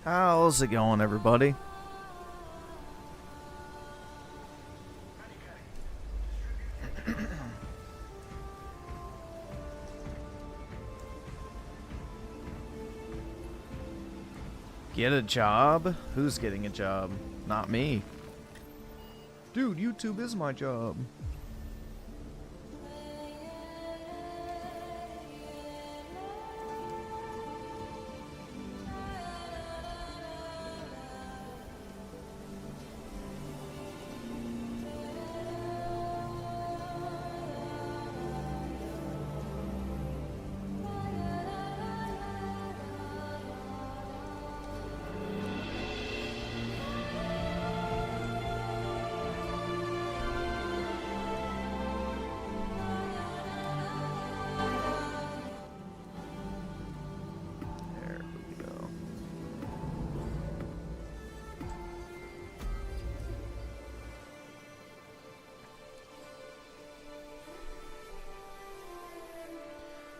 How's it going, everybody? Get a job? Who's getting a job? Not me. Dude, YouTube is my job.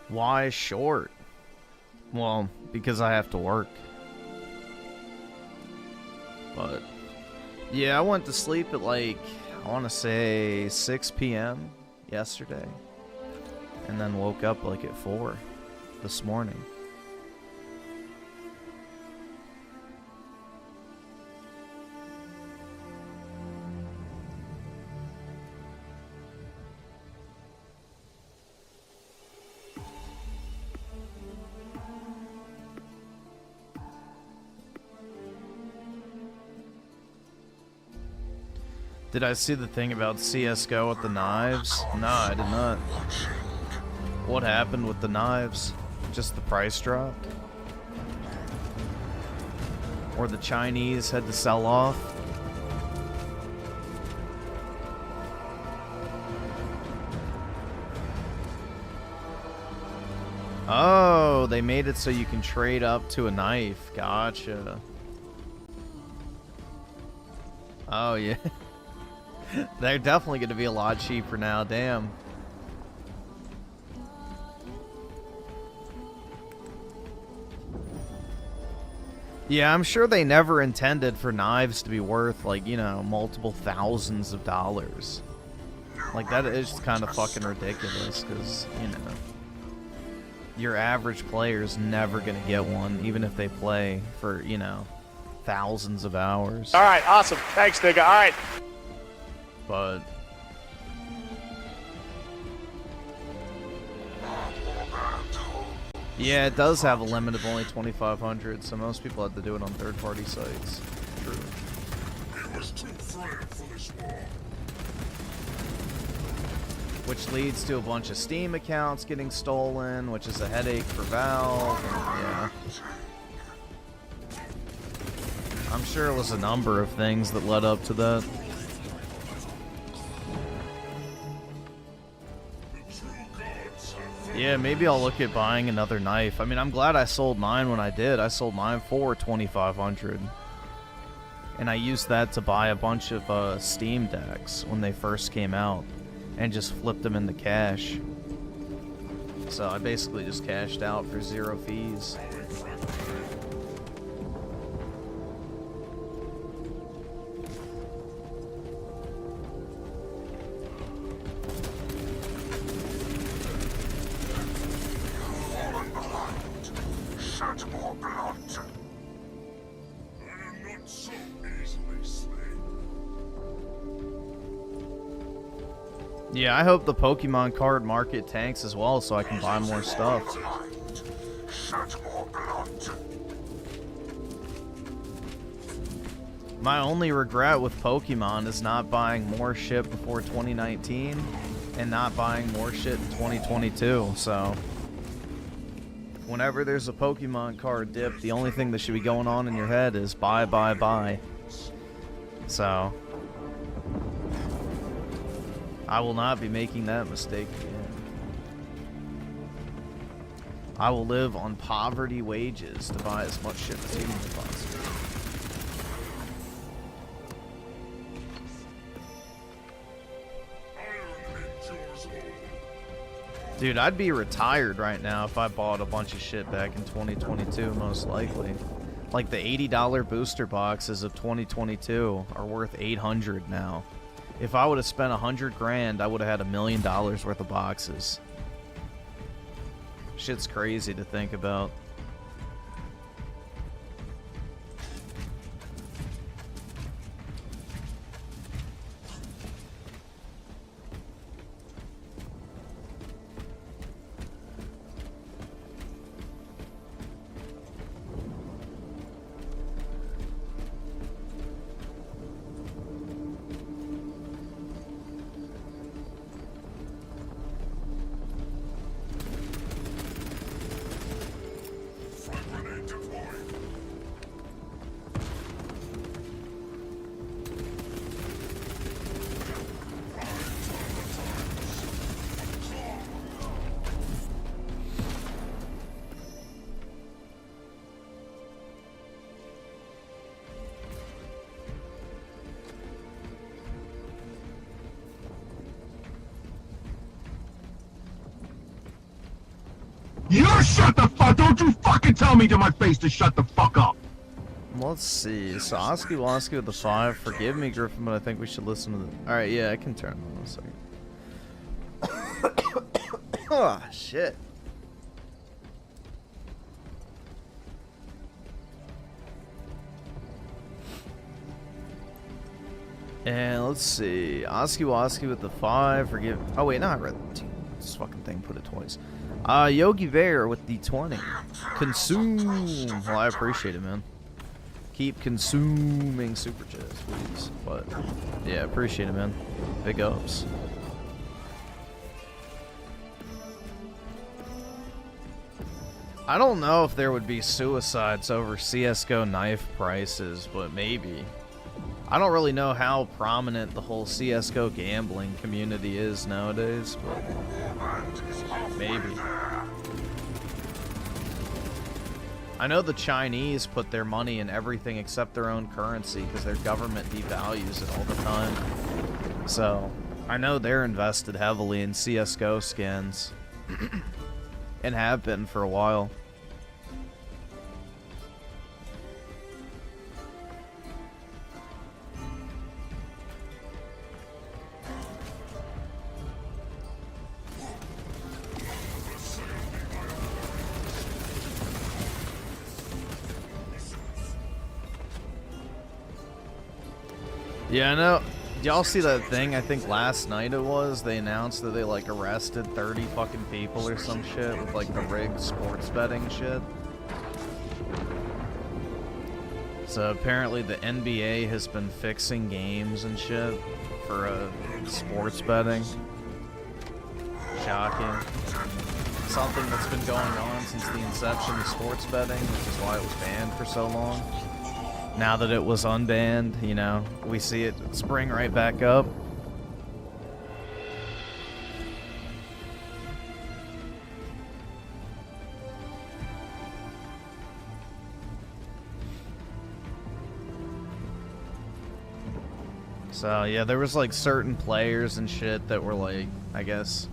Why short? Well, because I have to work. But, yeah, I went to sleep at like, I want to say 6 p.m. yesterday. And then woke up like at 4 this morning. Did I see the thing about CSGO with the knives? No, I did not. What happened with the knives? Just the price dropped? Or the Chinese had to sell off? Oh, they made it so you can trade up to a knife. Gotcha. Oh, yeah. They're definitely going to be a lot cheaper now, damn. Yeah, I'm sure they never intended for knives to be worth, like, you know, multiple thousands of dollars. Like, that is kind of fucking ridiculous, because, you know, your average player is never going to get one, even if they play for, you know, thousands of hours. All right, awesome. Thanks, nigga. All right. But yeah, it does have a limit of only 2,500, so most people have to do it on third-party sites. True. Which leads to a bunch of Steam accounts getting stolen, which is a headache for Valve. And, yeah. I'm sure it was a number of things that led up to that. Yeah, maybe I'll look at buying another knife. I mean, I'm glad I sold mine when I did. I sold mine for 2,500. And I used that to buy a bunch of Steam decks when they first came out. And just flipped them into cash. So I basically just cashed out for 0 fees. Yeah, I hope the Pokemon card market tanks as well so I can buy more stuff. My only regret with Pokemon is not buying more shit before 2019 and not buying more shit in 2022, so whenever there's a Pokemon card dip, the only thing that should be going on in your head is buy, buy, buy. So I will not be making that mistake again. I will live on poverty wages to buy as much shit as humanly possible. Dude, I'd be retired right now if I bought a bunch of shit back in 2022, most likely. Like the $80 booster boxes of 2022 are worth 800 now. If I would have spent 100 grand, I would have had $1 million worth of boxes. Shit's crazy to think about. You shut the fuck! Don't you fucking tell me to my face to shut the fuck up! Let's see. So Oski Woski with the 5. Forgive me, Griffin, but I think we should listen to the... Alright, yeah, I can turn it on a second. Oh, shit. And let's see. Oski Woski with the 5. Forgive... Oh, wait, no, I read the 2. This fucking thing put it twice. Yogi Bear with the 20. Consume. Well, I appreciate it, man. Keep consuming super chats, please. But, yeah, appreciate it, man. Big ups. I don't know if there would be suicides over CSGO knife prices, but maybe. I don't really know how prominent the whole CSGO gambling community is nowadays, but maybe. I know the Chinese put their money in everything except their own currency because their government devalues it all the time. So, I know they're invested heavily in CSGO skins. And have been for a while. Yeah, I know. Y'all see that thing? I think last night it was. They announced that they like arrested 30 fucking people or some shit with like the rigged sports betting shit. So apparently the NBA has been fixing games and shit for sports betting. Shocking. Something that's been going on since the inception of sports betting, which is why it was banned for so long. Now that it was unbanned, you know, we see it spring right back up. So, yeah, there was, like, certain players and shit that were, like, I guess,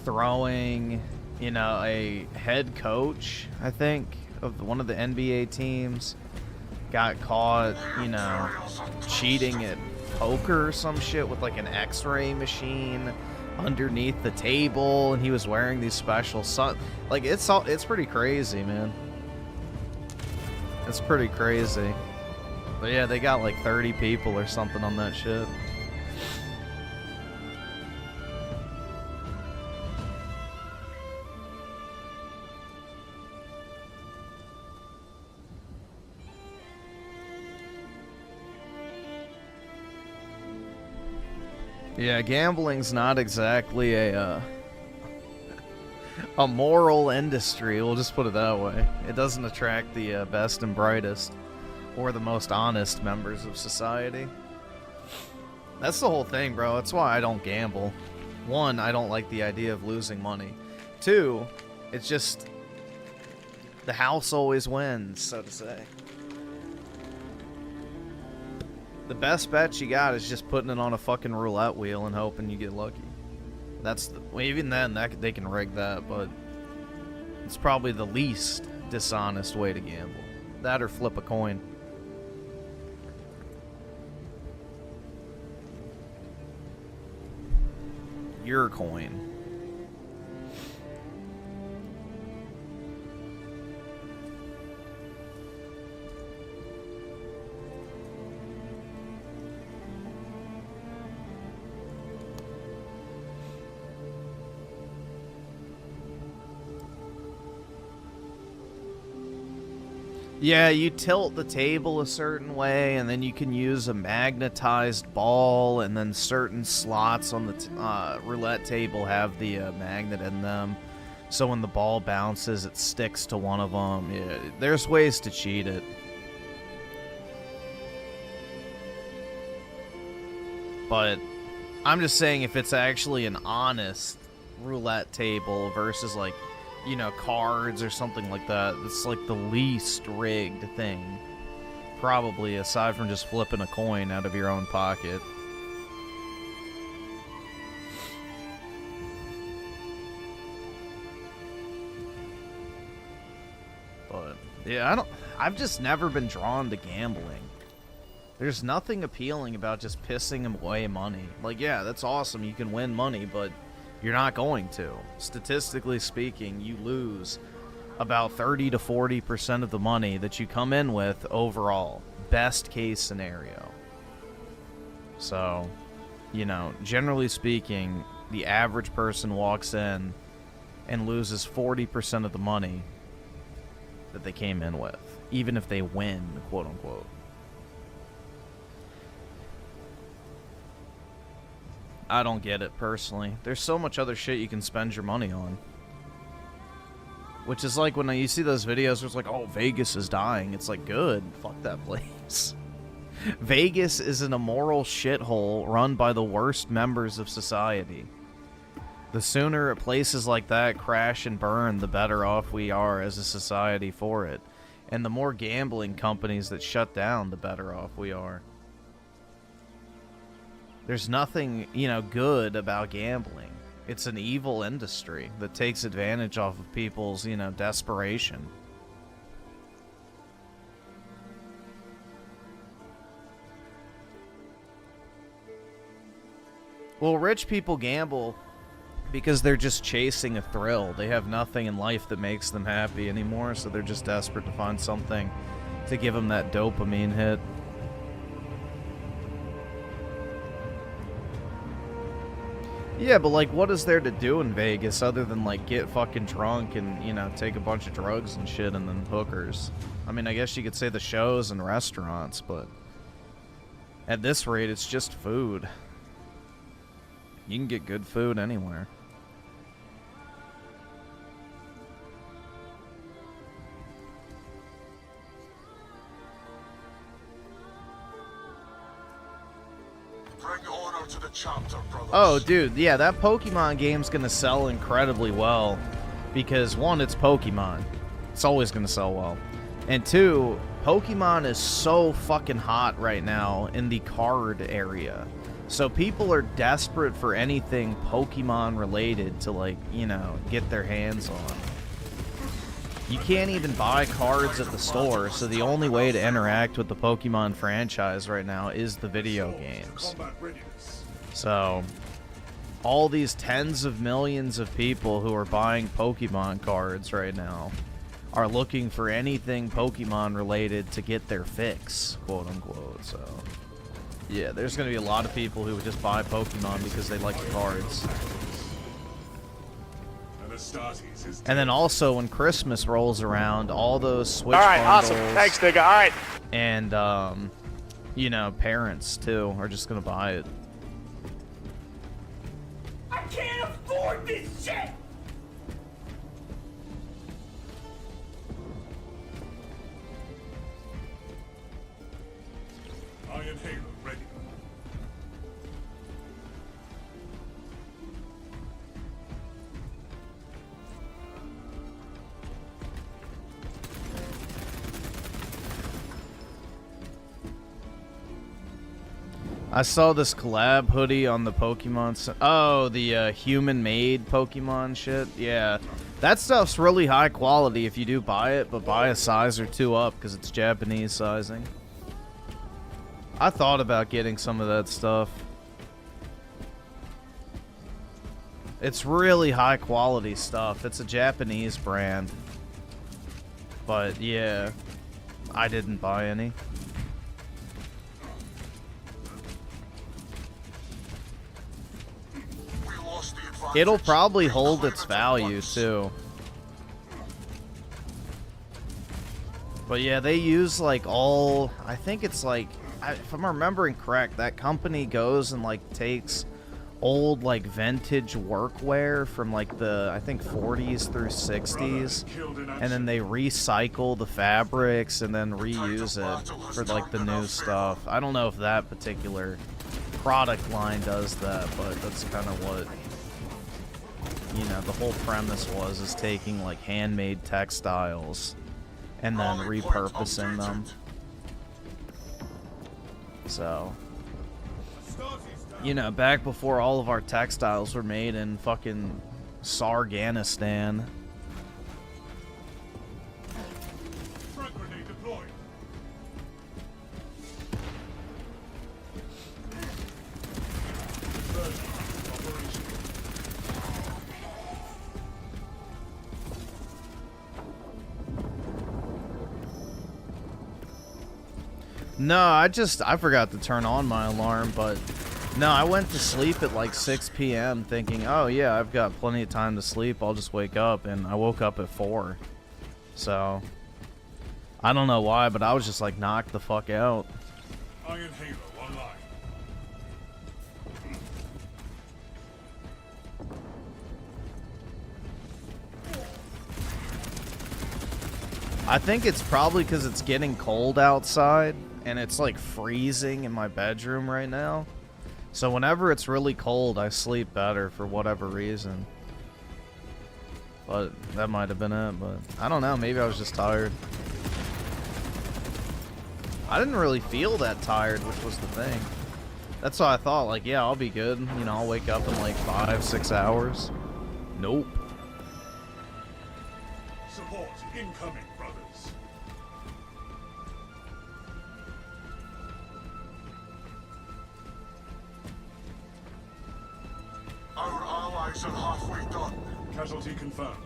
throwing, you know, a head coach, I think, of one of the NBA teams. Got caught, you know, cheating at poker or some shit with like an x-ray machine underneath the table, and he was wearing these special like it's pretty crazy, man. It's pretty crazy. But yeah, they got like 30 people or something on that shit. Yeah, gambling's not exactly a moral industry, we'll just put it that way. It doesn't attract the best and brightest or the most honest members of society. That's the whole thing, bro. That's why I don't gamble. One, I don't like the idea of losing money. Two, it's just the house always wins, so to say. The best bet you got is just putting it on a fucking roulette wheel and hoping you get lucky. That's well, even then, they can rig that, but it's probably the least dishonest way to gamble. That or flip a coin. Your coin. Yeah, you tilt the table a certain way, and then you can use a magnetized ball, and then certain slots on the roulette table have the magnet in them. So when the ball bounces, it sticks to one of them. Yeah, there's ways to cheat it. But I'm just saying, if it's actually an honest roulette table versus, like, you know, cards or something like that, it's like the least rigged thing, probably, aside from just flipping a coin out of your own pocket. But yeah, I've just never been drawn to gambling. There's nothing appealing about just pissing away money. Like, yeah, that's awesome, you can win money, but you're not going to. Statistically speaking, you lose about 30 to 40% of the money that you come in with overall. Best case scenario. So, you know, generally speaking, the average person walks in and loses 40% of the money that they came in with, even if they win, quote unquote. I don't get it, personally. There's so much other shit you can spend your money on. Which is like when you see those videos where it's like, oh, Vegas is dying. It's like, good. Fuck that place. Vegas is an immoral shithole run by the worst members of society. The sooner places like that crash and burn, the better off we are as a society for it. And the more gambling companies that shut down, the better off we are. There's nothing, you know, good about gambling. It's an evil industry that takes advantage off of people's, you know, desperation. Well, rich people gamble because they're just chasing a thrill. They have nothing in life that makes them happy anymore, so they're just desperate to find something to give them that dopamine hit. Yeah, but, like, what is there to do in Vegas other than, like, get fucking drunk and, you know, take a bunch of drugs and shit and then hookers? I mean, I guess you could say the shows and restaurants, but at this rate, it's just food. You can get good food anywhere. Oh, dude, yeah, that Pokemon game's gonna sell incredibly well. Because, one, it's Pokemon. It's always gonna sell well. And two, Pokemon is so fucking hot right now in the card area. So people are desperate for anything Pokemon related to, like, you know, get their hands on. You can't even buy cards at the store, so the only way to interact with the Pokemon franchise right now is the video games. So, all these tens of millions of people who are buying Pokemon cards right now are looking for anything Pokemon related to get their fix, quote unquote. So, yeah, there's going to be a lot of people who would just buy Pokemon because they like the cards. And then also, when Christmas rolls around, all those Switch bundles, awesome. Thanks, nigga. All right. And, you know, parents, too, are just going to buy it. I can't afford this shit! Iron Halo ready. I saw this collab hoodie on the Pokemon. Oh, the human-made Pokemon shit. Yeah, That stuff's really high quality if you do buy it, but buy a size or two up because it's Japanese sizing. I thought about getting some of that stuff. It's really high quality stuff. It's a Japanese brand. But yeah, I didn't buy any. It'll probably hold its value too. But yeah, they use like all, I think it's like, if I'm remembering correct, that company goes and like takes old like vintage workwear from like the, I think 40s through 60s, and then they recycle the fabrics and then reuse it for like the new stuff. I don't know if that particular product line does that, but that's kind of what, you know, the whole premise was, is taking like handmade textiles and then repurposing them. So, you know, back before all of our textiles were made in fucking Sarganistan. No, I forgot to turn on my alarm, but no, I went to sleep at like 6 p.m. thinking, oh yeah, I've got plenty of time to sleep, I'll just wake up, and I woke up at 4. So, I don't know why, but I was just like knocked the fuck out. Iron Halo online. I think it's probably because it's getting cold outside, and it's like freezing in my bedroom right now. So whenever it's really cold, I sleep better for whatever reason. But that might have been it, but I don't know, maybe I was just tired. I didn't really feel that tired, which was the thing. That's why I thought, like, yeah, I'll be good. You know, I'll wake up in like 5-6 hours. Nope. Support incoming, brothers. Our allies are halfway done. Casualty confirmed.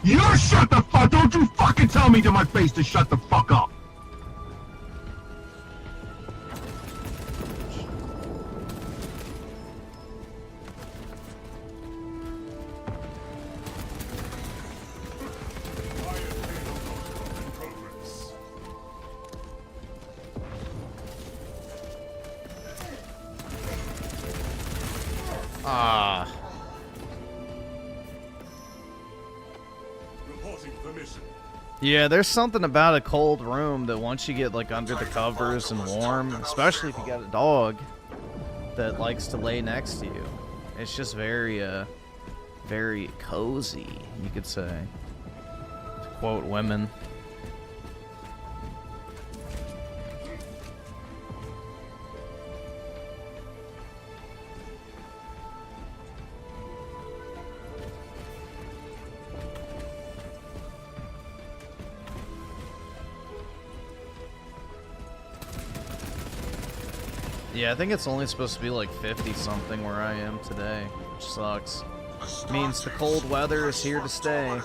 You shut the fuck! Don't you fucking tell me to my face to shut the fuck up! Ah. Reporting permission. Yeah, there's something about a cold room that once you get like under the covers and warm, especially if you got a dog that likes to lay next to you, it's just very very cozy, you could say, to quote women. Yeah, I think it's only supposed to be like 50 something where I am today, which sucks. Means the cold weather is here to stay.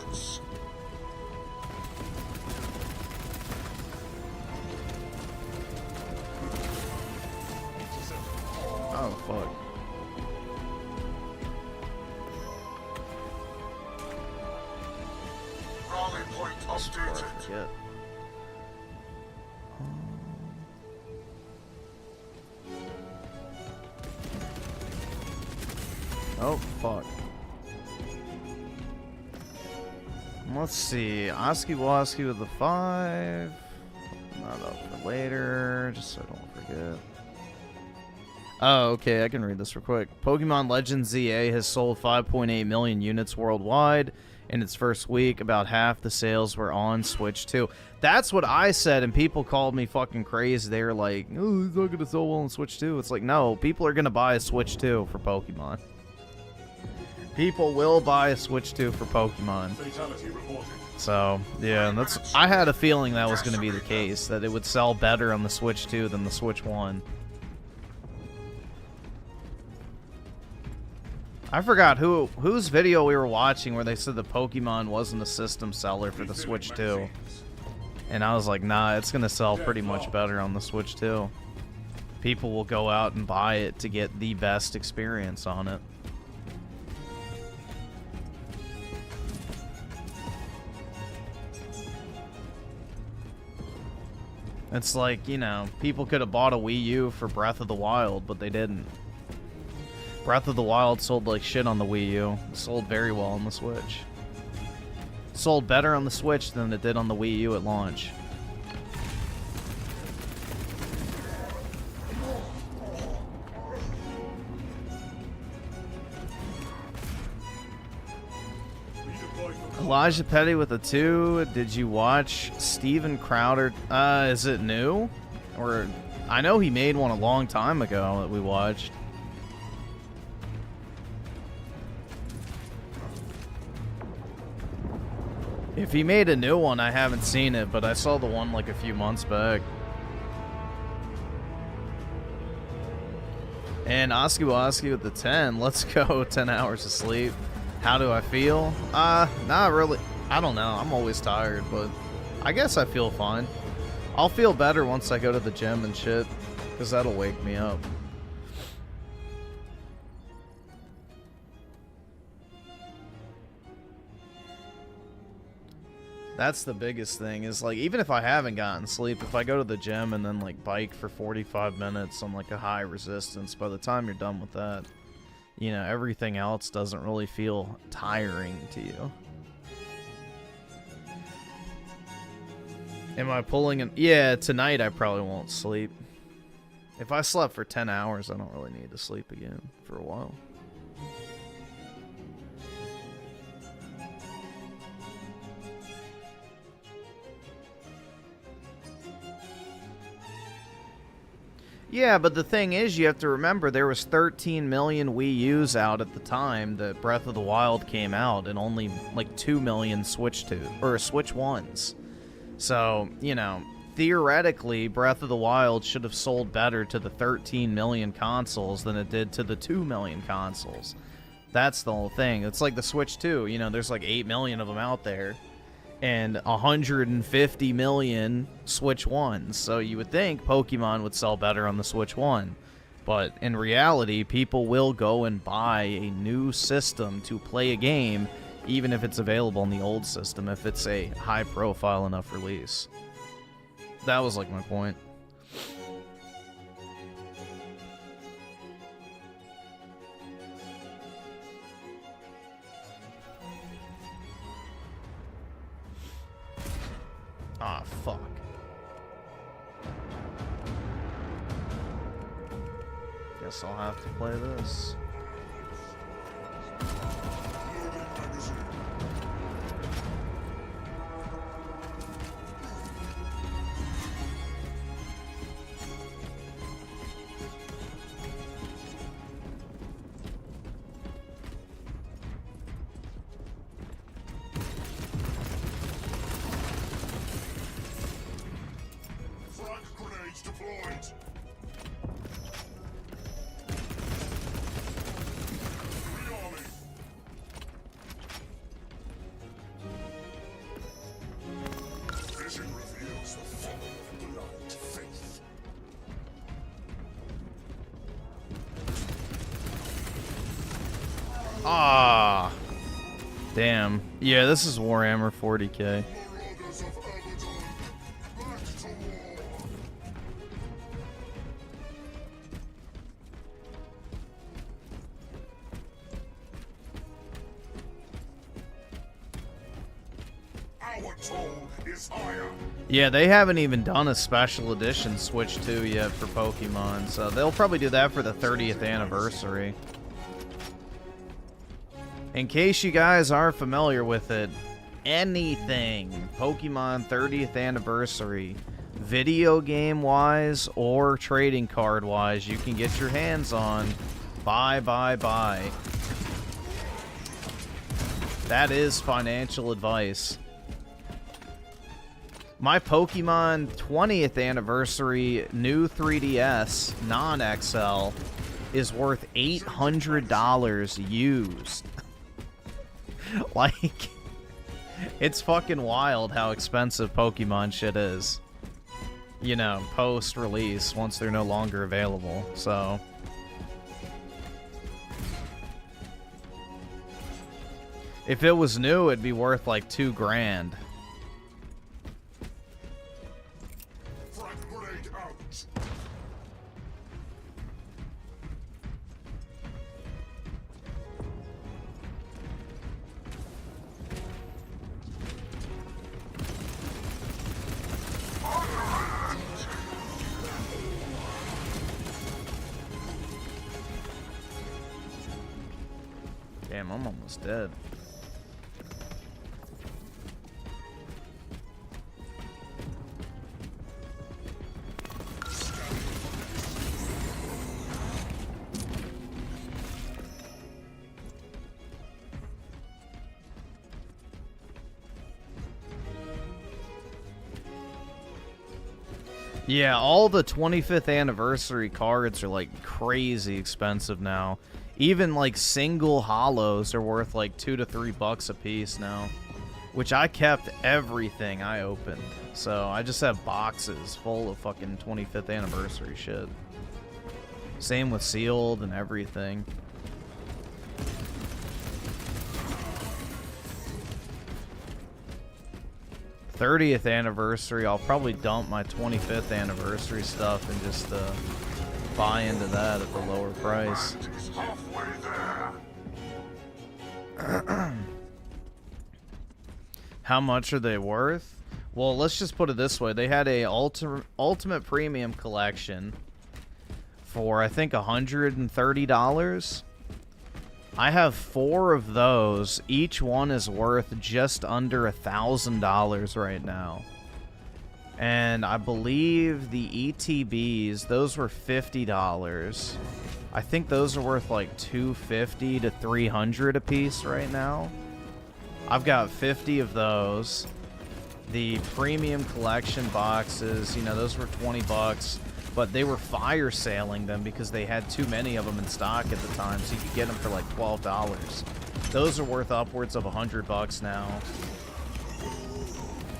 Oh, fuck. Rally point updated. Shit. Oh, fuck. Let's see. Oski Woski with the 5. Not up for later, just so I don't forget. Oh, okay, I can read this real quick. Pokemon Legends ZA has sold 5.8 million units worldwide. In its first week, about half the sales were on Switch 2. That's what I said, and people called me fucking crazy. They were like, oh, it's not going to sell well on Switch 2. It's like, no, people are going to buy a Switch 2 for Pokemon. People will buy a Switch 2 for Pokemon. Fatality reported. So, yeah, that's. I had a feeling that was going to be the case, that it would sell better on the Switch 2 than the Switch 1. I forgot whose video we were watching where they said the Pokemon wasn't a system seller for the Switch 2. And I was like, nah, it's going to sell pretty much better on the Switch 2. People will go out and buy it to get the best experience on it. It's like, you know, people could have bought a Wii U for Breath of the Wild, but they didn't. Breath of the Wild sold like shit on the Wii U. It sold very well on the Switch. It sold better on the Switch than it did on the Wii U at launch. Elijah Petty with a 2. Did you watch Steven Crowder? Is it new? Or I know he made one a long time ago that we watched. If he made a new one, I haven't seen it, but I saw the one like a few months back. And Oski with the 10. Let's go. 10 hours of sleep. How do I feel? Not really. I don't know. I'm always tired, but I guess I feel fine. I'll feel better once I go to the gym and shit, because that'll wake me up. That's the biggest thing, is like, even if I haven't gotten sleep, if I go to the gym and then like bike for 45 minutes on like a high resistance, by the time you're done with that, you know, everything else doesn't really feel tiring to you. Am I pulling an... Yeah, tonight I probably won't sleep. If I slept for 10 hours, I don't really need to sleep again for a while. Yeah, but the thing is, you have to remember there was 13 million Wii U's out at the time that Breath of the Wild came out, and only like 2 million Switch 2 or Switch 1s. So, you know, theoretically, Breath of the Wild should have sold better to the 13 million consoles than it did to the 2 million consoles. That's the whole thing. It's like the Switch 2, you know, there's like 8 million of them out there, and 150 million Switch 1s. So you would think Pokemon would sell better on the Switch 1. But in reality, people will go and buy a new system to play a game, even if it's available in the old system, if it's a high-profile enough release. That was like my point. Ah, fuck. Guess I'll have to play this. Ah, damn. Yeah, this is Warhammer 40K. Our toll is higher. Yeah, they haven't even done a special edition Switch 2 yet for Pokemon, so they'll probably do that for the 30th anniversary. In case you guys aren't familiar with it, anything Pokemon 30th anniversary, video game wise or trading card wise, you can get your hands on. Buy. That is financial advice. My Pokemon 20th anniversary new 3DS non-XL is worth $800 used. Like, it's fucking wild how expensive Pokemon shit is. You know, post-release, once they're no longer available, so... If it was new, it'd be worth like $2 grand. Frag grenade out. Damn, I'm almost dead. Yeah, all the 25th anniversary cards are like crazy expensive now. Even like single hollows are worth like $2 to $3 a piece now. Which I kept everything I opened. So I just have boxes full of fucking 25th anniversary shit. Same with sealed and everything. '30th anniversary, I'll probably dump my 25th anniversary stuff and just buy into that at the lower price. How much are they worth? Well, let's just put it this way. They had a Ultimate Premium Collection for, I think, $130. I have 4 of those. Each one is worth just under $1,000 right now. And I believe the ETBs, those were $50. I think those are worth like $250 to $300 a piece right now. I've got 50 of those. The premium collection boxes, you know, those were 20 bucks. But they were fire sailing them because they had too many of them in stock at the time, so you could get them for like $12. Those are worth upwards of $100 now.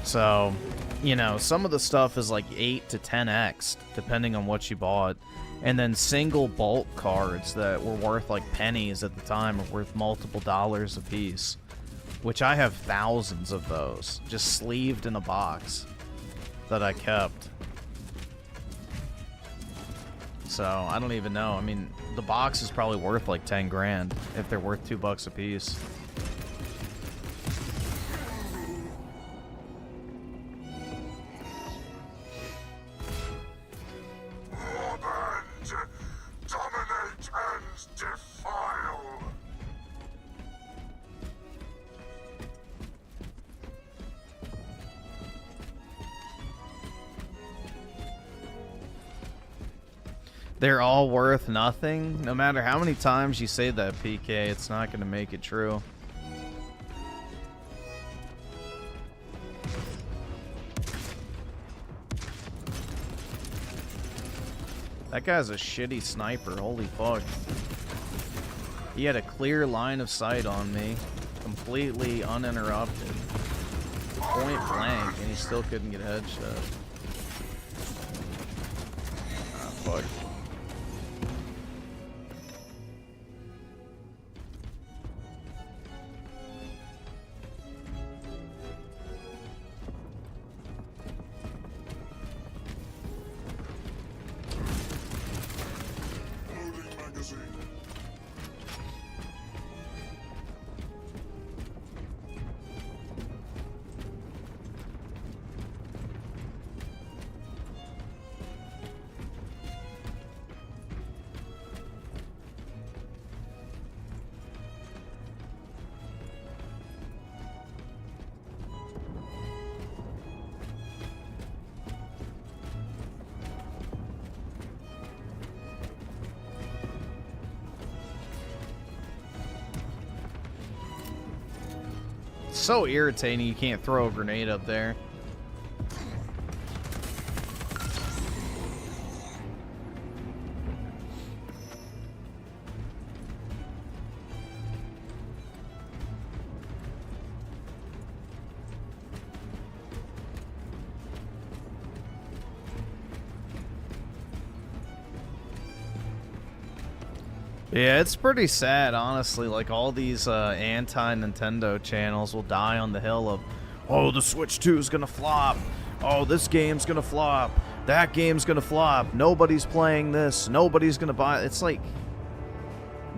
So, you know, some of the stuff is like 8 to 10x, depending on what you bought. And then single bulk cards that were worth like pennies at the time are worth multiple dollars a piece. Which I have thousands of those, just sleeved in a box that I kept. So, I don't even know. I mean, the box is probably worth like 10 grand if they're worth $2 a piece. Dominate and defile. They're all worth nothing. No matter how many times you say that, PK, it's not going to make it true. That guy's a shitty sniper. Holy fuck. He had a clear line of sight on me. Completely uninterrupted. Point blank, and he still couldn't get a headshot. Ah, fuck. So irritating you can't throw a grenade up there. Yeah, it's pretty sad, honestly. Like, all these anti-Nintendo channels will die on the hill of, oh, the Switch 2 is gonna flop. Oh, this game's gonna flop. That game's gonna flop. Nobody's playing this. Nobody's gonna buy it. It's like...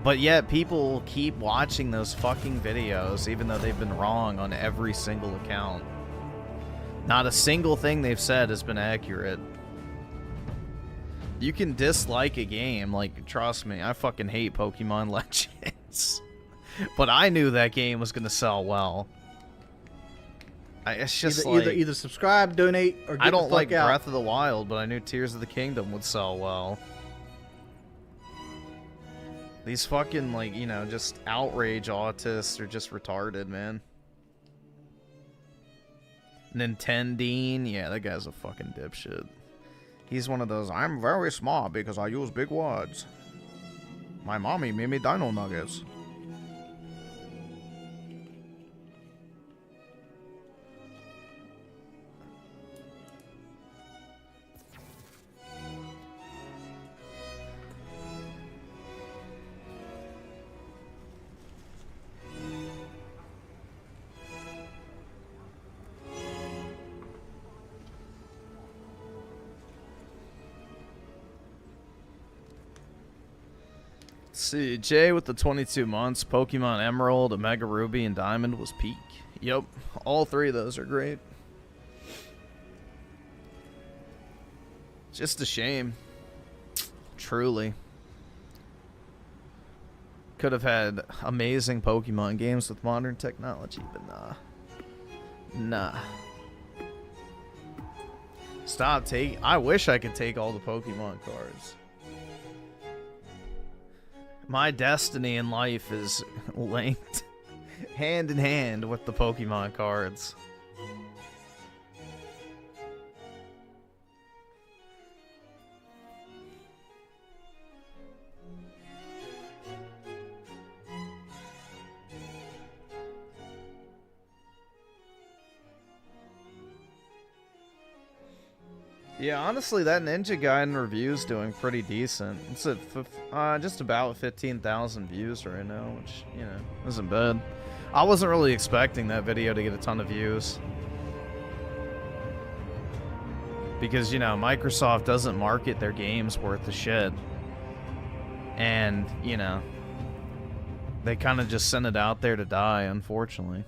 But yet, people keep watching those fucking videos, even though they've been wrong on every single account. Not a single thing they've said has been accurate. You can dislike a game, like, trust me, I fucking hate Pokemon Legends. But I knew that game was gonna sell well. It's just either subscribe, donate, or get I don't the fuck like out. Breath of the Wild, but I knew Tears of the Kingdom would sell well. These fucking, like, you know, just outrage autists are just retarded, man. Nintendine, yeah, that guy's a fucking dipshit. He's one of those, I'm very smart because I use big words. My mommy made me dino nuggets. See, Jay with the 22 months, Pokemon Emerald, Omega Ruby, and Diamond was peak. Yep, all three of those are great. Just a shame. Truly. Could have had amazing Pokemon games with modern technology, but nah. Nah. Stop taking... I wish I could take all the Pokemon cards. My destiny in life is linked hand in hand with the Pokemon cards. Yeah, honestly, that Ninja Gaiden review's doing pretty decent. It's at just about 15,000 views right now, which, you know, isn't bad. I wasn't really expecting that video to get a ton of views. Because, you know, Microsoft doesn't market their games worth the shit. And, you know, they kind of just send it out there to die, unfortunately.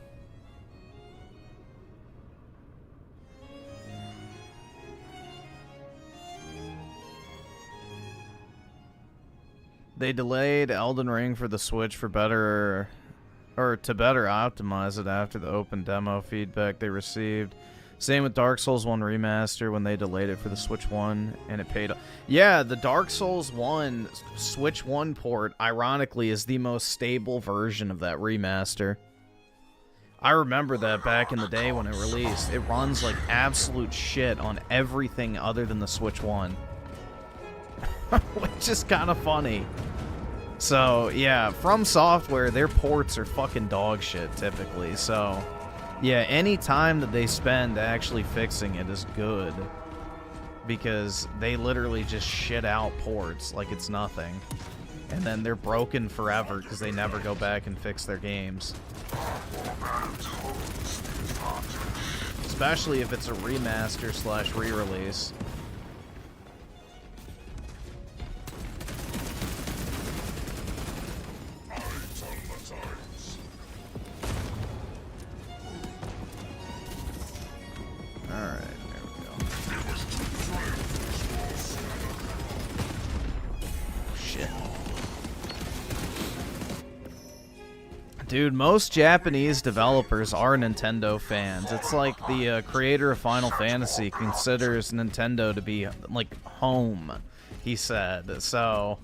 They delayed Elden Ring for the Switch for better, or to better optimize it after the open demo feedback they received. Same with Dark Souls 1 Remaster when they delayed it for the Switch 1 and it paid. Yeah, the Dark Souls 1 Switch 1 port, ironically, is the most stable version of that remaster. I remember that back in the day when it released. It runs like absolute shit on everything other than the Switch 1. Which is kind of funny. So, yeah, From Software, their ports are fucking dog shit, typically. So, yeah, any time that they spend actually fixing it is good. Because they literally just shit out ports like it's nothing. And then they're broken forever because they never go back and fix their games. Especially if it's a remaster / re-release. Alright, there we go. Shit. Dude, most Japanese developers are Nintendo fans. It's like the creator of Final Fantasy considers Nintendo to be, like, home, he said. So,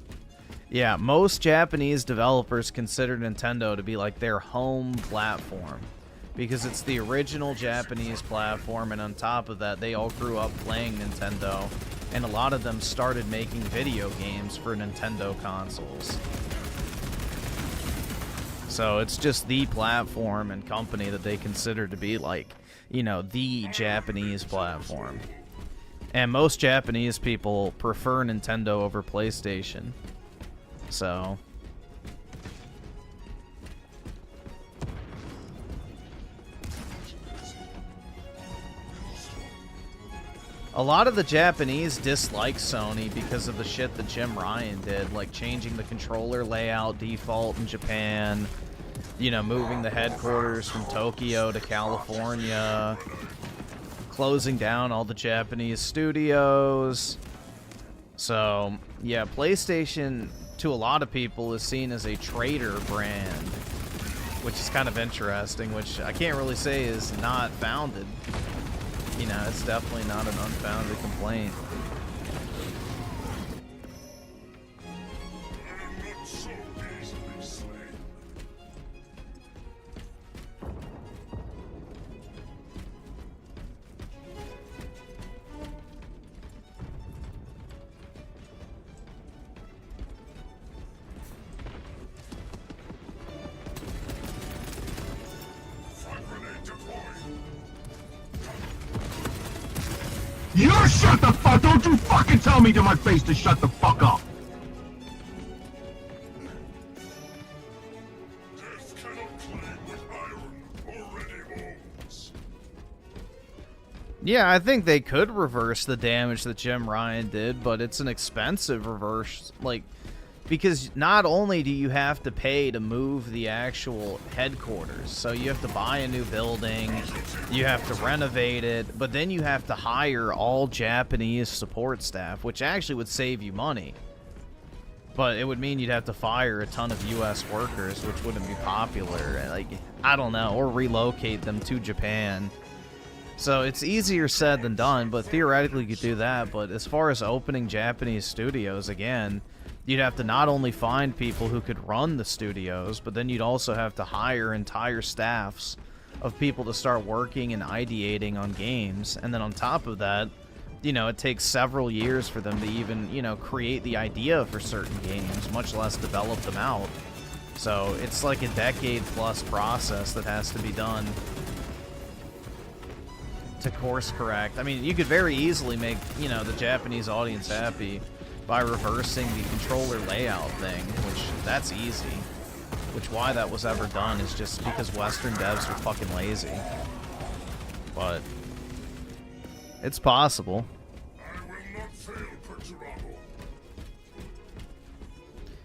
yeah, most Japanese developers consider Nintendo to be, like, their home platform. because it's the original Japanese platform, and on top of that, they all grew up playing Nintendo, and a lot of them started making video games for Nintendo consoles. So it's just the platform and company that they consider to be like, you know, the Japanese platform. And most Japanese people prefer Nintendo over PlayStation. So a lot of the Japanese dislike Sony because of the shit that Jim Ryan did, like changing the controller layout default in Japan, you know, moving the headquarters from Tokyo to California, closing down all the Japanese studios. So, yeah, PlayStation, to a lot of people, is seen as a traitor brand, which is kind of interesting, which I can't really say is not founded. You know, it's definitely not an unfounded complaint. You shut the fuck! Don't you fucking tell me to my face to shut the fuck up! Death cannot claim what iron already owns. Yeah, I think they could reverse the damage that Jim Ryan did, but it's an expensive reverse, like, because not only do you have to pay to move the actual headquarters, so you have to buy a new building, you have to renovate it, but then you have to hire all Japanese support staff, which actually would save you money. But it would mean you'd have to fire a ton of US workers, which wouldn't be popular, like, I don't know, or relocate them to Japan. So it's easier said than done, but theoretically you could do that. But as far as opening Japanese studios, again, you'd have to not only find people who could run the studios, but then you'd also have to hire entire staffs of people to start working and ideating on games. And then on top of that, you know, it takes several years for them to even, you know, create the idea for certain games, much less develop them out. So it's like a decade-plus process that has to be done to course correct. I mean, you could very easily make, you know, the Japanese audience happy by reversing the controller layout thing, which that's easy. Which why that was ever done is just because Western devs were fucking lazy. But it's possible. I will not fail, Perturabo.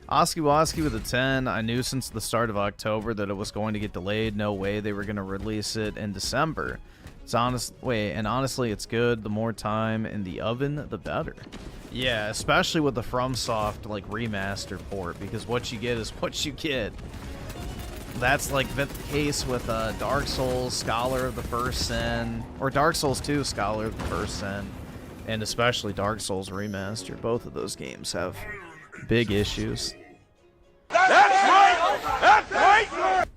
Oskiwoski with a 10. I knew since the start of October that it was going to get delayed. No way they were going to release it in December. It's honestly, it's good. The more time in the oven, the better. Yeah, especially with the FromSoft like remaster port, because what you get is what you get. That's like the case with Dark Souls, Scholar of the First Sin, or Dark Souls 2, Scholar of the First Sin, and especially Dark Souls Remaster. Both of those games have big issues. That's right! That's right!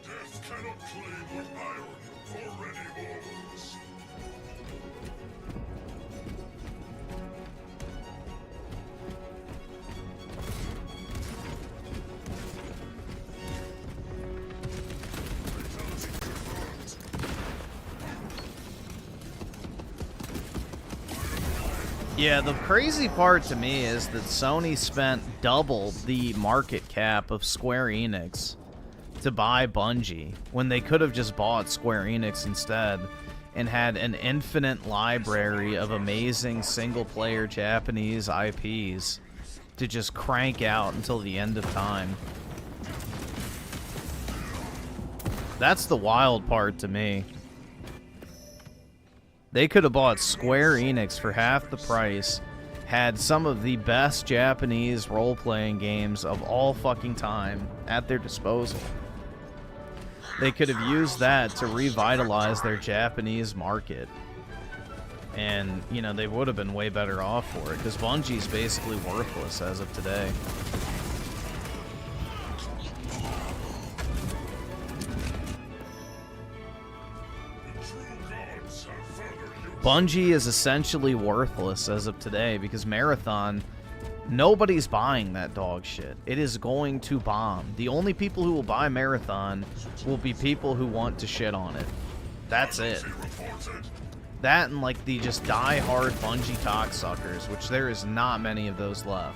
Death cannot claim what iron already owns. Yeah, the crazy part to me is that Sony spent double the market cap of Square Enix to buy Bungie, when they could have just bought Square Enix instead and had an infinite library of amazing single-player Japanese IPs to just crank out until the end of time. That's the wild part to me. They could have bought Square Enix for half the price, had some of the best Japanese role-playing games of all fucking time at their disposal. They could have used that to revitalize their Japanese market. And, you know, they would have been way better off for it, because Bungie's basically worthless as of today. Bungie is essentially worthless as of today, because Marathon, nobody's buying that dog shit. It is going to bomb. The only people who will buy Marathon will be people who want to shit on it. That's it. That and like the just die-hard Bungie cocksuckers, which there is not many of those left.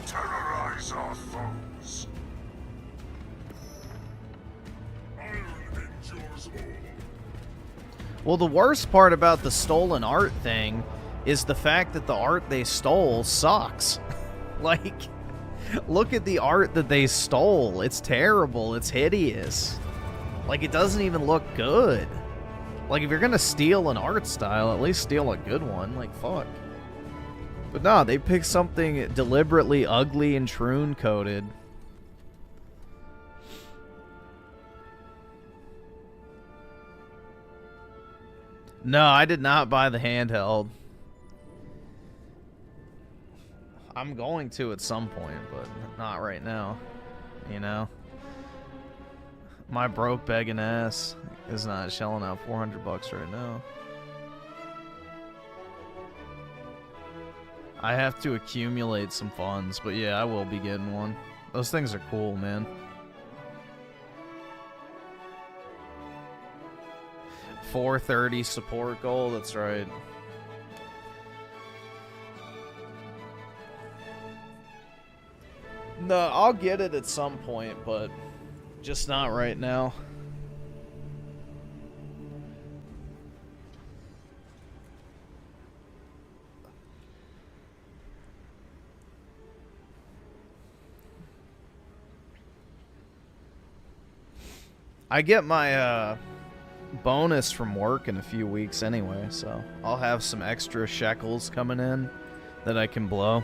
Terrorize our foes. Iron endures all. Well, the worst part about the stolen art thing is the fact that the art they stole sucks. Like, look at the art that they stole. It's terrible. It's hideous. Like, it doesn't even look good. Like, if you're gonna steal an art style, at least steal a good one. Like, fuck. But no, they picked something deliberately ugly and troon-coated. No, I did not buy the handheld. I'm going to at some point, but not right now. You know? My broke begging ass is not shelling out $400 right now. I have to accumulate some funds, but yeah, I will be getting one. Those things are cool, man. $430 support goal, that's right. No, I'll get it at some point, but just not right now. I get my bonus from work in a few weeks anyway, so I'll have some extra shekels coming in that I can blow.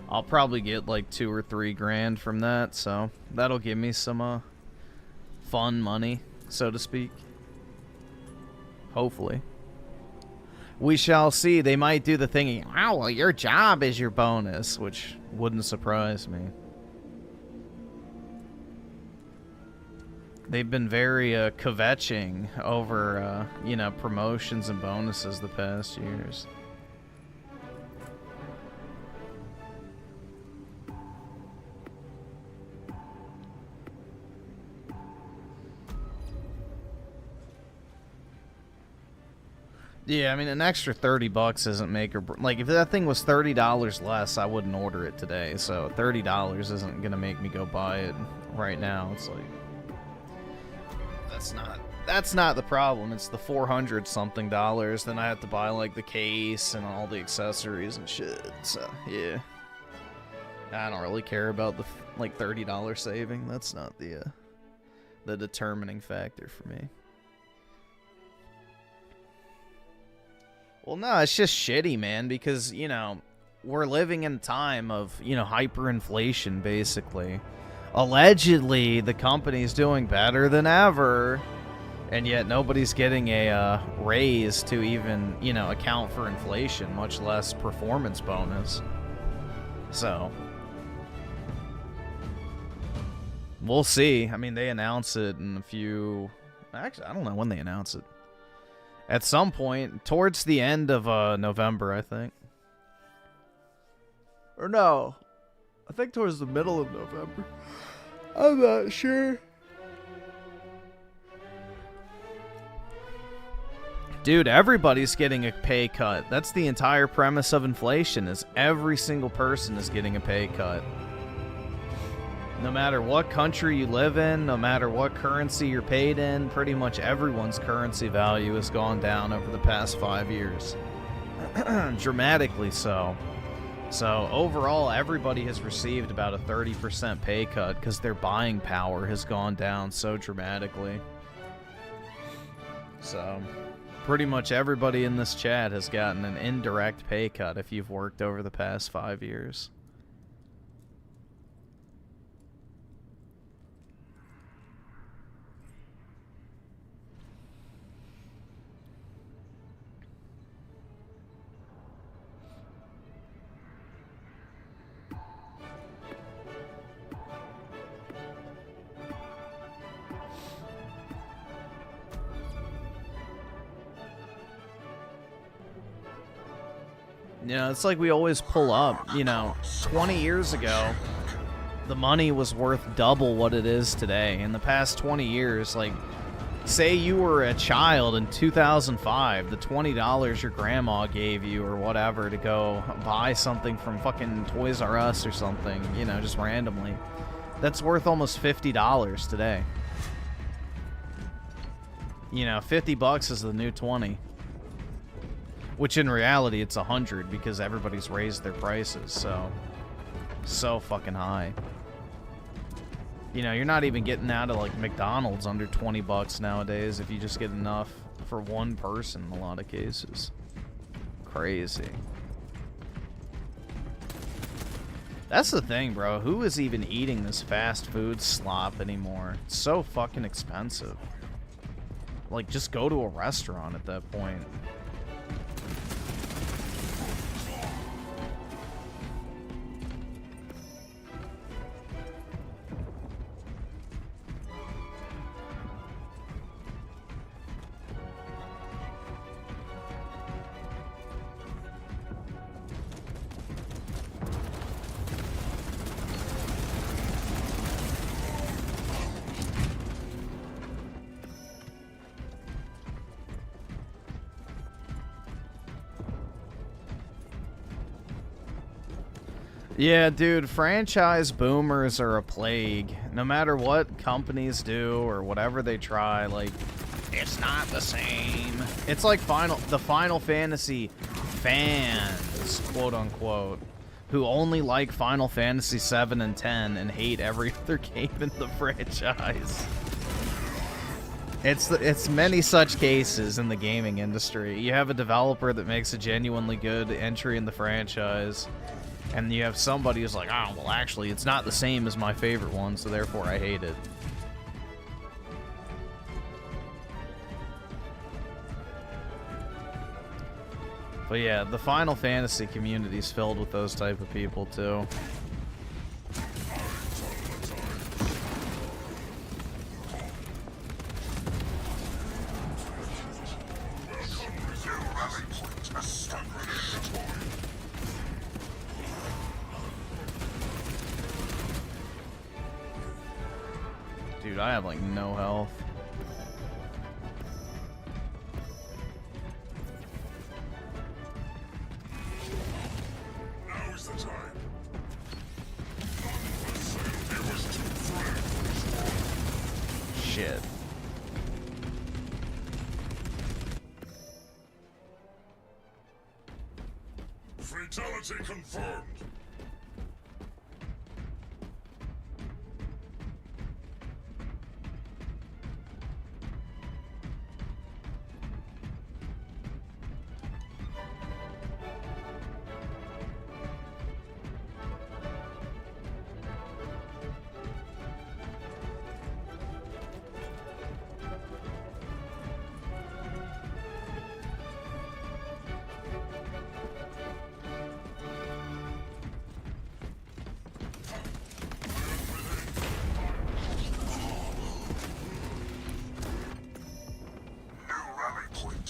I'll probably get like 2 or 3 grand from that, so that'll give me some fun money, so to speak. Hopefully. We shall see. They might do the thing, oh, well, your job is your bonus, which wouldn't surprise me. They've been very kvetching over, you know, promotions and bonuses the past years. Yeah, I mean, an extra $30 isn't make or like if that thing was $30 less, I wouldn't order it today. So $30 isn't gonna make me go buy it right now. It's like that's not the problem. It's the $400 something. Then I have to buy like the case and all the accessories and shit. So yeah, I don't really care about the like $30 saving. That's not the determining factor for me. Well, no, it's just shitty, man, because, you know, we're living in a time of, you know, hyperinflation, basically. Allegedly, the company's doing better than ever, and yet nobody's getting a raise to even, you know, account for inflation, much less performance bonus. So, we'll see. I mean, they announce it in a few... Actually, I don't know when they announce it. At some point, towards the end of November, I think. Or no, I think towards the middle of November. I'm not sure. Dude, everybody's getting a pay cut. That's the entire premise of inflation, is every single person is getting a pay cut. No matter what country you live in, no matter what currency you're paid in, pretty much everyone's currency value has gone down over the past 5 years. Dramatically so. So overall, everybody has received about a 30% pay cut because their buying power has gone down so dramatically. So pretty much everybody in this chat has gotten an indirect pay cut if you've worked over the past 5 years. You know, it's like we always pull up, you know, 20 years ago, the money was worth double what it is today. In the past 20 years, like, say you were a child in 2005, the $20 your grandma gave you or whatever to go buy something from fucking Toys R Us or something, you know, just randomly, that's worth almost $50 today. You know, 50 bucks is the new 20. Which in reality, it's 100 because everybody's raised their prices, so fucking high. You know, you're not even getting out of like McDonald's under 20 bucks nowadays if you just get enough for one person in a lot of cases. Crazy. That's the thing, bro. Who is even eating this fast food slop anymore? It's so fucking expensive. Like, just go to a restaurant at that point. Yeah, dude, franchise boomers are a plague. No matter what companies do or whatever they try, like, it's not the same. It's like the Final Fantasy fans, quote unquote, who only like Final Fantasy 7 and 10 and hate every other game in the franchise. It's many such cases in the gaming industry. You have a developer that makes a genuinely good entry in the franchise, and you have somebody who's like, oh, well, actually, it's not the same as my favorite one, so therefore I hate it. But yeah, the Final Fantasy community is filled with those type of people, too. Dude, I have, like, no health. Now is the time. Shit. Fatality confirmed.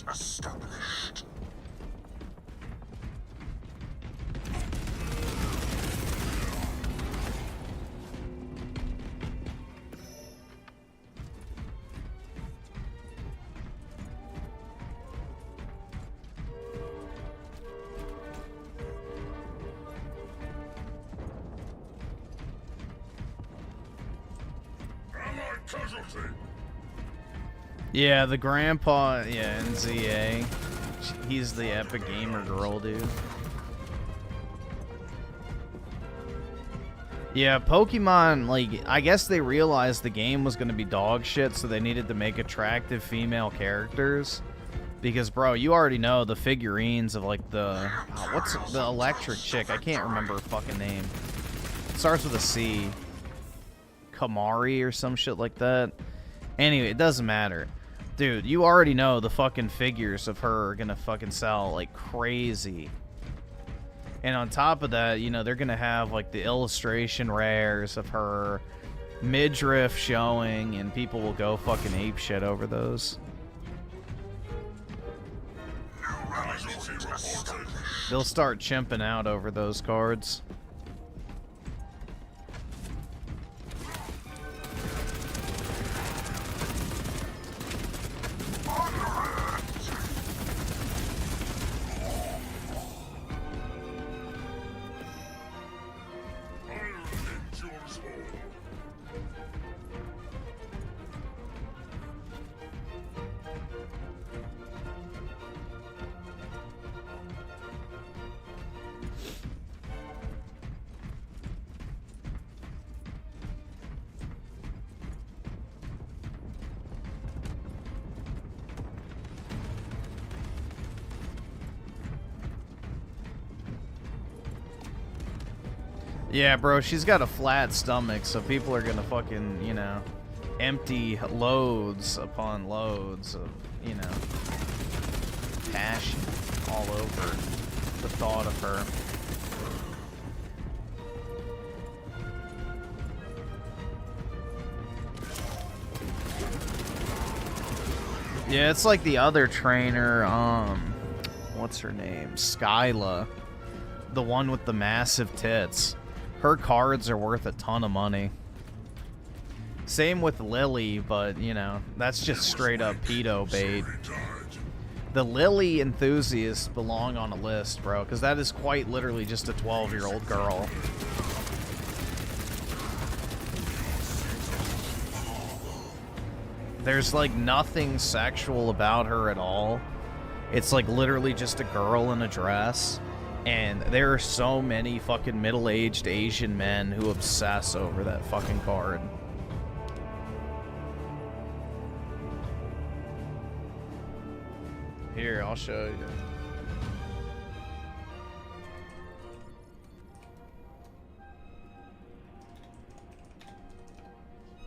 Established. Allied casualty. Yeah, the grandpa, yeah, NZA. He's the epic gamer girl, dude. Yeah, Pokemon, like, I guess they realized the game was going to be dog shit, so they needed to make attractive female characters. Because, bro, you already know the figurines of, like, the... what's the electric chick? I can't remember her fucking name. It starts with a C. Kamari or some shit like that. Anyway, it doesn't matter. Dude, you already know the fucking figures of her are going to fucking sell like crazy. And on top of that, you know, they're going to have, like, the illustration rares of her midriff showing, and people will go fucking ape shit over those. They'll start chimping out over those cards. Yeah, bro, she's got a flat stomach, so people are gonna fucking, you know, empty loads upon loads of, you know, passion all over the thought of her. Yeah, it's like the other trainer, what's her name? Skyla. The one with the massive tits. Her cards are worth a ton of money. Same with Lily, but, you know, that's just straight up pedo bait. The Lily enthusiasts belong on a list, bro, because that is quite literally just a 12-year-old girl. There's, like, nothing sexual about her at all. It's, like, literally just a girl in a dress. And there are so many fucking middle-aged Asian men who obsess over that fucking card. Here, I'll show you.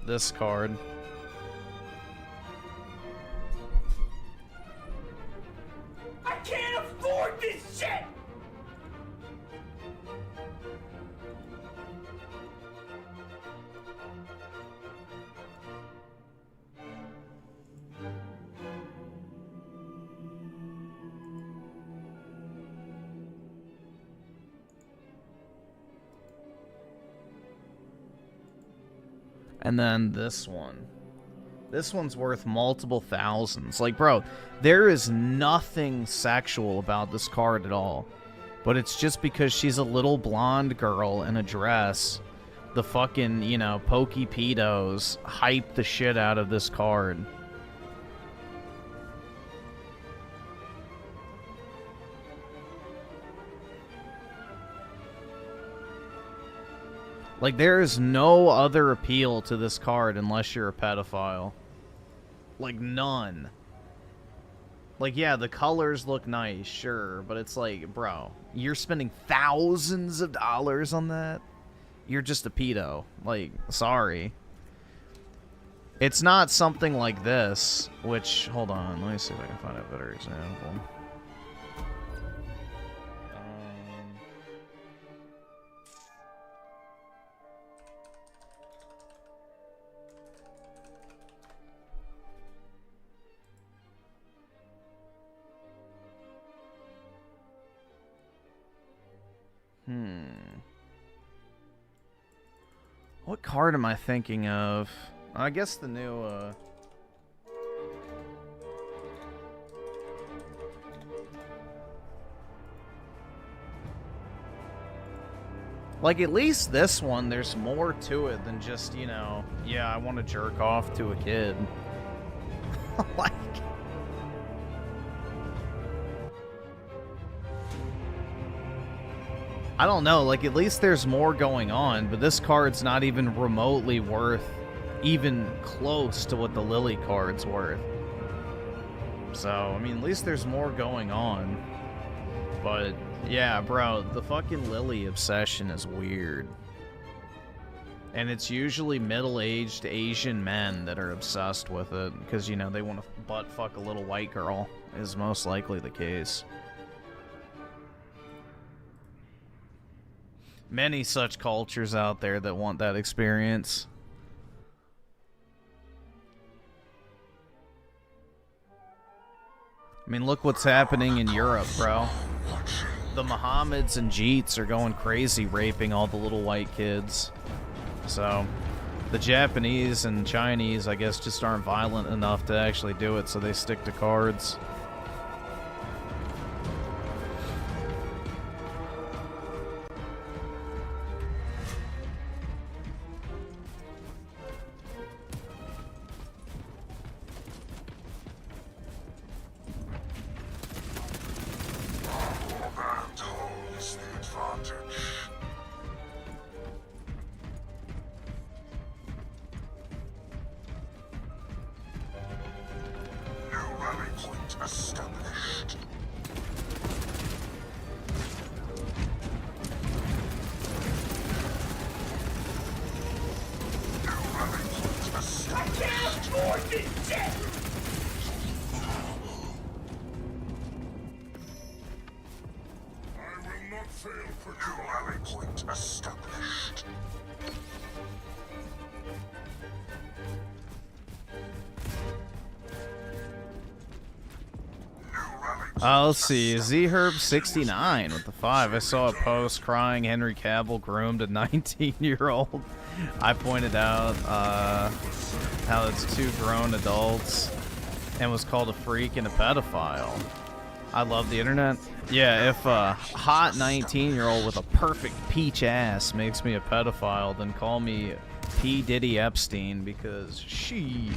This card. I can't afford this shit! And then this one. This one's worth multiple thousands. Like, bro, there is nothing sexual about this card at all. But it's just because she's a little blonde girl in a dress. The fucking, you know, pokey pedos hype the shit out of this card. Like, there is no other appeal to this card unless you're a pedophile. Like, none. Like, yeah, the colors look nice, sure, but it's like, bro, you're spending thousands of dollars on that? You're just a pedo. Like, sorry. It's not something like this, which, hold on, let me see if I can find a better example. What card am I thinking of? I guess the new, like, at least this one, there's more to it than just, you know, yeah, I want to jerk off to a kid. Like... I don't know, like, at least there's more going on, but this card's not even remotely worth even close to what the Lily card's worth. So, I mean, at least there's more going on. But, yeah, bro, the fucking Lily obsession is weird. And it's usually middle-aged Asian men that are obsessed with it, because, you know, they want to butt-fuck a little white girl, is most likely the case. Many such cultures out there that want that experience. I mean, look what's happening in Europe, bro. The Mohammeds and Jeets are going crazy raping all the little white kids. So, the Japanese and Chinese, I guess, just aren't violent enough to actually do it, so they stick to cards. Let's see, ZHerb69 with the 5. I saw a post crying Henry Cavill groomed a 19-year-old. I pointed out how it's 2 grown adults and was called a freak and a pedophile. I love the internet. Yeah, if a hot 19-year-old with a perfect peach ass makes me a pedophile, then call me P. Diddy Epstein, because she...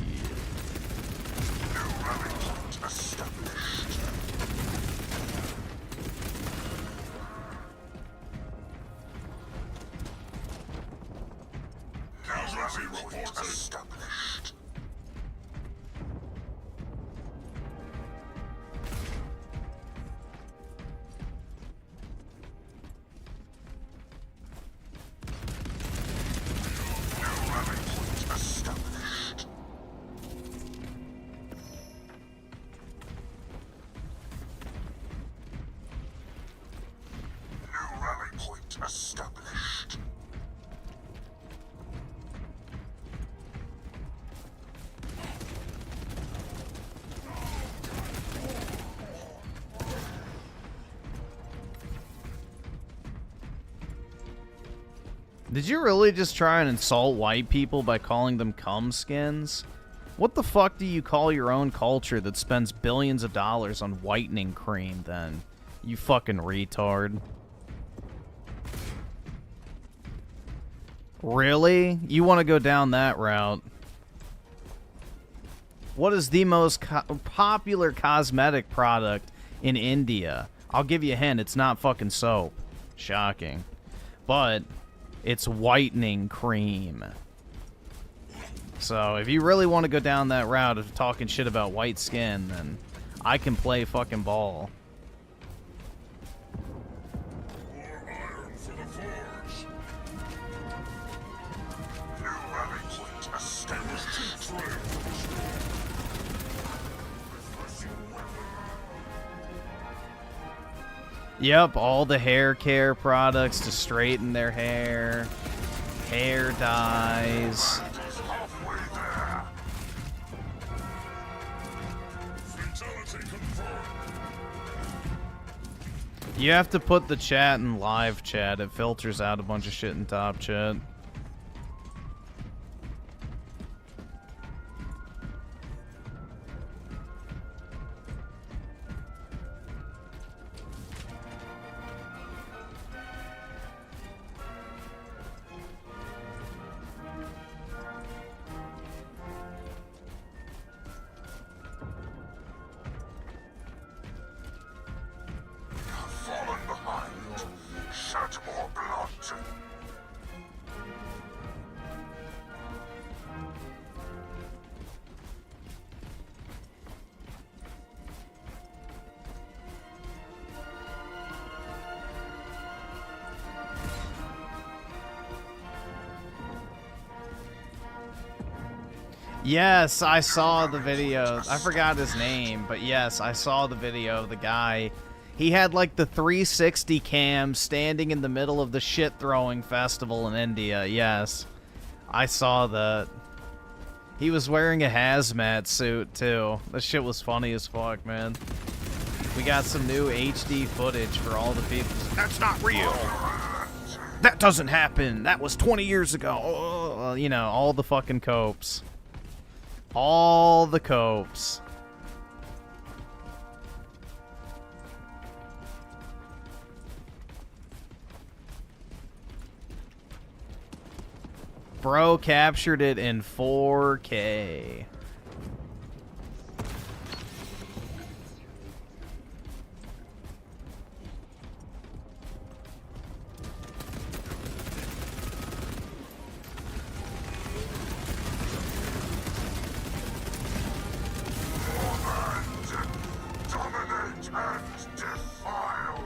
Did you really just try and insult white people by calling them cum skins? What the fuck do you call your own culture that spends billions of dollars on whitening cream, then? You fucking retard. Really? You want to go down that route? What is the most popular cosmetic product in India? I'll give you a hint, it's not fucking soap. Shocking. But... it's whitening cream. So, if you really want to go down that route of talking shit about white skin, then I can play fucking ball. More iron for the forge. New rally point established. Yep, all the hair care products to straighten their hair. Hair dyes. You have to put the chat in live chat. It filters out a bunch of shit in top chat. Fallen behind. want more blood? Yes, I saw the video. I forgot his name, but yes, I saw the video of the guy. He had like the 360 cam standing in the middle of the shit throwing festival in India. Yes, I saw that. He was wearing a hazmat suit too. That shit was funny as fuck, man. We got some new HD footage for all the people. That's not real. That doesn't happen. That was 20 years ago. Oh, you know, all the fucking copes. All the copes. Bro captured it in 4K. Dominate and defile.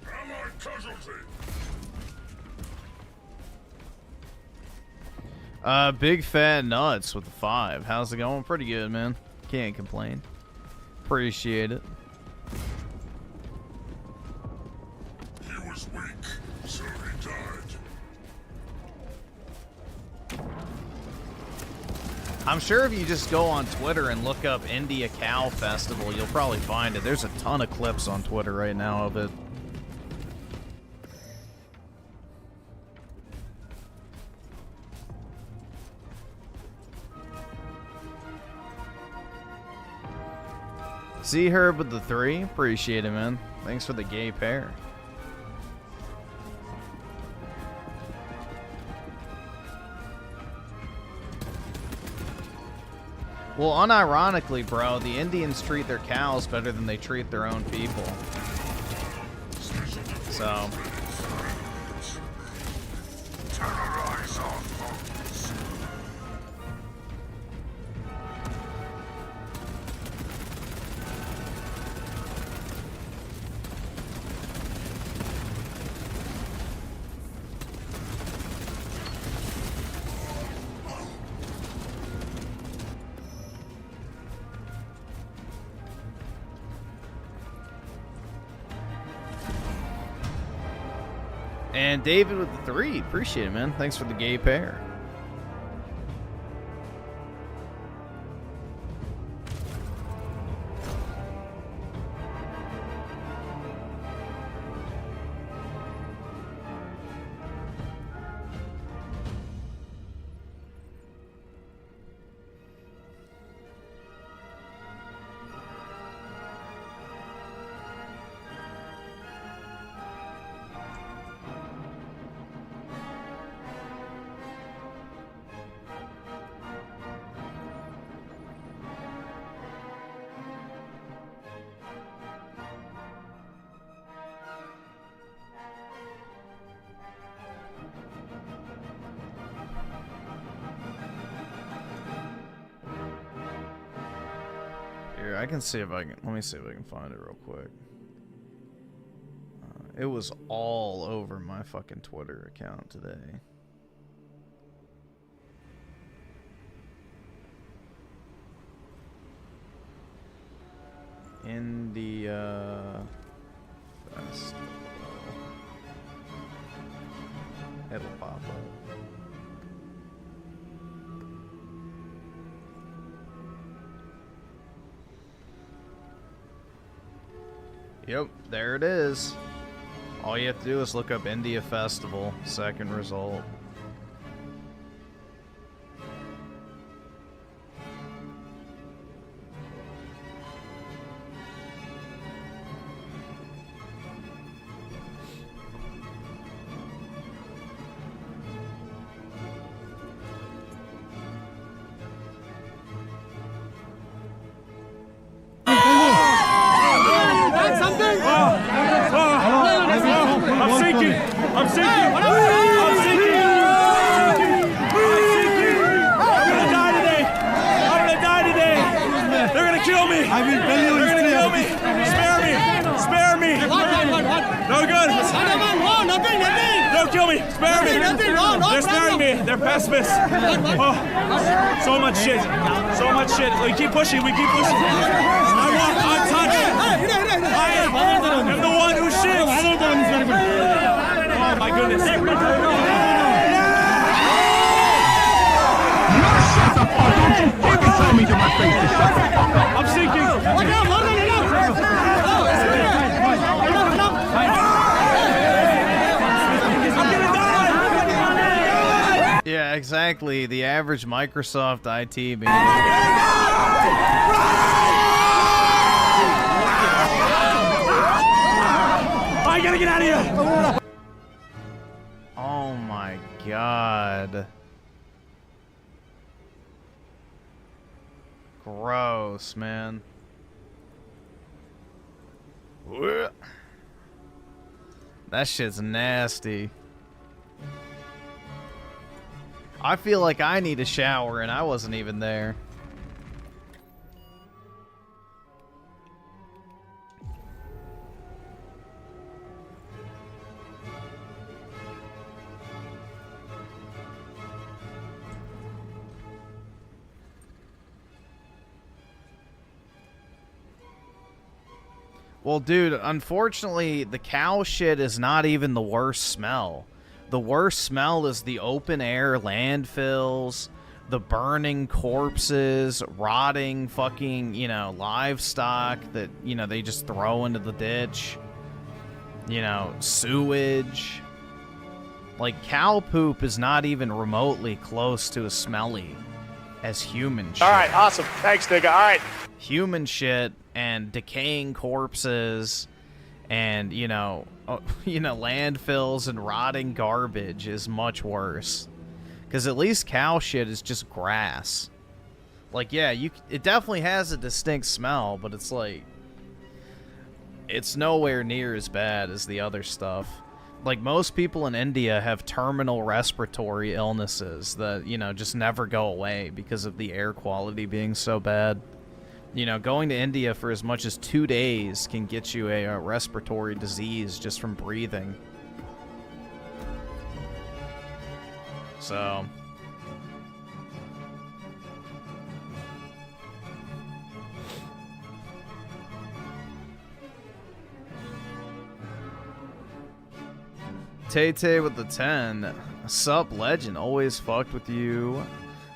Allied casualty. Big fat nuts with the 5. How's it going? Pretty good, man. Can't complain. Appreciate it. He was weak, so he died. I'm sure if you just go on Twitter and look up India Cow Festival, you'll probably find it. There's a ton of clips on Twitter right now of it. See Herb with the 3? Appreciate it, man. Thanks for the gay pair. Well, unironically, bro, the Indians treat their cows better than they treat their own people. So... Terrorize our foes. And David with the 3. Appreciate it, man. Thanks for the gay pair. Here, I can see if I can. Let me see if I can find it real quick. It was all over my fucking Twitter account today. India Festival. It'll pop up. Yep, there it is. All you have to do is look up India Festival, second result. I'm sinking. I'm sinking. I'm sinking. I'm gonna die today. I'm gonna die today. They're gonna kill me. They're gonna kill me. Spare me. Spare me. No good. Don't kill me. Spare me. They're sparing me. They're pacifists. Oh, so much shit. So much shit. We keep pushing. We keep pushing. I walk untouched. I am the one who shits. Oh my goodness. Shut the fuck! Don't you fucking tell me to my face to shut the fuck up! I'm sinking. Yeah, exactly. The average Microsoft IT being. I gotta get out of here. Oh my god. Gross, man. That shit's nasty. I feel like I need a shower and I wasn't even there. Well, dude, unfortunately, the cow shit is not even the worst smell. The worst smell is the open air landfills, the burning corpses, rotting fucking, you know, livestock that, you know, they just throw into the ditch. You know, sewage. Like, cow poop is not even remotely close to as smelly as human shit. All right, awesome. Thanks, nigga. All right. Human shit and decaying corpses and, you know, landfills and rotting garbage is much worse. Because at least cow shit is just grass. Like, yeah, it definitely has a distinct smell, but it's like, it's nowhere near as bad as the other stuff. Like, most people in India have terminal respiratory illnesses that, you know, just never go away because of the air quality being so bad. You know, going to India for as much as 2 days can get you a respiratory disease just from breathing. So... Tay-Tay with the 10. Sup, legend. Always fucked with you.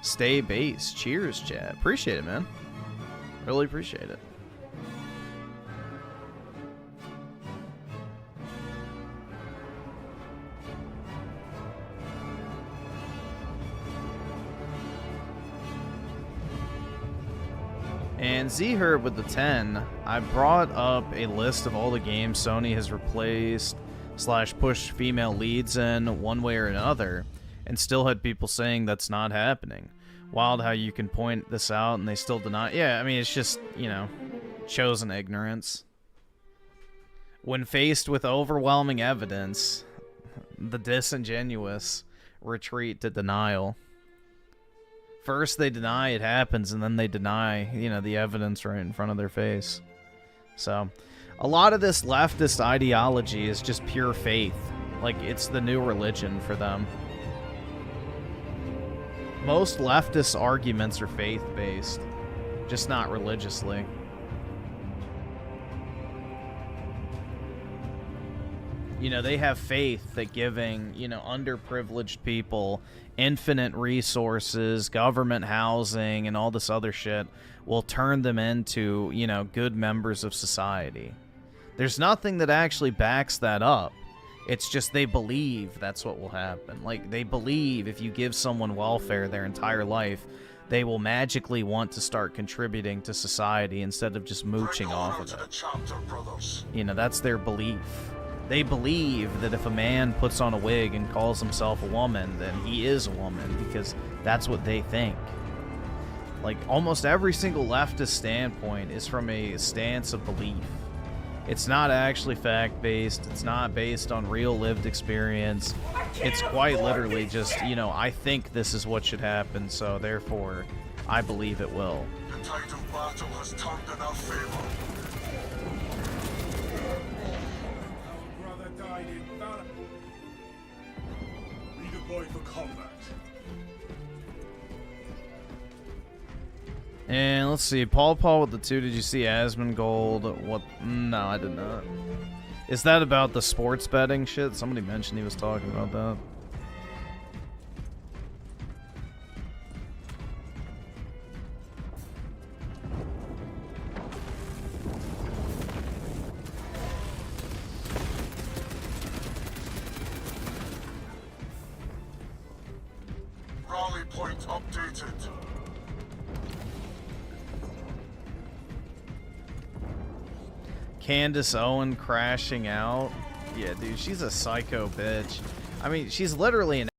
Stay base. Cheers, chat. Appreciate it, man. Really appreciate it. And Z-Herb with the 10. I brought up a list of all the games Sony has replaced / pushed female leads in one way or another, and still had people saying that's not happening. Wild how you can point this out and they still deny. Yeah, I mean, it's just, you know, chosen ignorance. When faced with overwhelming evidence, the disingenuous retreat to denial. First they deny it happens, and then they deny, you know, the evidence right in front of their face. So, a lot of this leftist ideology is just pure faith. Like, it's the new religion for them. Most leftist arguments are faith-based, just not religiously. You know, they have faith that giving, you know, underprivileged people infinite resources, government housing, and all this other shit will turn them into, you know, good members of society. There's nothing that actually backs that up. It's just they believe that's what will happen. Like, they believe if you give someone welfare their entire life, they will magically want to start contributing to society instead of just mooching off of it. You know, that's their belief. They believe that if a man puts on a wig and calls himself a woman, then he is a woman, because that's what they think. Like, almost every single leftist standpoint is from a stance of belief. It's not actually fact-based. It's not based on real lived experience. It's quite literally just, you know, I think this is what should happen, so therefore, I believe it will. The tide of battle has turned in our favor. Our brother died in battle. Redeploy for combat. And let's see, Paul with the 2, did you see Asmongold? What? No, I did not. Is that about the sports betting shit? Somebody mentioned he was talking about that. Rally point updated. Candace Owen crashing out. Yeah, dude, she's a psycho bitch. I mean, she's literally an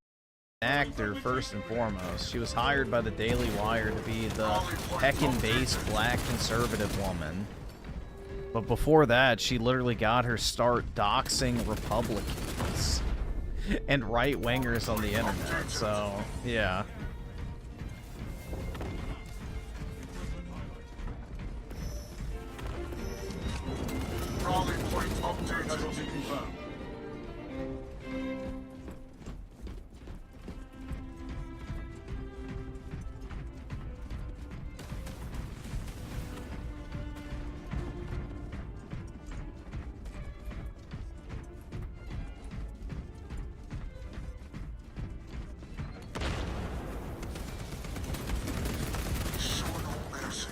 actor first and foremost. She was hired by the Daily Wire to be the heckin'-based black conservative woman. But before that, she literally got her start doxing Republicans and right-wingers on the internet. So, yeah. Rally point updated. Casualty confirmed. Show no mercy.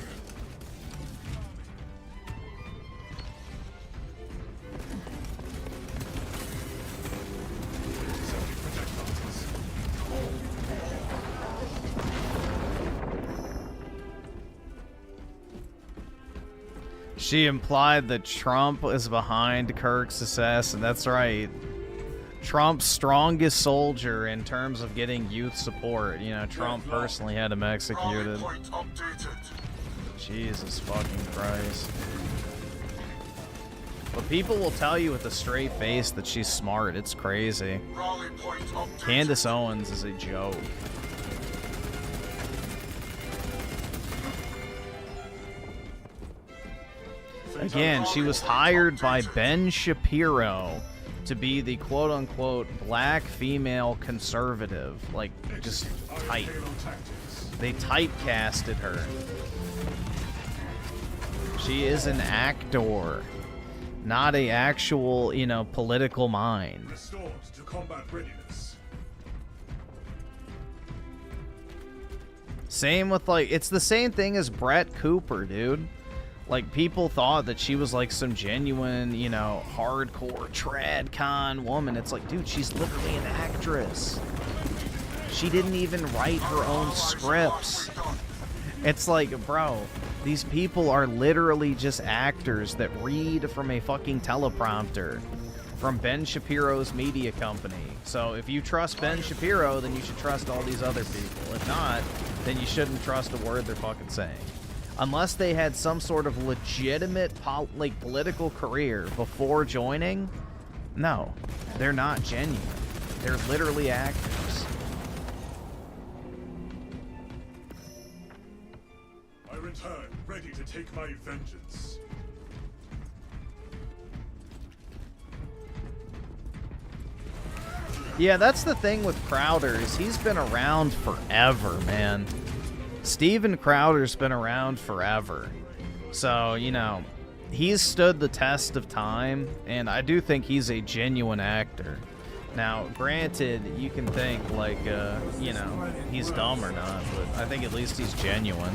She implied that Trump is behind Kirk's assassin. That's right. Trump's strongest soldier in terms of getting youth support. You know, Trump personally had him executed. Rally point updated. Jesus fucking Christ. But people will tell you with a straight face that she's smart. It's crazy. Rally point updated. Candace Owens is a joke. Again, she was hired by Ben Shapiro to be the quote-unquote black female conservative. Like, just type. They typecasted her. She is an actor, not a actual, you know, political mind. Restored to combat readiness. Same with, like, it's the same thing as Brett Cooper, dude. Like, people thought that she was, like, some genuine, you know, hardcore tradcon woman. It's like, dude, she's literally an actress. She didn't even write her own scripts. It's like, bro, these people are literally just actors that read from a fucking teleprompter from Ben Shapiro's media company. So if you trust Ben Shapiro, then you should trust all these other people. If not, then you shouldn't trust a word they're fucking saying. Unless they had some sort of legitimate political career before joining, no, they're not genuine. They're literally actors. I return, ready to take my vengeance. Yeah, that's the thing with Crowder, is he's been around forever, man. Steven Crowder's been around forever. So, you know, he's stood the test of time, and I do think he's a genuine actor. Now, granted, you can think, like, you know, he's dumb or not, but I think at least he's genuine.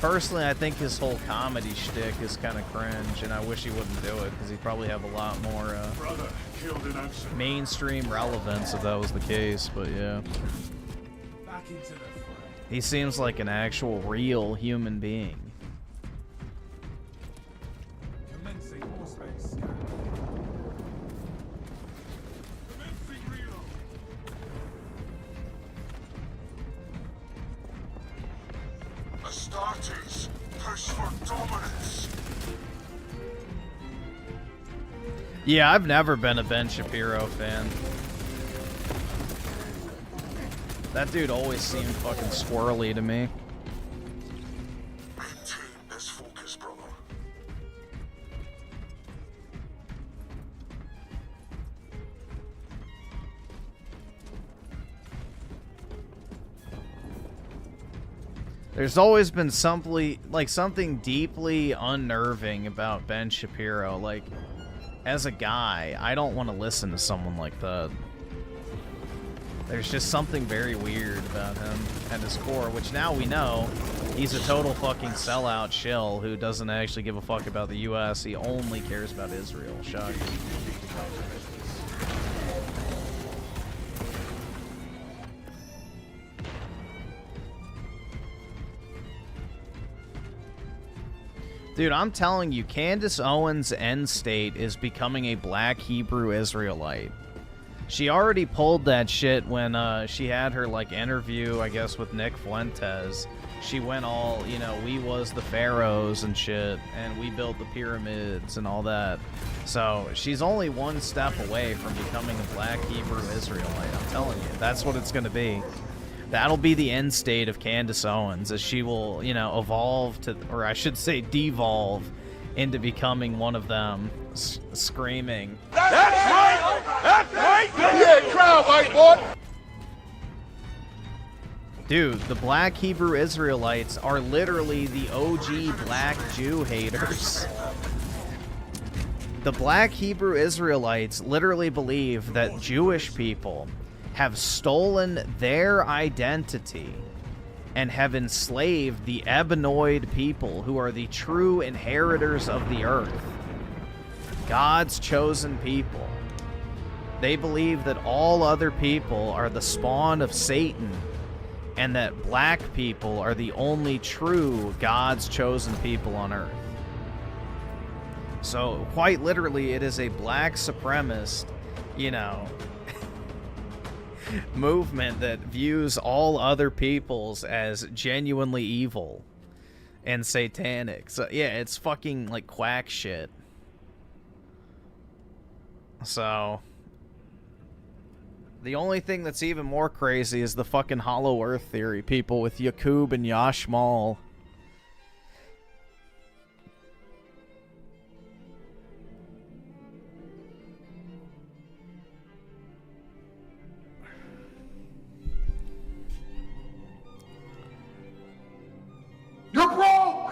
Personally, I think his whole comedy shtick is kind of cringe, and I wish he wouldn't do it, because he'd probably have a lot more mainstream relevance if that was the case, but yeah. He seems like an actual, real human being. Astartes, Push for dominance. Yeah, I've never been a Ben Shapiro fan. That dude always seemed fucking squirrely to me. Maintain this focus, brother. There's always been something deeply unnerving about Ben Shapiro. Like, as a guy, I don't want to listen to someone like that. There's just something very weird about him at his core, which now we know he's a total fucking sellout shill who doesn't actually give a fuck about the U.S. He only cares about Israel. Shocking. Dude, I'm telling you, Candace Owens' end state is becoming a black Hebrew Israelite. She already pulled that shit when she had her, like, interview, I guess, with Nick Fuentes. She went all, you know, we was the pharaohs and shit, and we built the pyramids and all that. So, she's only one step away from becoming a black Hebrew Israelite. I'm telling you, that's what it's gonna be. That'll be the end state of Candace Owens, as she will, you know, evolve to, or I should say devolve, into becoming one of them, screaming, That's right! That's right! Yeah, crowd, white boy! dude, the black Hebrew Israelites are literally the OG black Jew haters. The black Hebrew Israelites literally believe that Jewish people have stolen their identity and have enslaved the Ebenoid people, who are the true inheritors of the earth. God's chosen people. They believe that all other people are the spawn of Satan, and that black people are the only true God's chosen people on earth. So, quite literally, it is a black supremacist, you know, movement that views all other peoples as genuinely evil and satanic. So, yeah, it's fucking, like, quack shit. So, the only thing that's even more crazy is the fucking Hollow Earth theory people with Yakub and Yashmal. You're broke!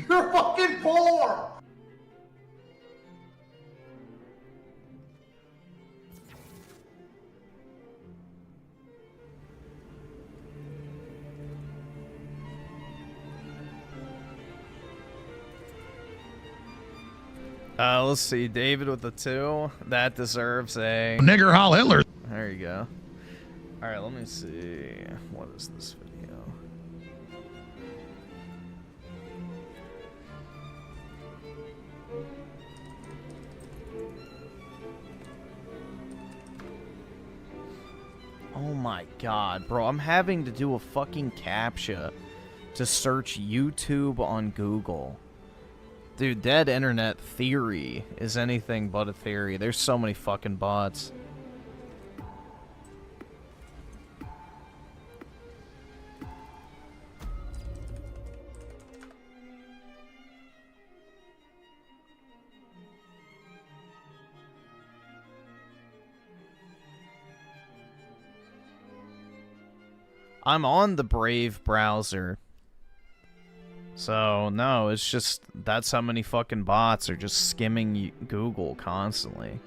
You're fucking poor! Let's see, David with the 2. That deserves a... Nigger Hall Hitler. There you go. Alright, let me see. What is this video? Oh my god, bro. I'm having to do a fucking CAPTCHA to search YouTube on Google. Dude, dead internet theory is anything but a theory. There's so many fucking bots. I'm on the Brave browser. So, no, it's just, that's how many fucking bots are just skimming Google constantly.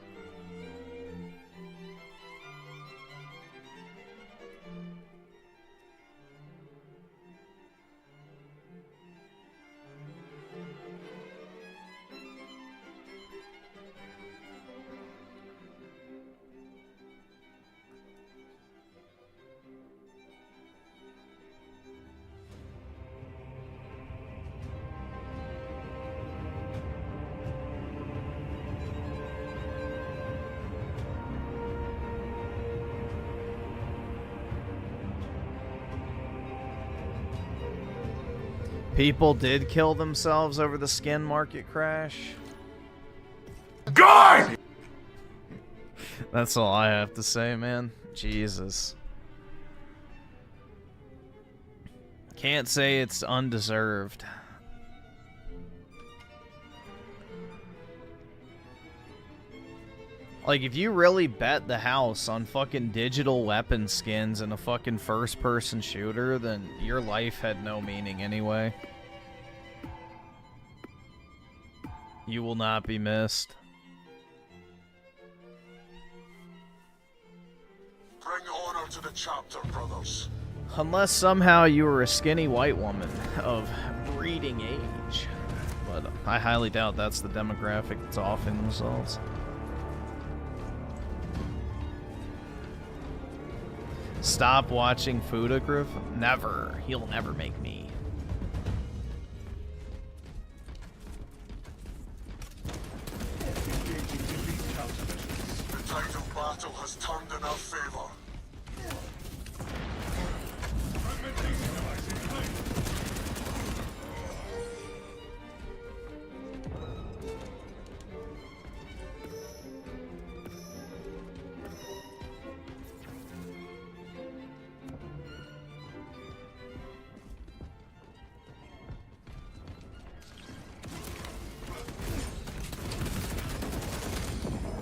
People did kill themselves over the skin market crash. God! That's all I have to say, man. Jesus. Can't say it's undeserved. Like, if you really bet the house on fucking digital weapon skins and a fucking first-person shooter, then your life had no meaning anyway. You will not be missed. Bring honor to the chapter, brothers. Unless somehow you were a skinny white woman of breeding age. But I highly doubt that's the demographic that's offering themselves. Stop watching Fuda, Griffin? Never. He'll never make me. The tide of battle has turned in our favor.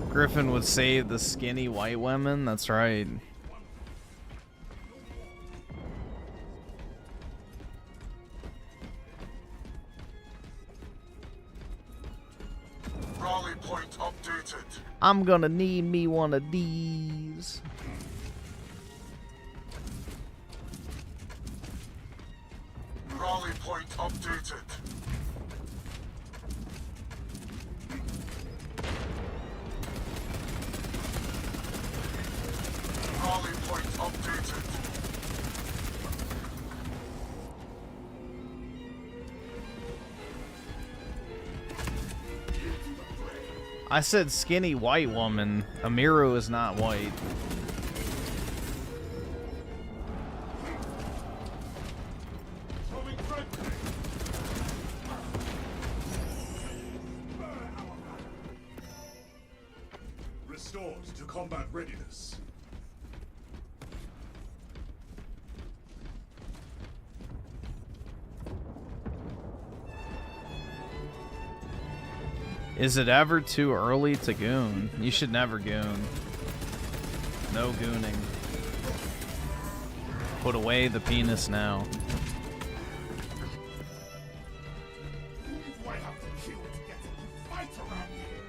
Griffin would save the skinny white women? That's right. Rally point updated. I'm gonna need me one of these. Rally point updated. Rally point updated. I said skinny white woman. Amiru is not white. Restored to combat readiness. Is it ever too early to goon? You should never goon. No gooning. Put away the penis now. Who do I have to kill to get to fight around here?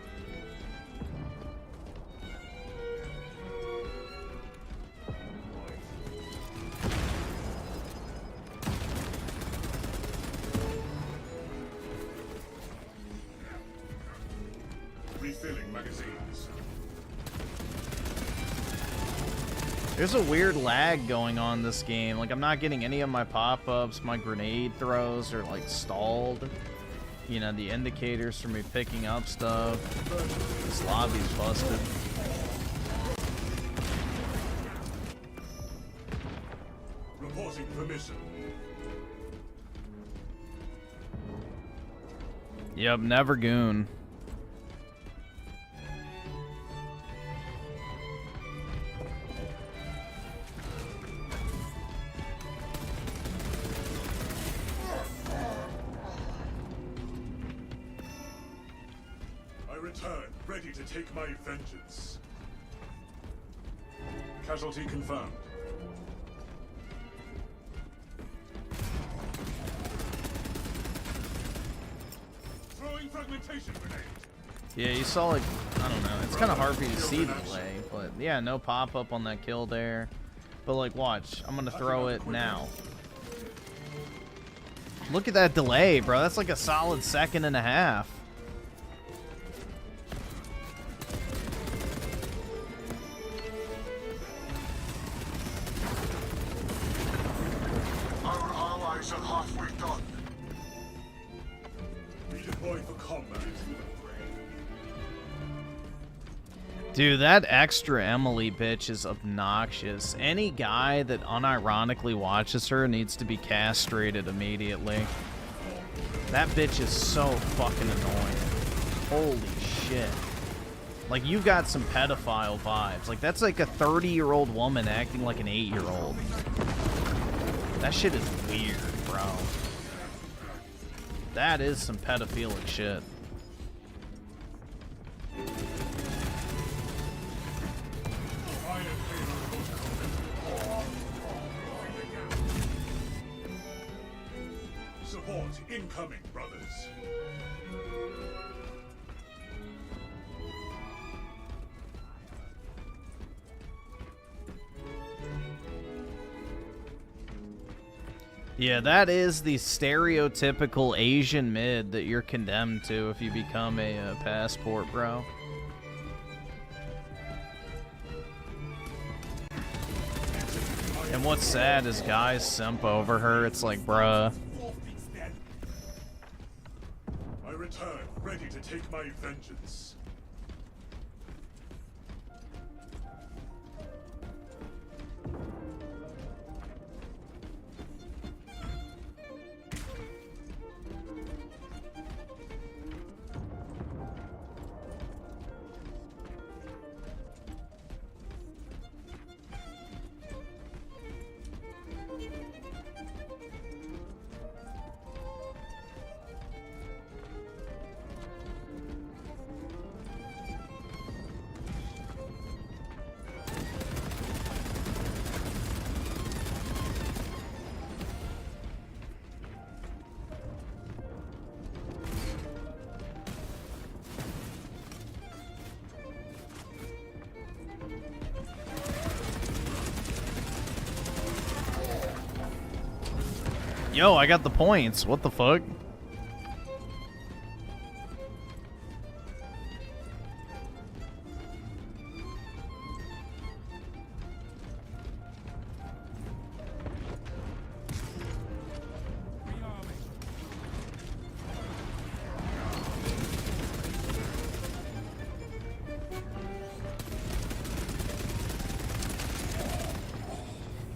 Refilling magazines. There's a weird lag going on this game. Like, I'm not getting any of my pop-ups. My grenade throws are, like, stalled. You know, the indicators for me picking up stuff. This lobby's busted. Reporting permission. Yep, never goon. I return, ready to take my vengeance. Casualty confirmed. Throwing fragmentation grenade. Yeah, you saw, like, I don't know. It's kind of hard for you to see the delay, but yeah, no pop-up on that kill there. But, like, watch. I'm gonna throw it now. Look at that delay, bro. That's like a solid 1.5 seconds. Our allies are halfway done. Redeploy for combat. Dude, that extra Emily bitch is obnoxious. Any guy that unironically watches her needs to be castrated immediately. That bitch is so fucking annoying. Holy shit. Like, you've got some pedophile vibes. Like, that's like a 30-year-old woman acting like an 8-year-old. That shit is weird, bro. That is some pedophilic shit. Support incoming, brothers. Yeah, that is the stereotypical Asian mid that you're condemned to if you become a passport, bro. And what's sad is guys simp over her. It's like, bruh. I return, ready to take my vengeance. Yo, I got the points. What the fuck?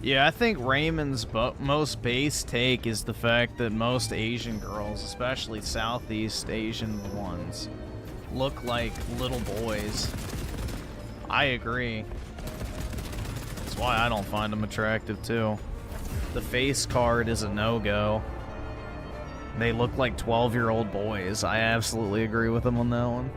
Yeah, I think Raymond's most base take is the fact that most Asian girls, especially Southeast Asian ones, look like little boys. I agree. That's why I don't find them attractive, too. The face card is a no-go. They look like 12-year-old boys. I absolutely agree with them on that one.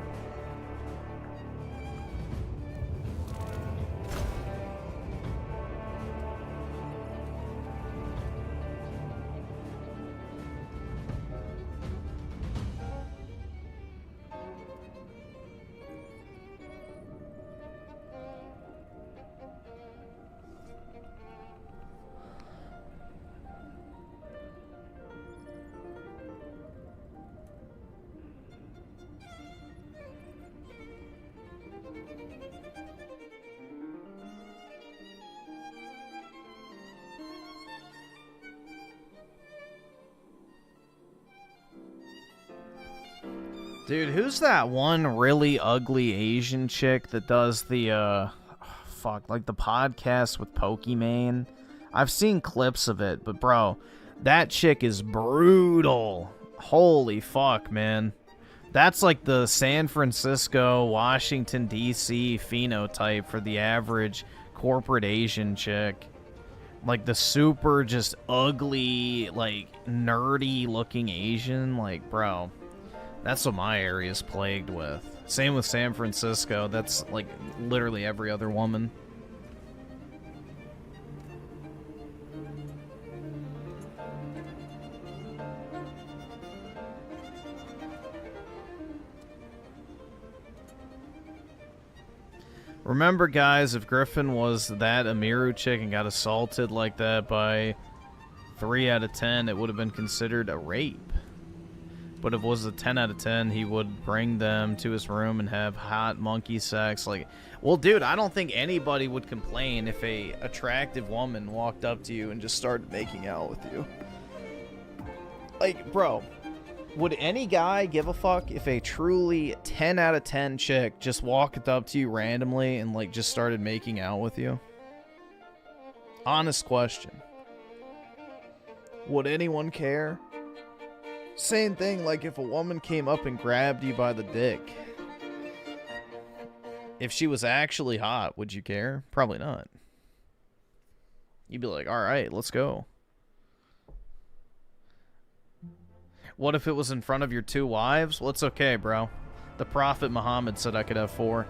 Dude, who's that one really ugly Asian chick that does the, like the podcast with Pokimane? I've seen clips of it, but bro, that chick is brutal. Holy fuck, man. That's like the San Francisco, Washington, D.C. phenotype for the average corporate Asian chick. Like the super just ugly, like nerdy looking Asian, like bro. That's what my area is plagued with. Same with San Francisco. That's like literally every other woman. Remember, guys, if Griffin was that Amiru chick and got assaulted like that by 3 out of 10, it would have been considered a rape. But if it was a 10 out of 10, he would bring them to his room and have hot monkey sex. Like, well, dude, I don't think anybody would complain if a attractive woman walked up to you and just started making out with you. Like, bro, would any guy give a fuck if a truly 10 out of 10 chick just walked up to you randomly and, like, just started making out with you? Honest question. Would anyone care? Same thing, like if a woman came up and grabbed you by the dick. If she was actually hot, would you care? Probably not. You'd be like, alright, let's go. What if it was in front of your 2 wives? Well, it's okay, bro. The Prophet Muhammad said I could have 4.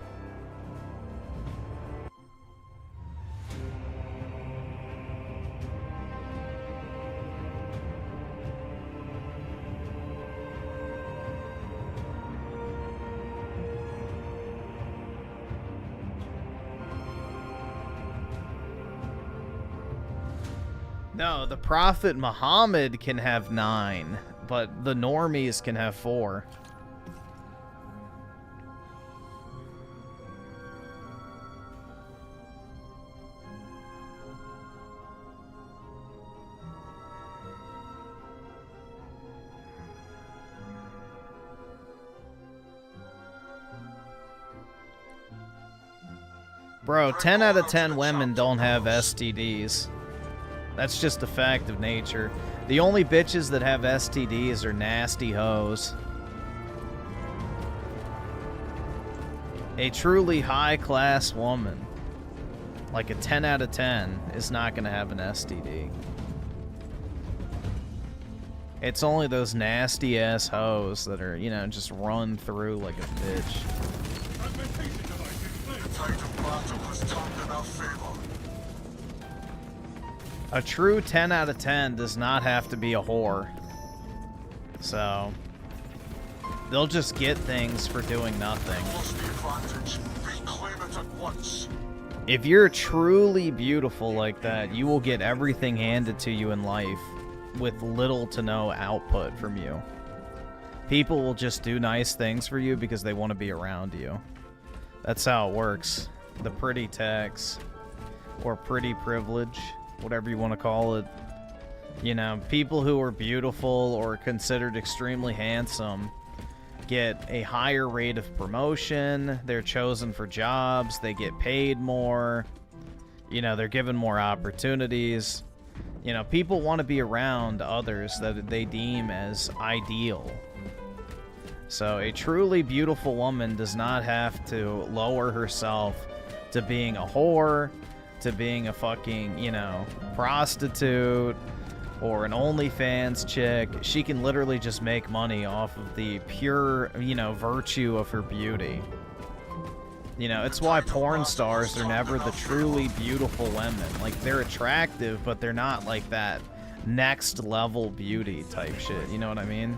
No, the Prophet Muhammad can have 9, but the normies can have 4. Bro, 10 out of 10 women don't have STDs. That's just a fact of nature. The only bitches that have STDs are nasty hoes. A truly high-class woman, like a 10 out of 10, is not gonna have an STD. It's only those nasty-ass hoes that are, you know, just run through like a bitch. A true 10 out of 10 does not have to be a whore. So, they'll just get things for doing nothing. If you're truly beautiful like that, you will get everything handed to you in life with little to no output from you. People will just do nice things for you because they want to be around you. That's how it works. The pretty tax, or pretty privilege, whatever you want to call it. You know, people who are beautiful or considered extremely handsome get a higher rate of promotion, they're chosen for jobs, they get paid more, you know, they're given more opportunities. You know, people want to be around others that they deem as ideal. So a truly beautiful woman does not have to lower herself to being a whore, to being a fucking, you know, prostitute, or an OnlyFans chick. She can literally just make money off of the pure, you know, virtue of her beauty. You know, it's why porn stars are never the truly beautiful women. Like, they're attractive, but they're not like that next level beauty type shit. You know what I mean?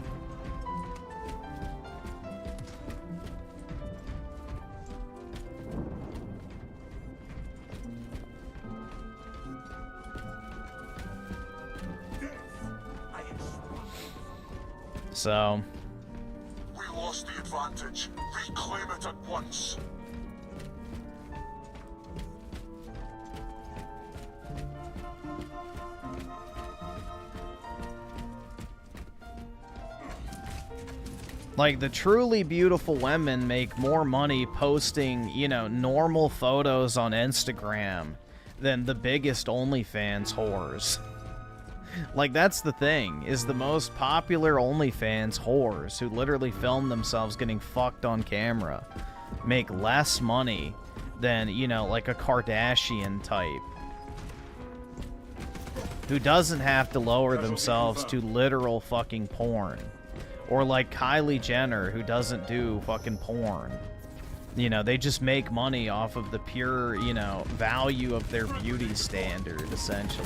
So, We lost the advantage. Reclaim it at once. like, the truly beautiful women make more money posting, you know, normal photos on Instagram than the biggest OnlyFans whores. Like, that's the thing, is the most popular OnlyFans whores who literally film themselves getting fucked on camera make less money than, you know, like a Kardashian type who doesn't have to lower themselves to literal fucking porn. Or like Kylie Jenner, who doesn't do fucking porn. You know, they just make money off of the pure, you know, value of their beauty standard, essentially.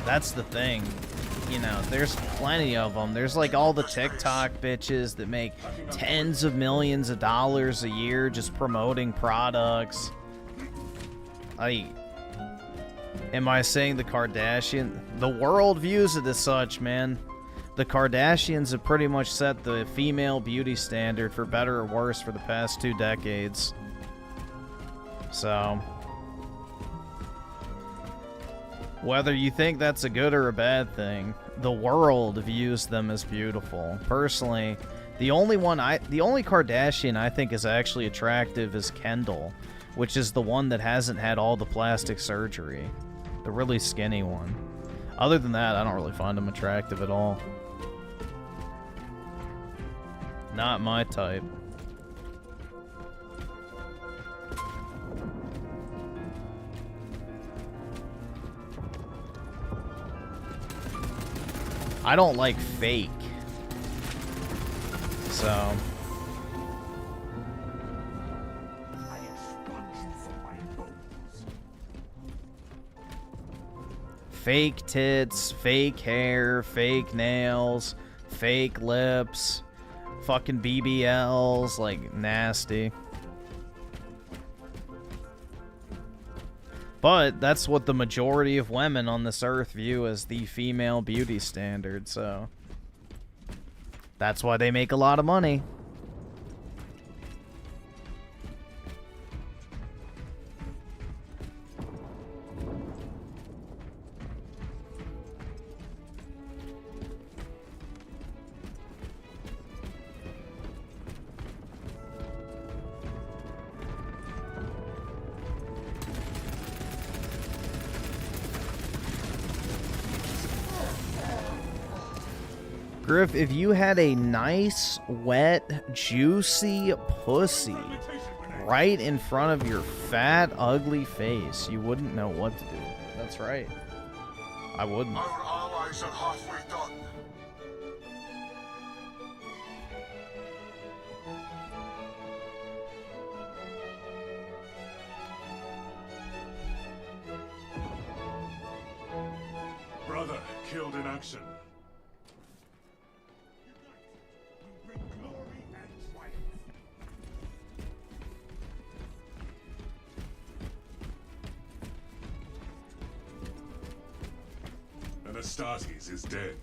That's the thing. You know, there's plenty of them. There's like all the TikTok bitches that make tens of millions of dollars a year just promoting products. Am I saying the Kardashian? The world views it as such, man. The Kardashians have pretty much set the female beauty standard, for better or worse, for the past 2 decades. So, whether you think that's a good or a bad thing, the world views them as beautiful. Personally, the only Kardashian I think is actually attractive is Kendall, which is the one that hasn't had all the plastic surgery. The the really skinny one. Other than that, I don't really find them attractive at all. Not my type. I don't like fake. So... fake tits, fake hair, fake nails, fake lips, fucking BBLs, like, nasty. But that's what the majority of women on this earth view as the female beauty standard, so... that's why they make a lot of money. Griff, if you had a nice, wet, juicy pussy right in front of your fat, ugly face, you wouldn't know what to do. That's right. I wouldn't. Our allies are halfway done. Brother killed in action. Astartes is dead.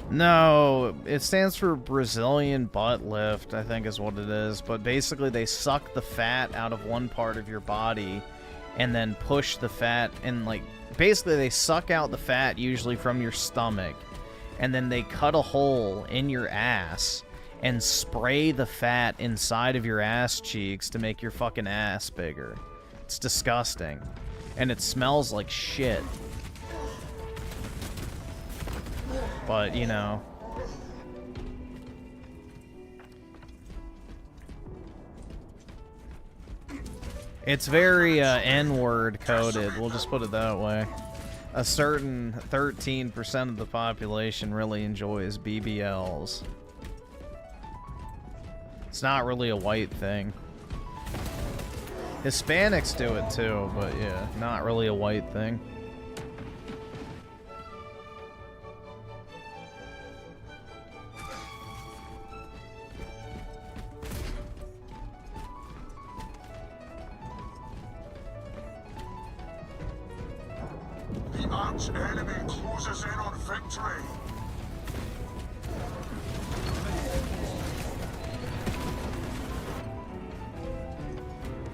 No, it stands for Brazilian butt lift, I think is what it is. But basically they suck the fat out of one part of your body and then push the fat and, like, basically they suck out the fat usually from your stomach and then they cut a hole in your ass and spray the fat inside of your ass cheeks to make your fucking ass bigger. It's disgusting. And it smells like shit. But, you know. It's very N-word coded, we'll just put it that way. A certain 13% of the population really enjoys BBLs. It's not really a white thing. Hispanics do it too, but yeah, not really a white thing. The arch enemy closes in on victory.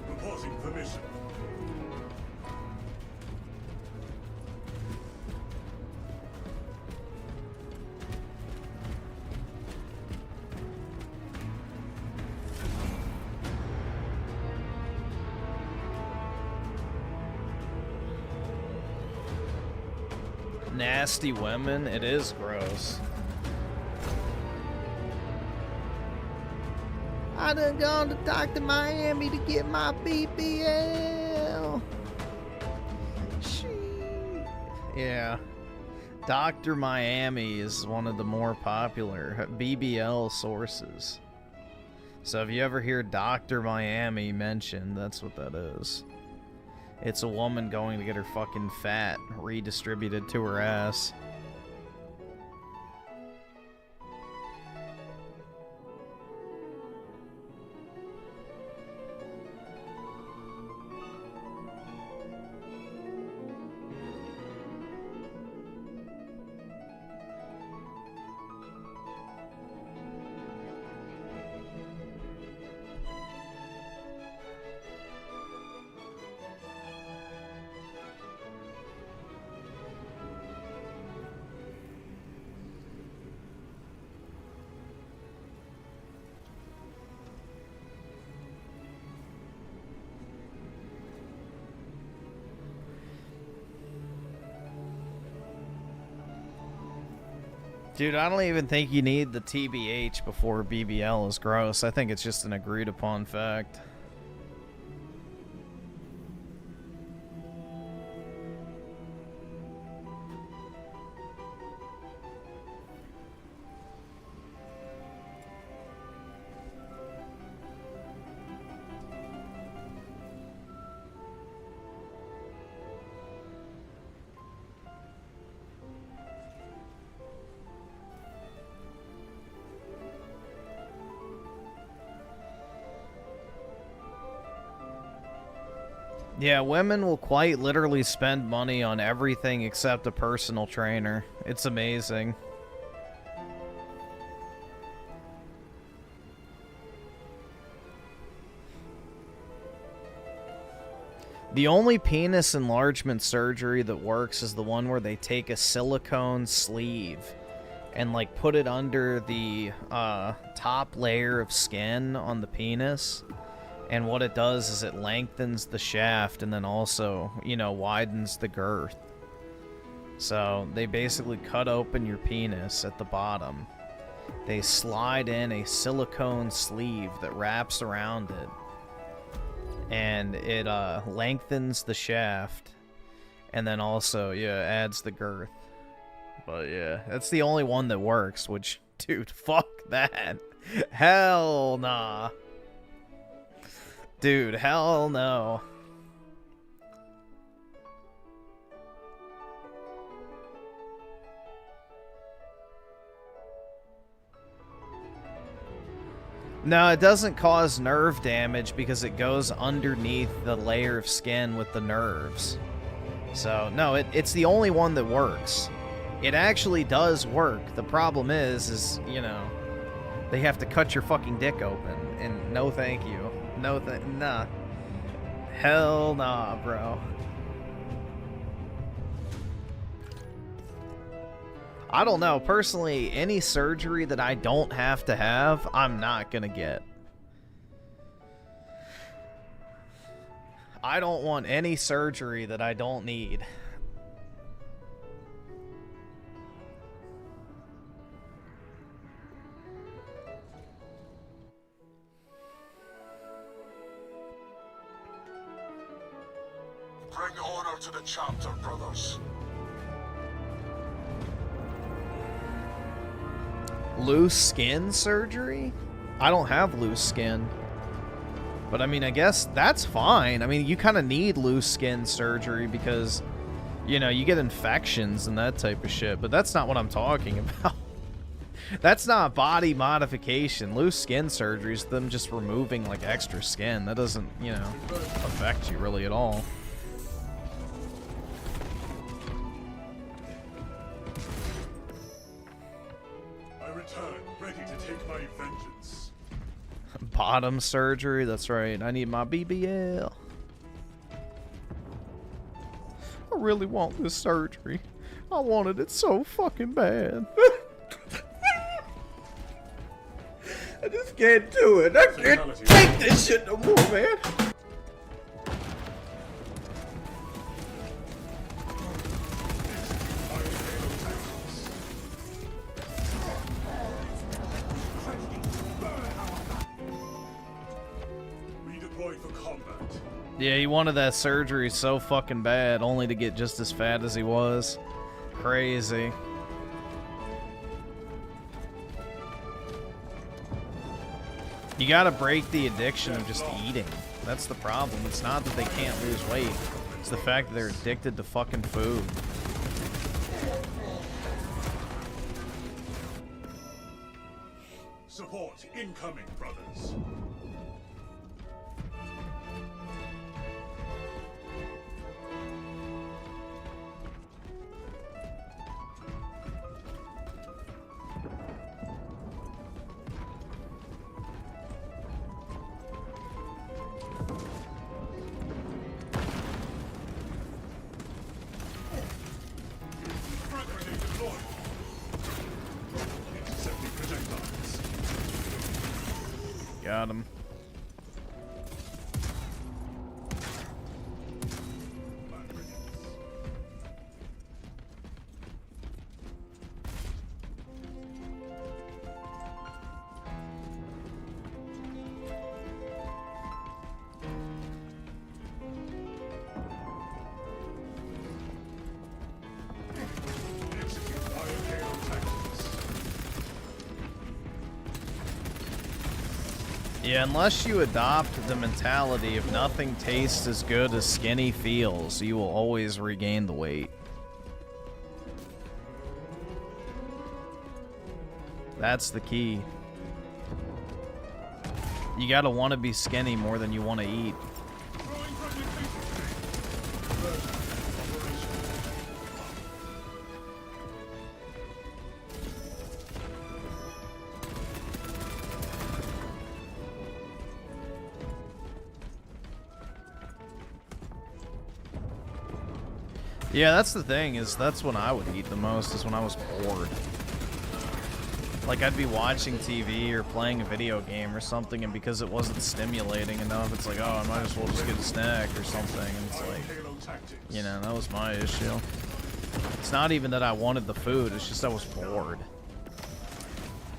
Reporting for mission. Nasty women, it is gross. I done gone to Dr. Miami to get my BBL. Shit. Yeah. Dr. Miami is one of the more popular BBL sources. So if you ever hear Dr. Miami mentioned, that's what that is. It's a woman going to get her fucking fat redistributed to her ass. Dude, I don't even think you need the TBH before BBL is gross. I think it's just an agreed upon fact. Yeah, women will quite literally spend money on everything except a personal trainer. It's amazing. The only penis enlargement surgery that works is the one where they take a silicone sleeve and like put it under the top layer of skin on the penis. And what it does is it lengthens the shaft and then also, you know, widens the girth. So they basically cut open your penis at the bottom. They slide in a silicone sleeve that wraps around it. And it lengthens the shaft. And then also, yeah, adds the girth. But yeah, that's the only one that works, which, dude, fuck that. Hell nah. Dude, hell no. No, it doesn't cause nerve damage because it goes underneath the layer of skin with the nerves. So, no, it's the only one that works. It actually does work. The problem is, you know, they have to cut your fucking dick open. And no thank you. Nah. Hell nah, bro. I don't know. Personally, any surgery that I don't have to have, I'm not gonna get. I don't want any surgery that I don't need. Bring order to the chapter, brothers. Loose skin surgery? I don't have loose skin. But I mean, I guess that's fine. I mean, you kind of need loose skin surgery because, you know, you get infections and that type of shit. But that's not what I'm talking about. That's not body modification. Loose skin surgery is them just removing, like, extra skin. That doesn't, you know, affect you really at all. Ready to take my vengeance. Bottom surgery, that's right. I need my BBL. I really want this surgery. I wanted it so fucking bad. I just can't do it. I can't take this shit no more, man. Yeah, he wanted that surgery so fucking bad, only to get just as fat as he was. Crazy. You gotta break the addiction of just eating. That's the problem. It's not that they can't lose weight. It's the fact that they're addicted to fucking food. Support incoming, brothers. Got him. Yeah, unless you adopt the mentality if nothing tastes as good as skinny feels, you will always regain the weight. That's the key. You gotta want to be skinny more than you want to eat. Yeah, that's the thing, is that's when I would eat the most, is when I was bored. Like, I'd be watching TV or playing a video game or something, and because it wasn't stimulating enough, it's like, oh, I might as well just get a snack or something, and it's like, you know, that was my issue. It's not even that I wanted the food, it's just I was bored.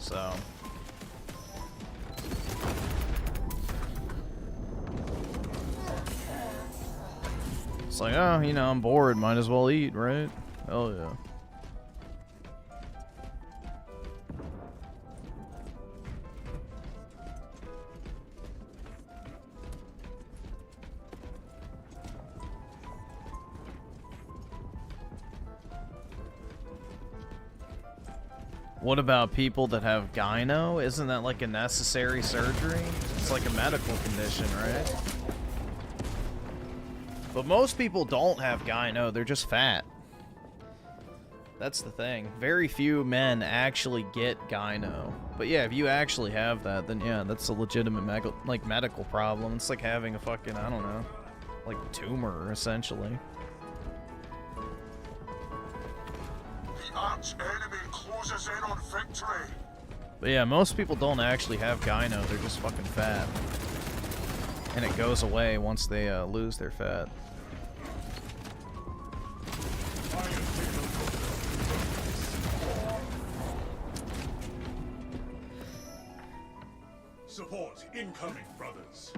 So... it's like, oh, you know, I'm bored, might as well eat, right? Hell yeah. What about people that have gyno? Isn't that like a necessary surgery? It's like a medical condition, right? But most people don't have gyno, they're just fat. That's the thing. Very few men actually get gyno. But yeah, if you actually have that, then yeah, that's a legitimate medical problem. It's like having a fucking, I don't know, like tumor, essentially. The arch enemy closes in on victory. But yeah, most people don't actually have gyno, they're just fucking fat. And it goes away once they lose their fat. Support incoming, brothers.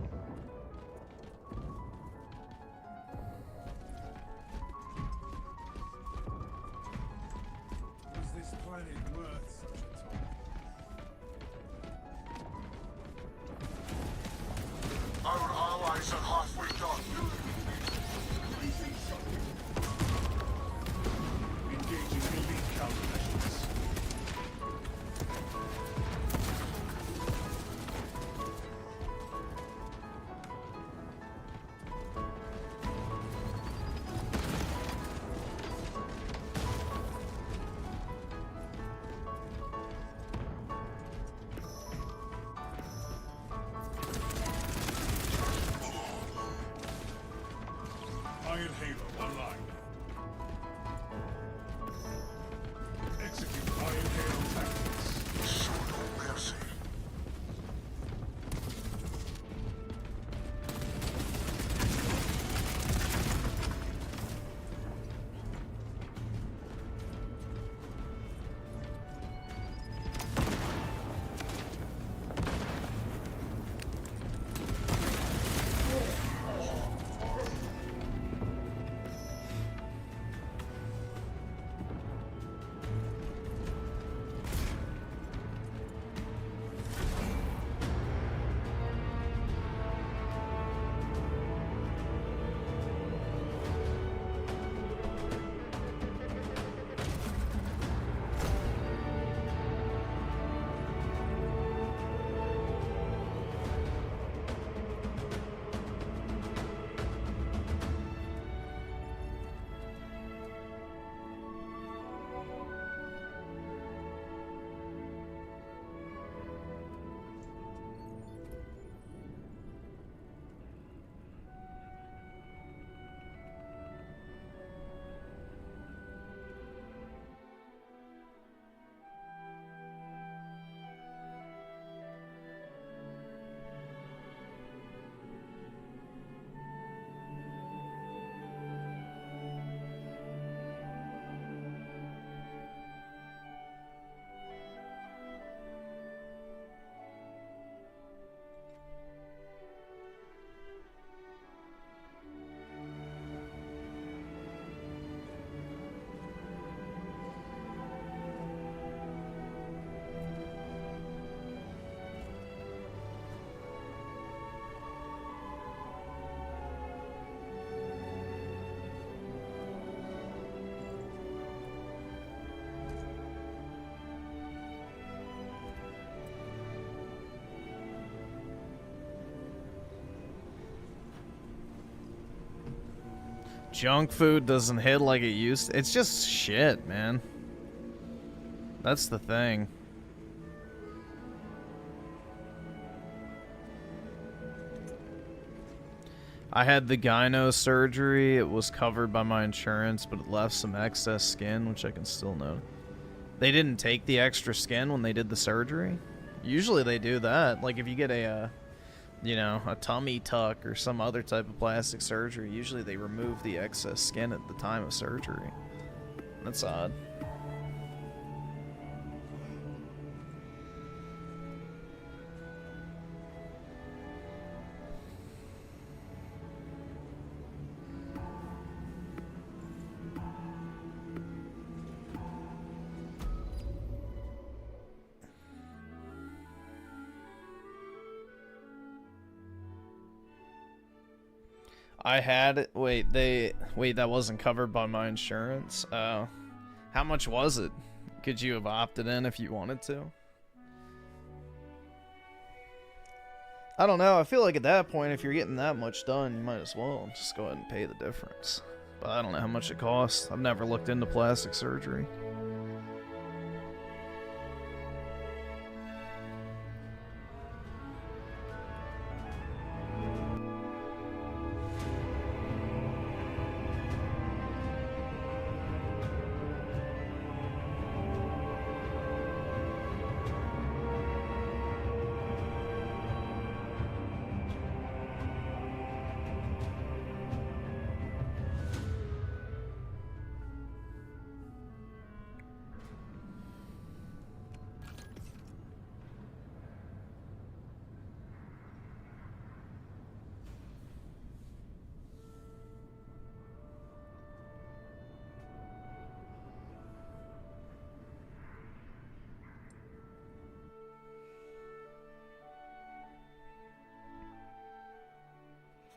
Is this planet worth such a toll? Our allies are halfway done. Engaging elite countermeasures. Iron Halo online. Execute Iron Halo tactics. Show no mercy. Junk food doesn't hit like it used to. It's just shit, man. That's the thing. I had the gyno surgery. It was covered by my insurance, but it left some excess skin, which I can still note. They didn't take the extra skin when they did the surgery? Usually they do that. Like if you get a, you know, a tummy tuck or some other type of plastic surgery, usually they remove the excess skin at the time of surgery. That's odd. I had wait, that wasn't covered by my insurance. How much was it? Could you have opted in if you wanted to? I don't know. I feel like at that point, if you're getting that much done, you might as well just go ahead and pay the difference. But I don't know how much it costs. I've never looked into plastic surgery.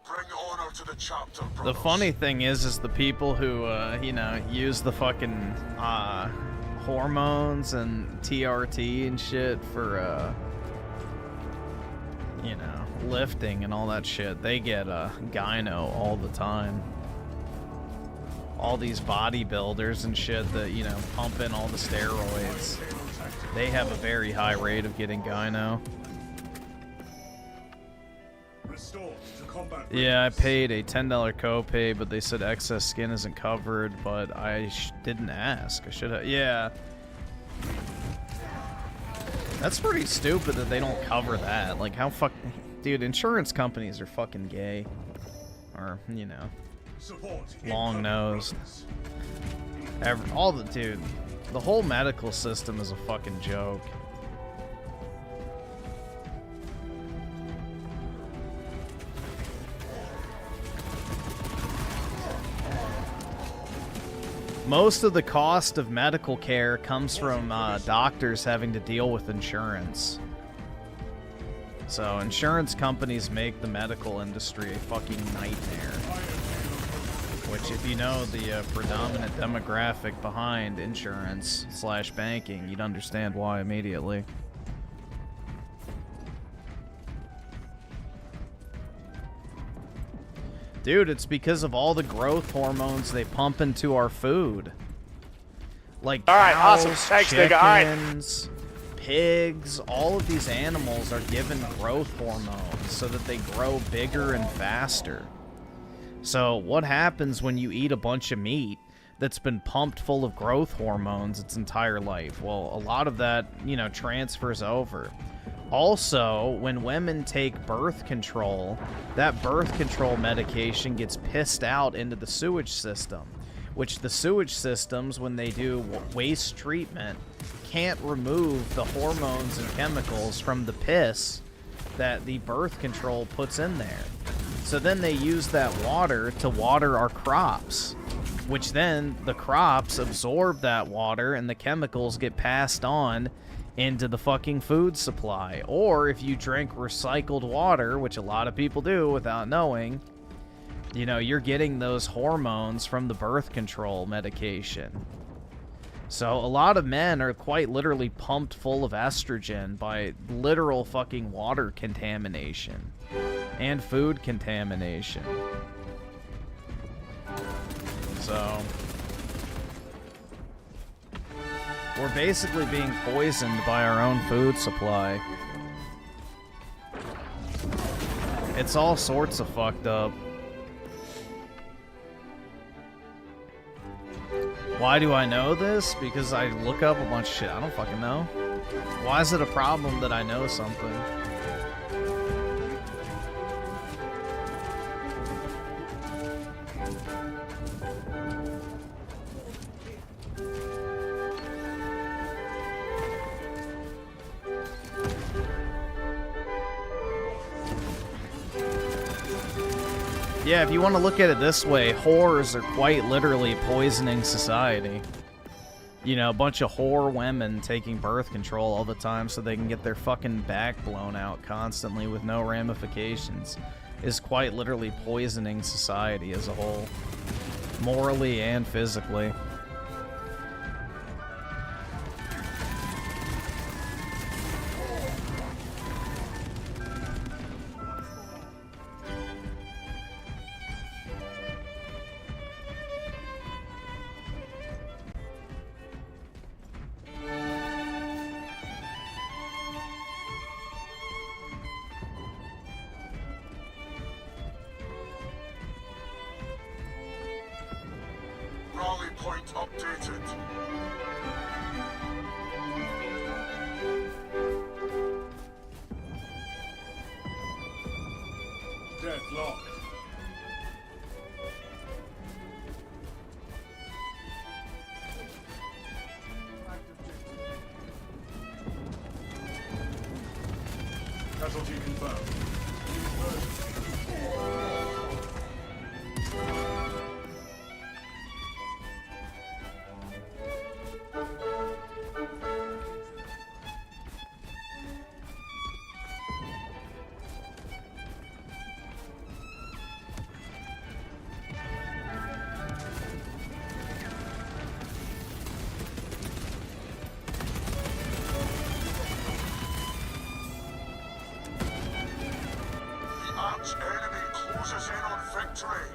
Bring honor to the chapter, The brothers. funny thing is the people who, you know, use the fucking, hormones and TRT and shit for, you know, lifting and all that shit, they get, gyno all the time. All these bodybuilders and shit that, you know, pump in all the steroids, they have a very high rate of getting gyno. Restore to combat. Yeah, I paid a $10 copay, but they said excess skin isn't covered, but I didn't ask. I should have. Yeah. That's pretty stupid that they don't cover that. Like, how fuck... Dude, insurance companies are fucking gay. Or, you know, long-nosed. All the... Dude, the whole medical system is a fucking joke. Most of the cost of medical care comes from doctors having to deal with insurance. So insurance companies make the medical industry a fucking nightmare. Which, if you know the predominant demographic behind insurance / banking, you'd understand why immediately. Dude, it's because of all the growth hormones they pump into our food. Like cows, awesome. Thanks, chickens, nigga. pigs, all of these animals are given growth hormones so that they grow bigger and faster. So what happens when you eat a bunch of meat that's been pumped full of growth hormones its entire life? Well, a lot of that, you know, transfers over. Also, when women take birth control, that birth control medication gets pissed out into the sewage system, which the sewage systems, when they do waste treatment, can't remove the hormones and chemicals from the piss that the birth control puts in there. So then they use that water to water our crops, which then the crops absorb that water and the chemicals get passed on into the fucking food supply. Or if you drink recycled water, which a lot of people do without knowing, you know, you're getting those hormones from the birth control medication. So a lot of men are quite literally pumped full of estrogen by literal fucking water contamination and food contamination. So we're basically being poisoned by our own food supply. It's all sorts of fucked up. Why do I know this? Because I look up a bunch of shit. I don't fucking know. Why is it a problem that I know something? Yeah, if you want to look at it this way, whores are quite literally poisoning society. You know, a bunch of whore women taking birth control all the time so they can get their fucking back blown out constantly with no ramifications is quite literally poisoning society as a whole, morally and physically. Rally point updated. Deadlock. Casualty confirmed. Enemy closes in on victory.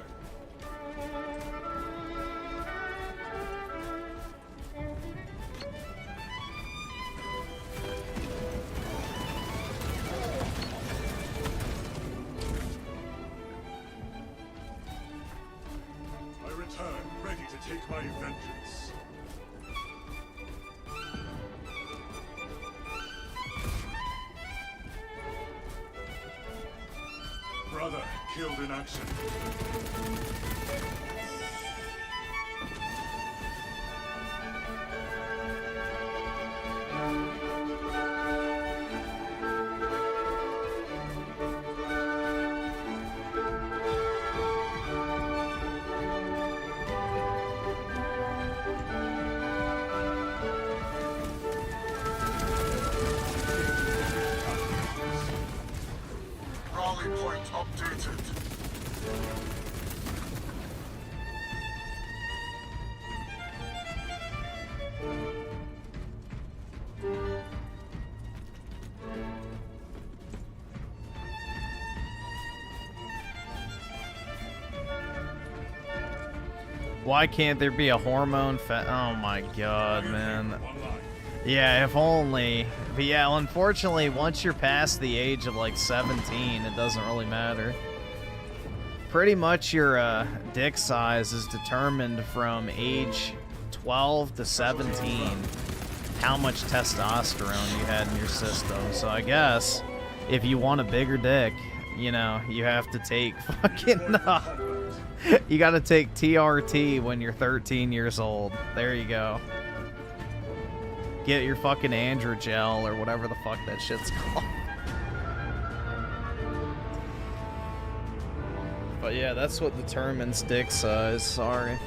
I return, ready to take my vengeance. Brother killed in action. Rally point updated. Why can't there be a hormone oh my god, man. Yeah, if only. But yeah, unfortunately, once you're past the age of like 17, it doesn't really matter. Pretty much your dick size is determined from age 12 to 17, how much testosterone you had in your system. So I guess if you want a bigger dick, you know, you have to take fucking you gotta take TRT when you're 13 years old. There you go. Get your fucking androgel or whatever the fuck that shit's called. But yeah, that's what determines dick size. Sorry.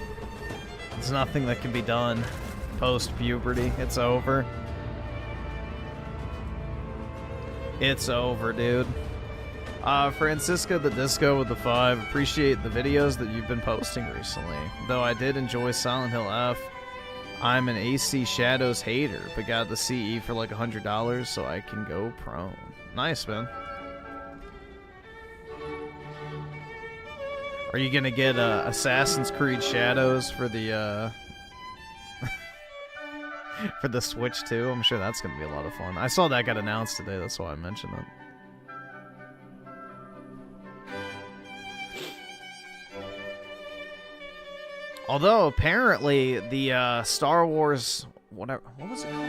There's nothing that can be done post-puberty. It's over. It's over, dude. Francisco the Disco with the 5. Appreciate the videos that you've been posting recently. Though I did enjoy Silent Hill F. I'm an AC Shadows hater, but got the CE for like $100 so I can go prone. Nice, man. Are you gonna get Assassin's Creed Shadows for the for the Switch too? I'm sure that's gonna be a lot of fun. I saw that got announced today. That's why I mentioned it. Although apparently the Star Wars what was it called?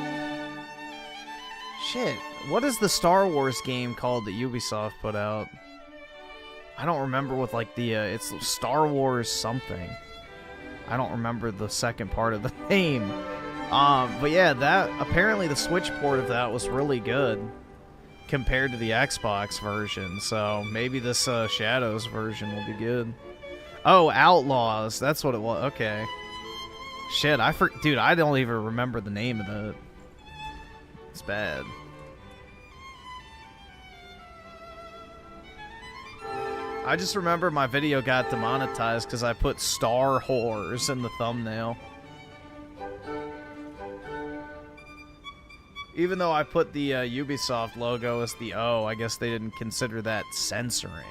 Shit, what is the Star Wars game called that Ubisoft put out? I don't remember what like the it's Star Wars something. I don't remember the second part of the name. But yeah, that apparently the Switch port of that was really good compared to the Xbox version. So maybe this Shadows version will be good. Oh, Outlaws. That's what it was. Okay. Shit, dude, I don't even remember the name of that. It's bad. I just remember my video got demonetized because I put Star Whores in the thumbnail. Even though I put the Ubisoft logo as the O, I guess they didn't consider that censoring.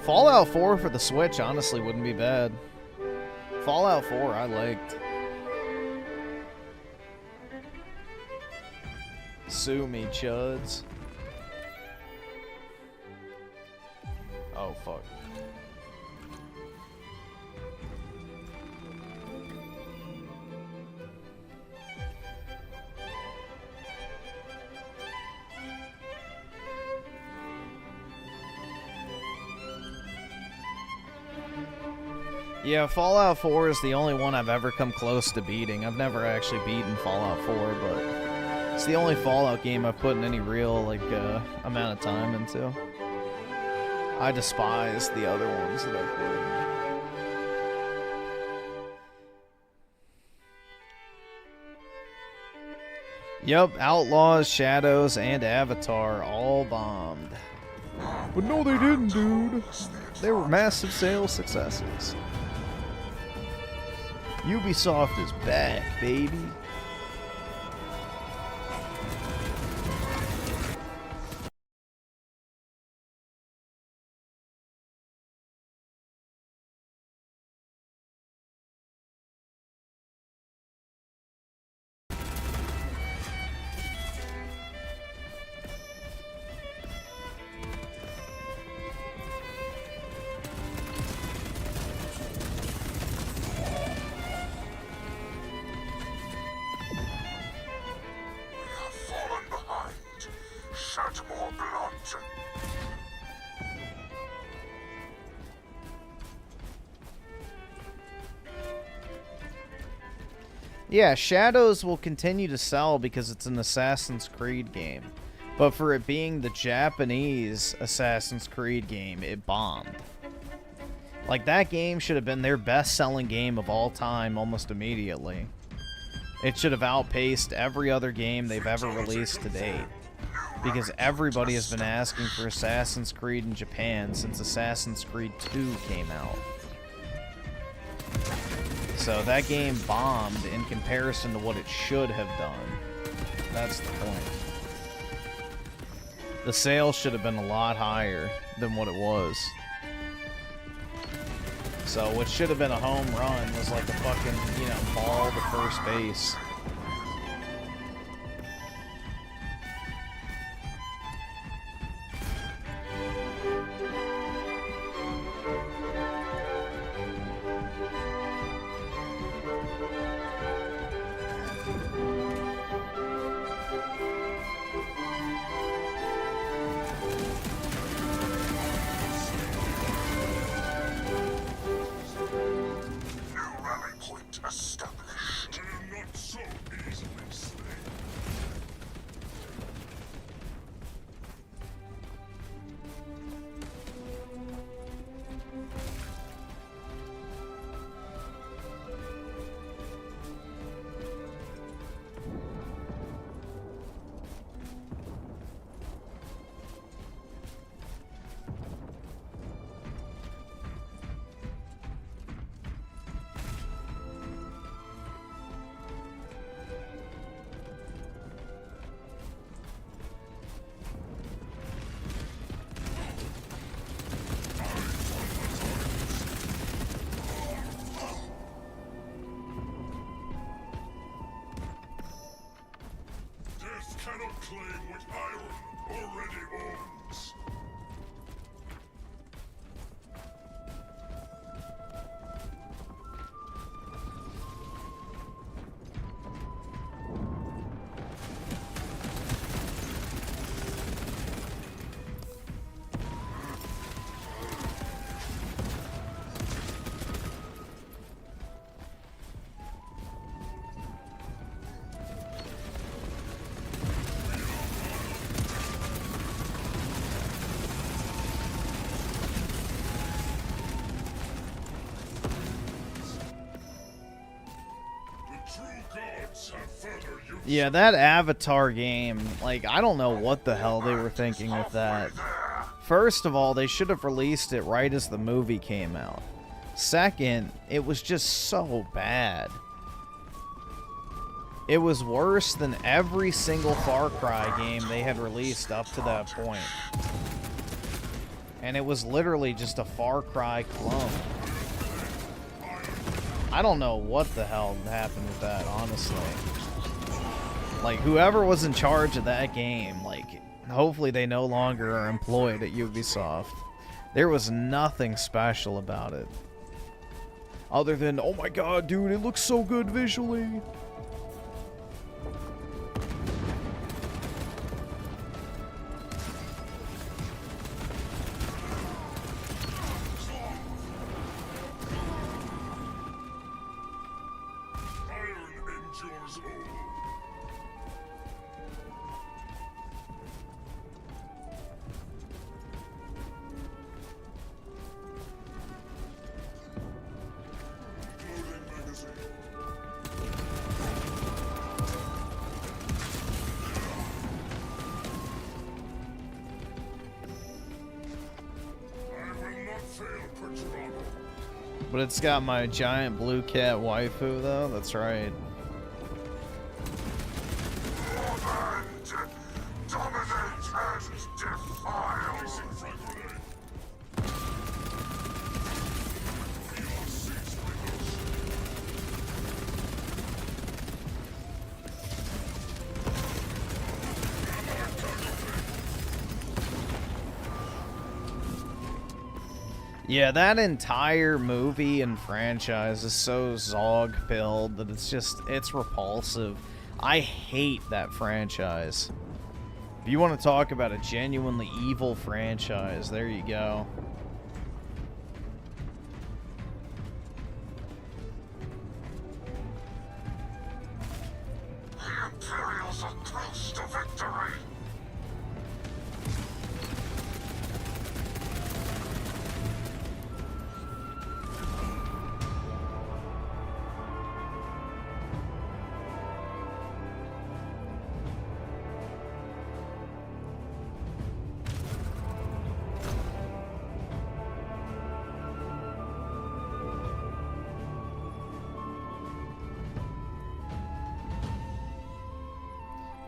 Fallout 4 for the Switch honestly wouldn't be bad. Fallout 4 I liked. Sue me, chuds. Oh, fuck. Yeah, Fallout 4 is the only one I've ever come close to beating. I've never actually beaten Fallout 4, but it's the only Fallout game I've put in any real, like, amount of time into. I despise the other ones that I've played. Yep, Outlaws, Shadows, and Avatar all bombed. But no, they didn't, dude. They were massive sales successes. Ubisoft is back, baby. Yeah, Shadows will continue to sell because it's an Assassin's Creed game. But for it being the Japanese Assassin's Creed game, it bombed. Like, that game should have been their best-selling game of all time almost immediately. It should have outpaced every other game they've ever released to date. Because everybody has been asking for Assassin's Creed in Japan since Assassin's Creed 2 came out. So that game bombed in comparison to what it should have done. That's the point. The sales should have been a lot higher than what it was. So what should have been a home run was like a fucking, you know, ball to first base. Established. Not so. cannot claim what Iron already owns. Yeah, that Avatar game, like, I don't know what the hell they were thinking with that. First of all, they should have released it right as the movie came out. Second, it was just so bad. It was worse than every single Far Cry game they had released up to that point. And it was literally just a Far Cry clone. I don't know what the hell happened with that, honestly. Like, whoever was in charge of that game, like, hopefully they no longer are employed at Ubisoft. There was nothing special about it. Other than, oh my god, dude, it looks so good visually. But it's got my giant blue cat waifu, though. That's right. Yeah, that entire movie and franchise is so Zog-pilled that it's repulsive. I hate that franchise. If you want to talk about a genuinely evil franchise, there you go. The Imperials are close to victory.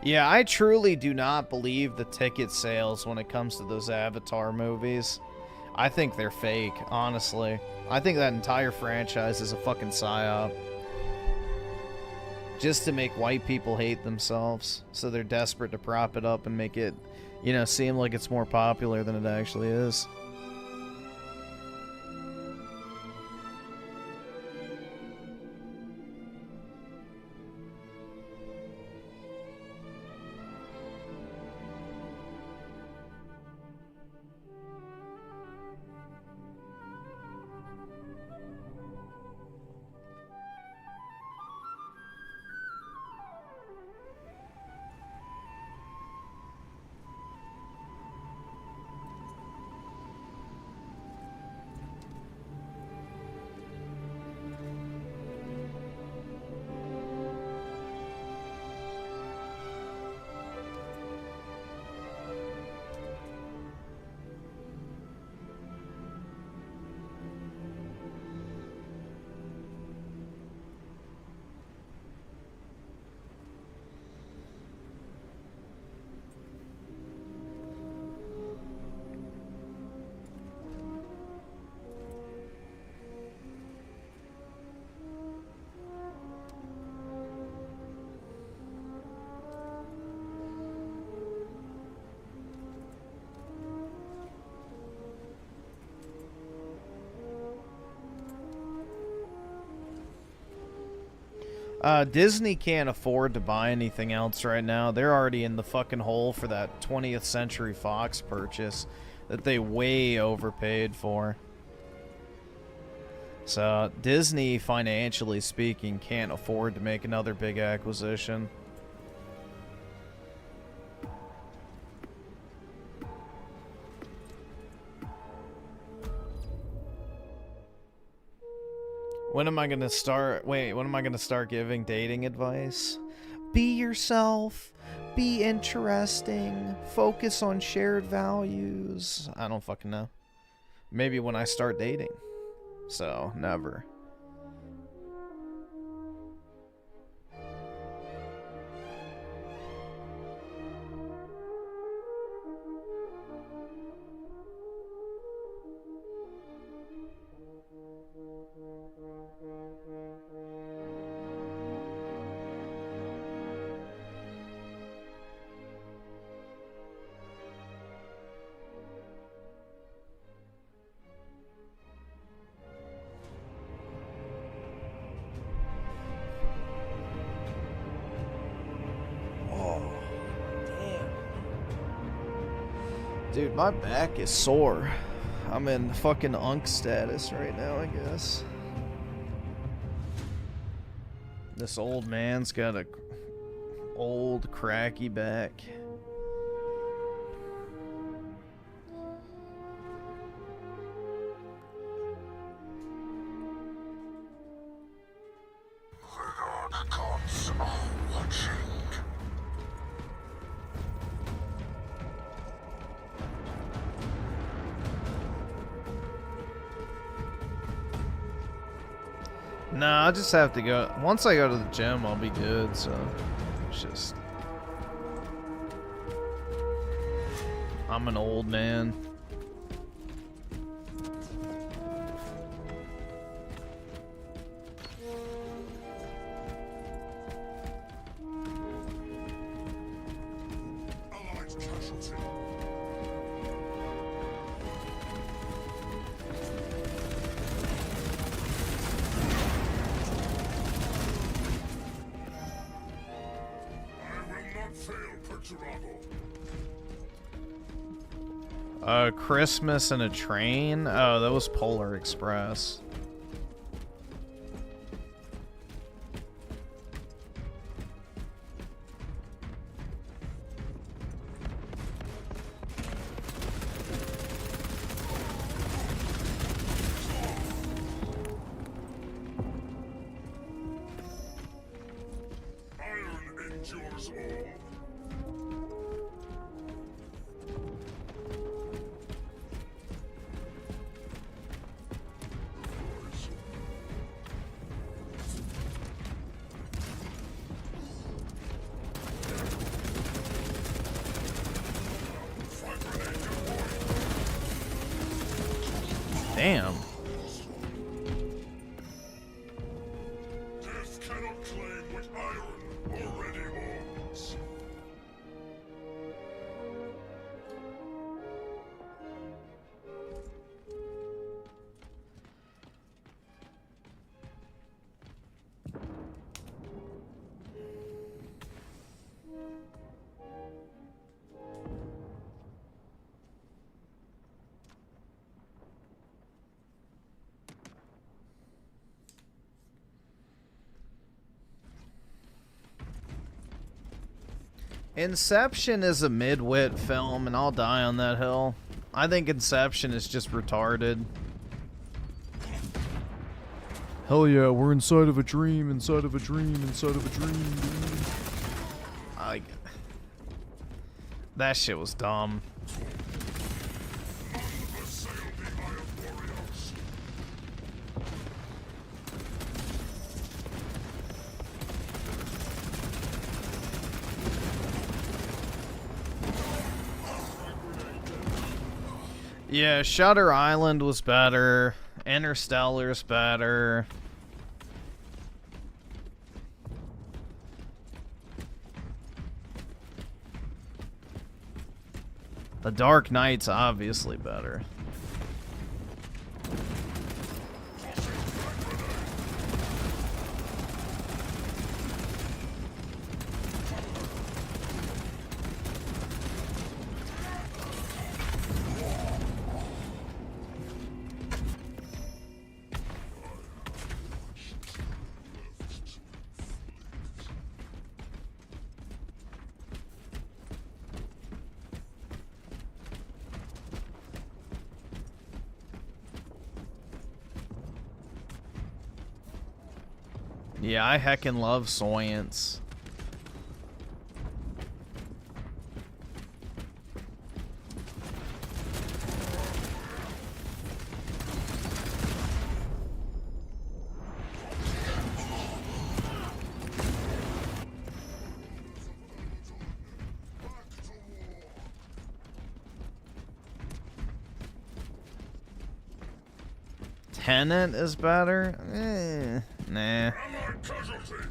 Yeah, I truly do not believe the ticket sales when it comes to those Avatar movies. I think they're fake, honestly. I think that entire franchise is a fucking psyop. Just to make white people hate themselves. So they're desperate to prop it up and make it, you know, seem like it's more popular than it actually is. Disney can't afford to buy anything else right now. They're already in the fucking hole for that 20th Century Fox purchase that they way overpaid for. So Disney, financially speaking, can't afford to make another big acquisition. When am I gonna start? Wait, when am I gonna start giving dating advice? Be yourself. Be interesting. Focus on shared values. I don't fucking know. Maybe when I start dating. So, never. Dude, my back is sore. I'm in fucking unk status right now, I guess. This old man's got a old cracky back. The gods are watching. Nah, I just have to go. Once I go to the gym, I'll be good, so it's just. I'm an old man. Allied casualty. Christmas in a train? Oh, that was Polar Express. Iron endures all. Damn. Death cannot claim what iron already owns. Inception is a mid-wit film, and I'll die on that hill. I think Inception is just retarded. Hell yeah, we're inside of a dream, inside of a dream, inside of a dream, dude. That shit was dumb. Yeah, Shutter Island was better. Interstellar's better. The Dark Knight's obviously better. Yeah, I heckin' love Soyance. Tenet is better? Nah. Allied casualty.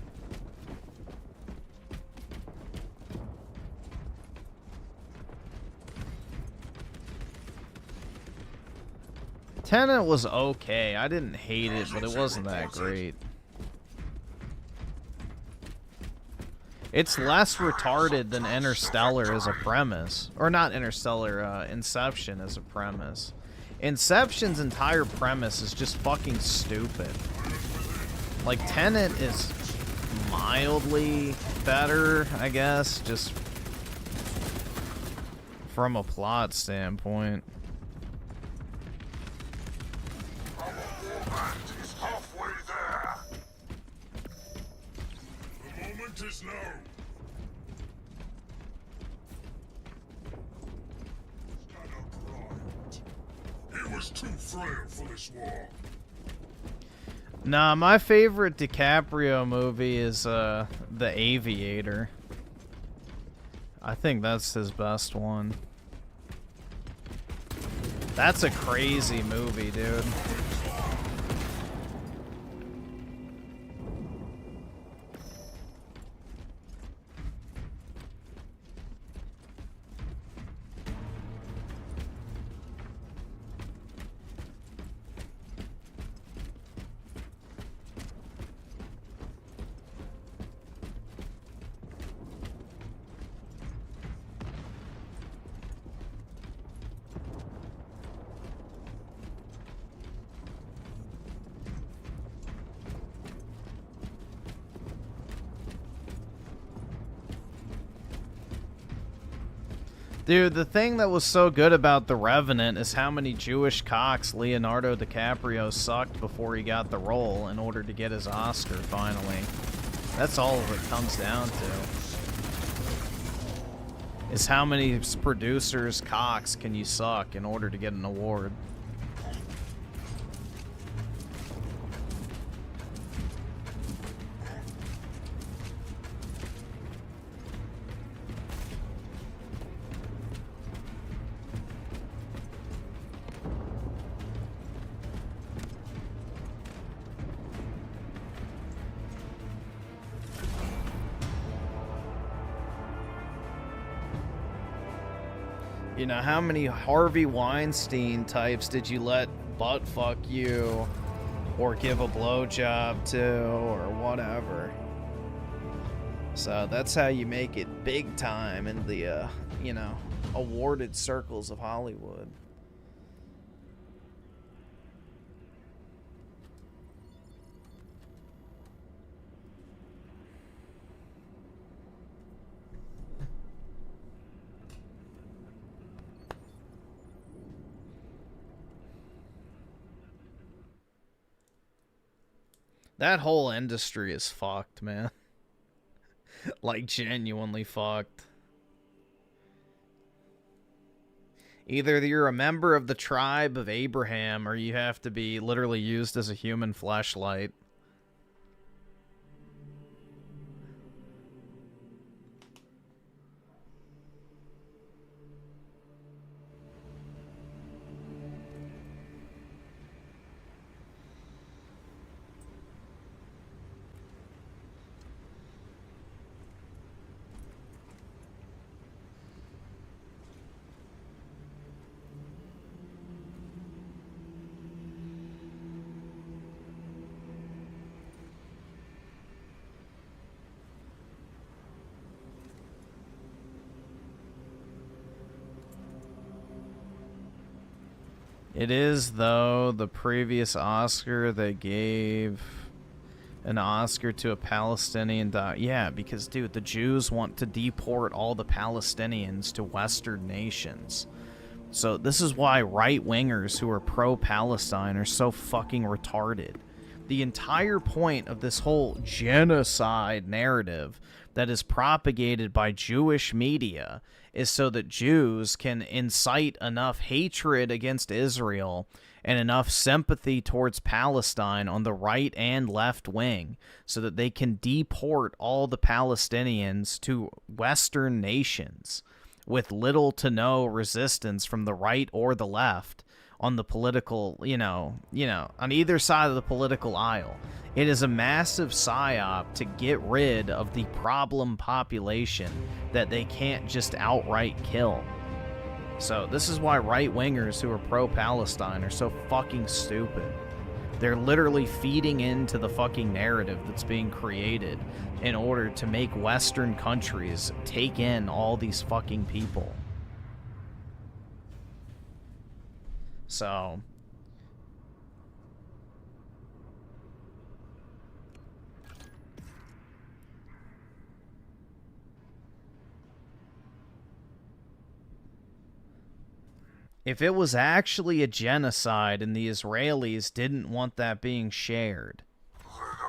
Tenet was okay. I didn't hate it, but it wasn't that great. It's less retarded than Interstellar as a premise. Or not Interstellar, Inception as a premise. Inception's entire premise is just fucking stupid. Like, Tenet is mildly better, I guess, just from a plot standpoint. Our warpath is halfway there. The moment is now. He was too frail for this war. Nah, my favorite DiCaprio movie is The Aviator. I think that's his best one. That's a crazy movie, dude. Dude, the thing that was so good about The Revenant is how many Jewish cocks Leonardo DiCaprio sucked before he got the role in order to get his Oscar, finally. That's all it comes down to. Is how many producers' cocks can you suck in order to get an award. You know, how many Harvey Weinstein types did you let butt fuck you or give a blowjob to or whatever? So that's how you make it big time in the, you know, awarded circles of Hollywood. That whole industry is fucked, man. Like, genuinely fucked. Either you're a member of the tribe of Abraham, or you have to be literally used as a human fleshlight. It is, though, the previous Oscar they gave an Oscar to a Palestinian yeah, because, dude, the Jews want to deport all the Palestinians to Western nations. So this is why right-wingers who are pro-Palestine are so fucking retarded. The entire point of this whole genocide narrative that is propagated by Jewish media is so that Jews can incite enough hatred against Israel and enough sympathy towards Palestine on the right and left wing so that they can deport all the Palestinians to Western nations with little to no resistance from the right or the left on the political, on either side of the political aisle. It is a massive psyop to get rid of the problem population that they can't just outright kill. So this is why right-wingers who are pro-Palestine are so fucking stupid. They're literally feeding into the fucking narrative that's being created in order to make Western countries take in all these fucking people. So if it was actually a genocide and the Israelis didn't want that being shared,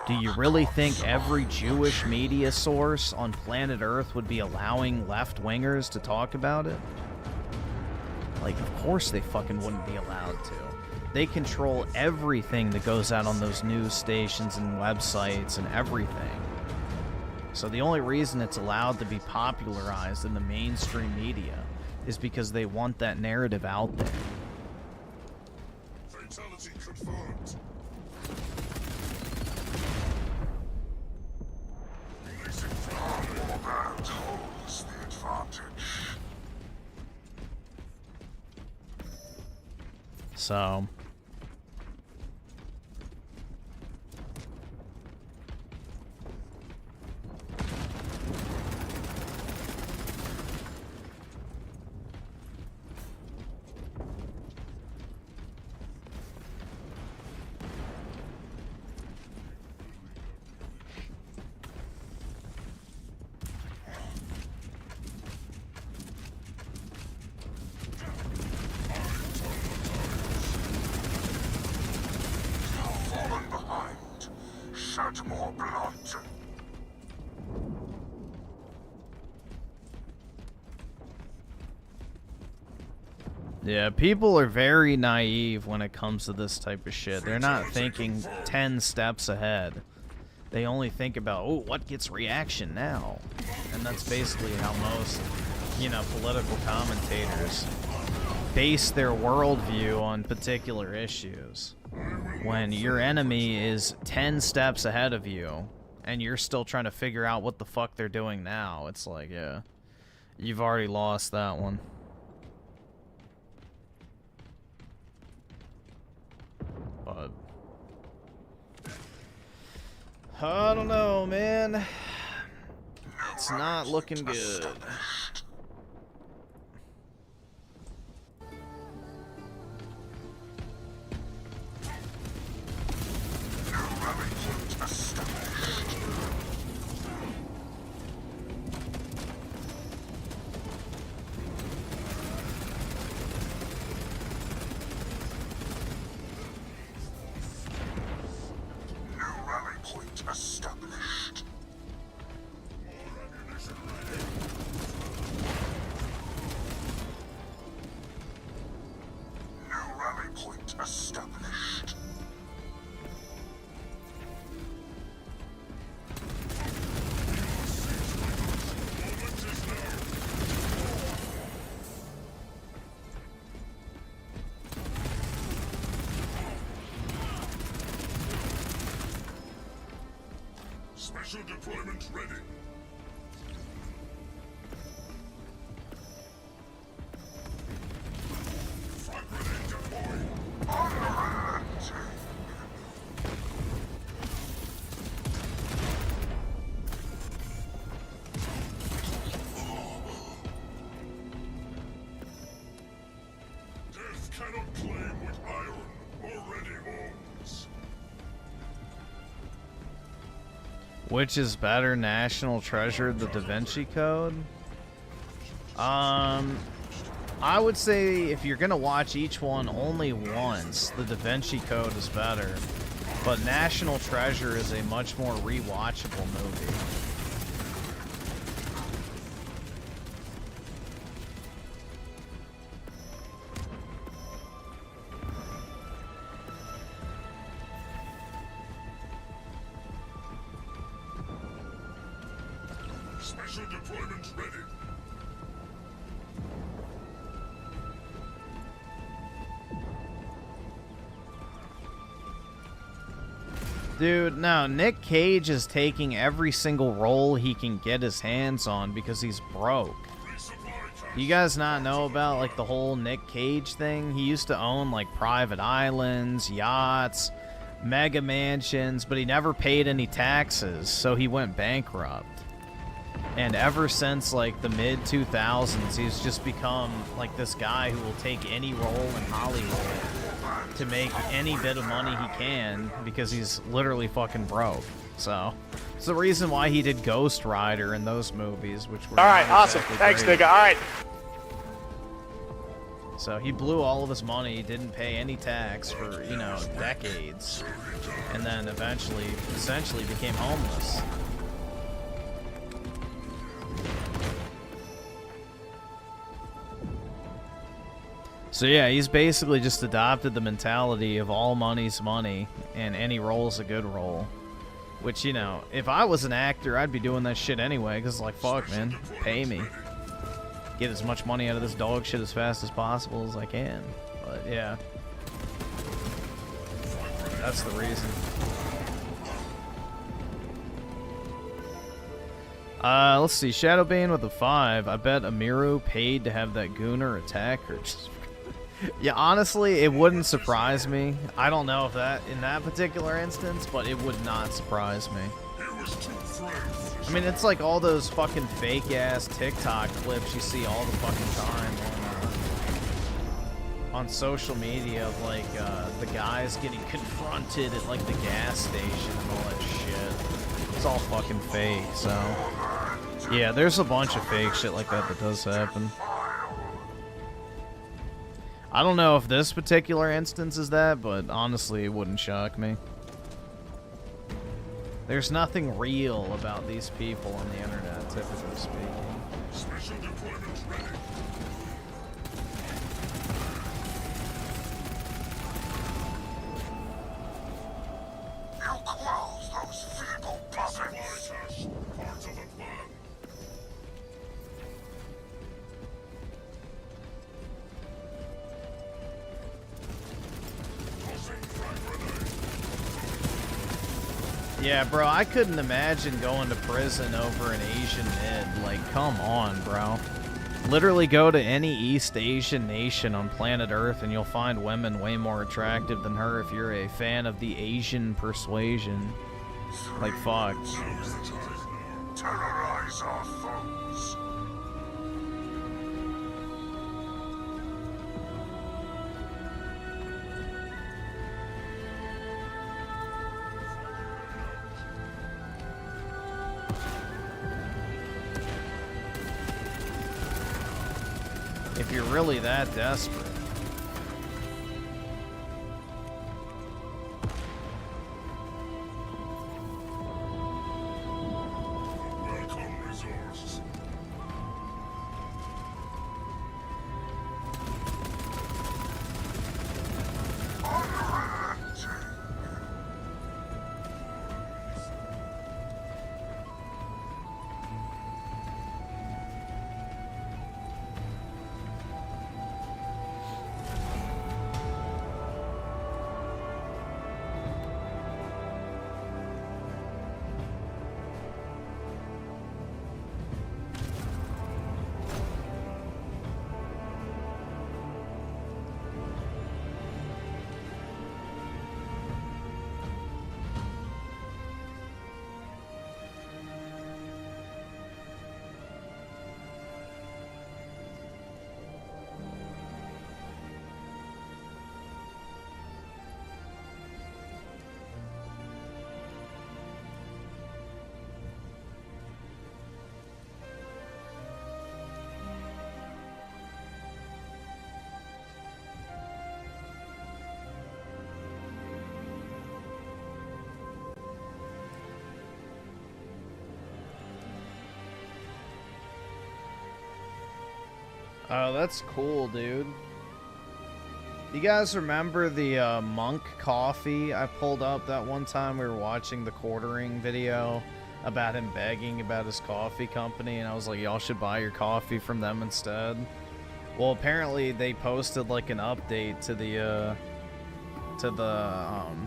do you really think every Jewish media source on planet Earth would be allowing left-wingers to talk about it? Like, of course they fucking wouldn't be allowed to. They control everything that goes out on those news stations and websites and everything. So the only reason it's allowed to be popularized in the mainstream media is because they want that narrative out there. Fatality confirmed. Releasing fire. Your band holds the advantage. So Fallen behind. Shed more blood. yeah, people are very naive when it comes to this type of shit. They're not thinking 10 steps ahead. They only think about, oh, what gets reaction now? And that's basically how most, political commentators base their worldview on particular issues. When your enemy is 10 steps ahead of you, and you're still trying to figure out what the fuck they're doing now, it's like, yeah, you've already lost that one. But I don't know, man. It's not looking good. Established. New rally point established. Special deployment ready. Frag grenade deployed. Unrelenting. Death cannot claim with iron already owns. Which is better, National Treasure, the Da Vinci Code? I would say if you're gonna watch each one only once, the Da Vinci Code is better. But National Treasure is a much more rewatchable movie. Special deployment ready. Dude, no, Nick Cage is taking every single role he can get his hands on because he's broke. You guys not know about, like, the whole Nick Cage thing? He used to own, like, private islands, yachts, mega mansions, but he never paid any taxes, so he went bankrupt. And ever since, like, the mid-2000s, he's just become, like, this guy who will take any role in Hollywood to make any bit of money he can because he's literally fucking broke. So, it's the reason why he did Ghost Rider in those movies, which were Alright, not awesome. exactly Thanks, great. nigga. Alright. So he blew all of his money, didn't pay any tax for, you know, decades, and then eventually, essentially became homeless. So yeah, he's basically just adopted the mentality of all money's money, and any role's a good role. Which, you know, if I was an actor, I'd be doing that shit anyway, because, like, fuck, man, pay me. Get as much money out of this dog shit as fast as possible as I can. But, yeah. That's the reason. Let's see. Shadowbane with a 5. I bet Amiru paid to have that Gooner attack her. Yeah, honestly, it wouldn't surprise me. I don't know if that, in that particular instance, but it would not surprise me. I mean, it's like all those fucking fake-ass TikTok clips you see all the fucking time on social media of, like, the guys getting confronted at, like, the gas station and all that shit. It's all fucking fake, so... Yeah, there's a bunch of fake shit like that that does happen. I don't know if this particular instance is that, but honestly, it wouldn't shock me. There's nothing real about these people on the internet, typically speaking. Special deployment ready. You close those feeble puppets. Parts of the plan. Yeah, bro, I couldn't imagine going to prison over an Asian mid. Like, come on, bro. Literally go to any East Asian nation on planet Earth and you'll find women way more attractive than her if you're a fan of the Asian persuasion. Like, fuck. Terrorize our foes. If you're really that desperate. Welcome resource. Oh, that's cool, dude. You guys remember the monk coffee I pulled up that one time we were watching the quartering video about him begging about his coffee company, and I was like, y'all should buy your coffee from them instead? Well, apparently they posted like an update to the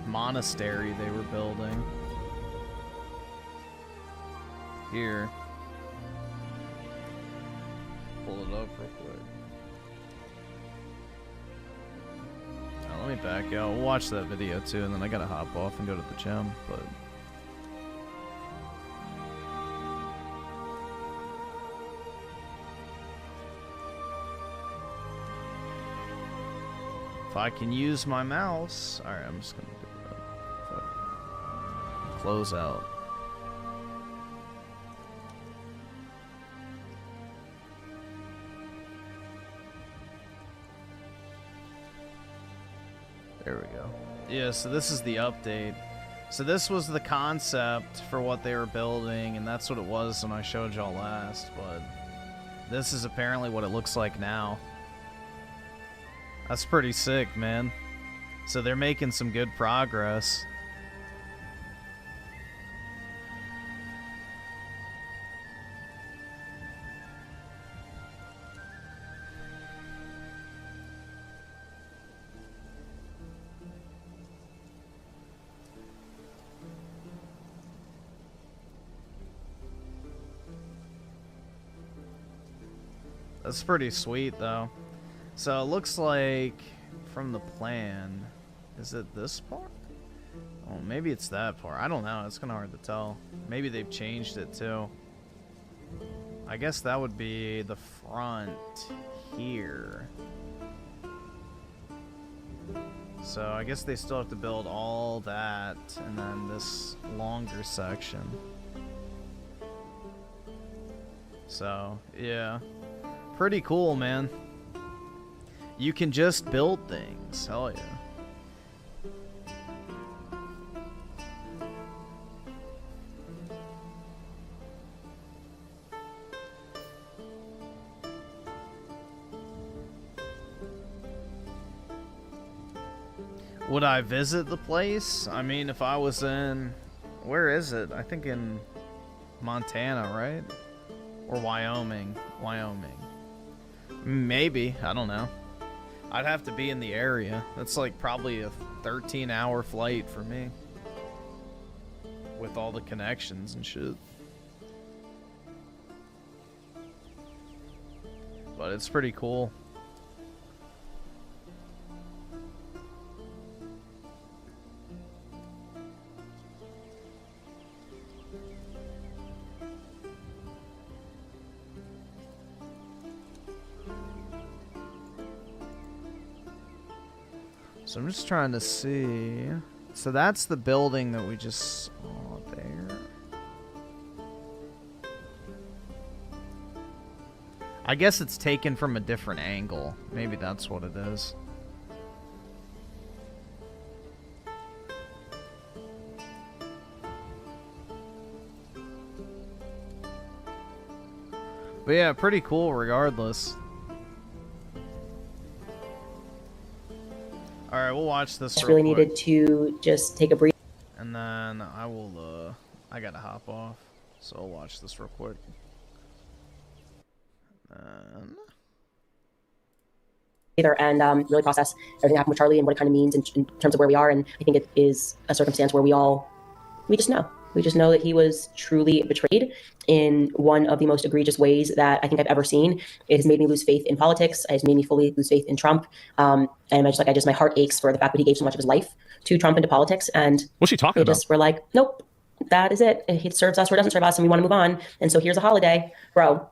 monastery they were building. Here. Pull it up real quick. Now, let me back out. We'll watch that video too, and then I gotta hop off and go to the gym, but... if I can use my mouse... Alright, I'm just gonna do that. Fuck. Close out. There we go. Yeah, so this is the update. So this was the concept for what they were building, and that's what it was when I showed y'all last, but this is apparently what it looks like now. That's pretty sick, man. So they're making some good progress. That's pretty sweet, though. So it looks like from the plan, is it this part? Oh, maybe it's that part. I don't know. It's kind of hard to tell. Maybe they've changed it too. I guess that would be the front here. So I guess they still have to build all that and then this longer section. So, yeah. Pretty cool, man. You can just build things. Hell yeah. Would I visit the place? I mean, if I was in... where is it? I think in Montana, right? Or Wyoming. Wyoming. Maybe. I don't know. I'd have to be in the area. That's like probably a 13-hour flight for me. With all the connections and shit. But it's pretty cool. So I'm just trying to see. So that's the building that we just saw there. I guess it's taken from a different angle. Maybe that's what it is. But yeah, pretty cool regardless. Alright, we'll watch this. Just really needed to just take a breather. And then I will, I gotta hop off. So I'll watch this real quick. And really process everything that happened with Charlie and what it kind of means in terms of where we are. And I think it is a circumstance where we just know. We just know that he was truly betrayed in one of the most egregious ways that I think I've ever seen. It has made me lose faith in politics. It has made me fully lose faith in Trump. And my heart aches for the fact that he gave so much of his life to Trump and to politics. And what's she talking about? We're like, nope, that is it. It serves us or it doesn't serve us, and we want to move on. And so here's a holiday, bro.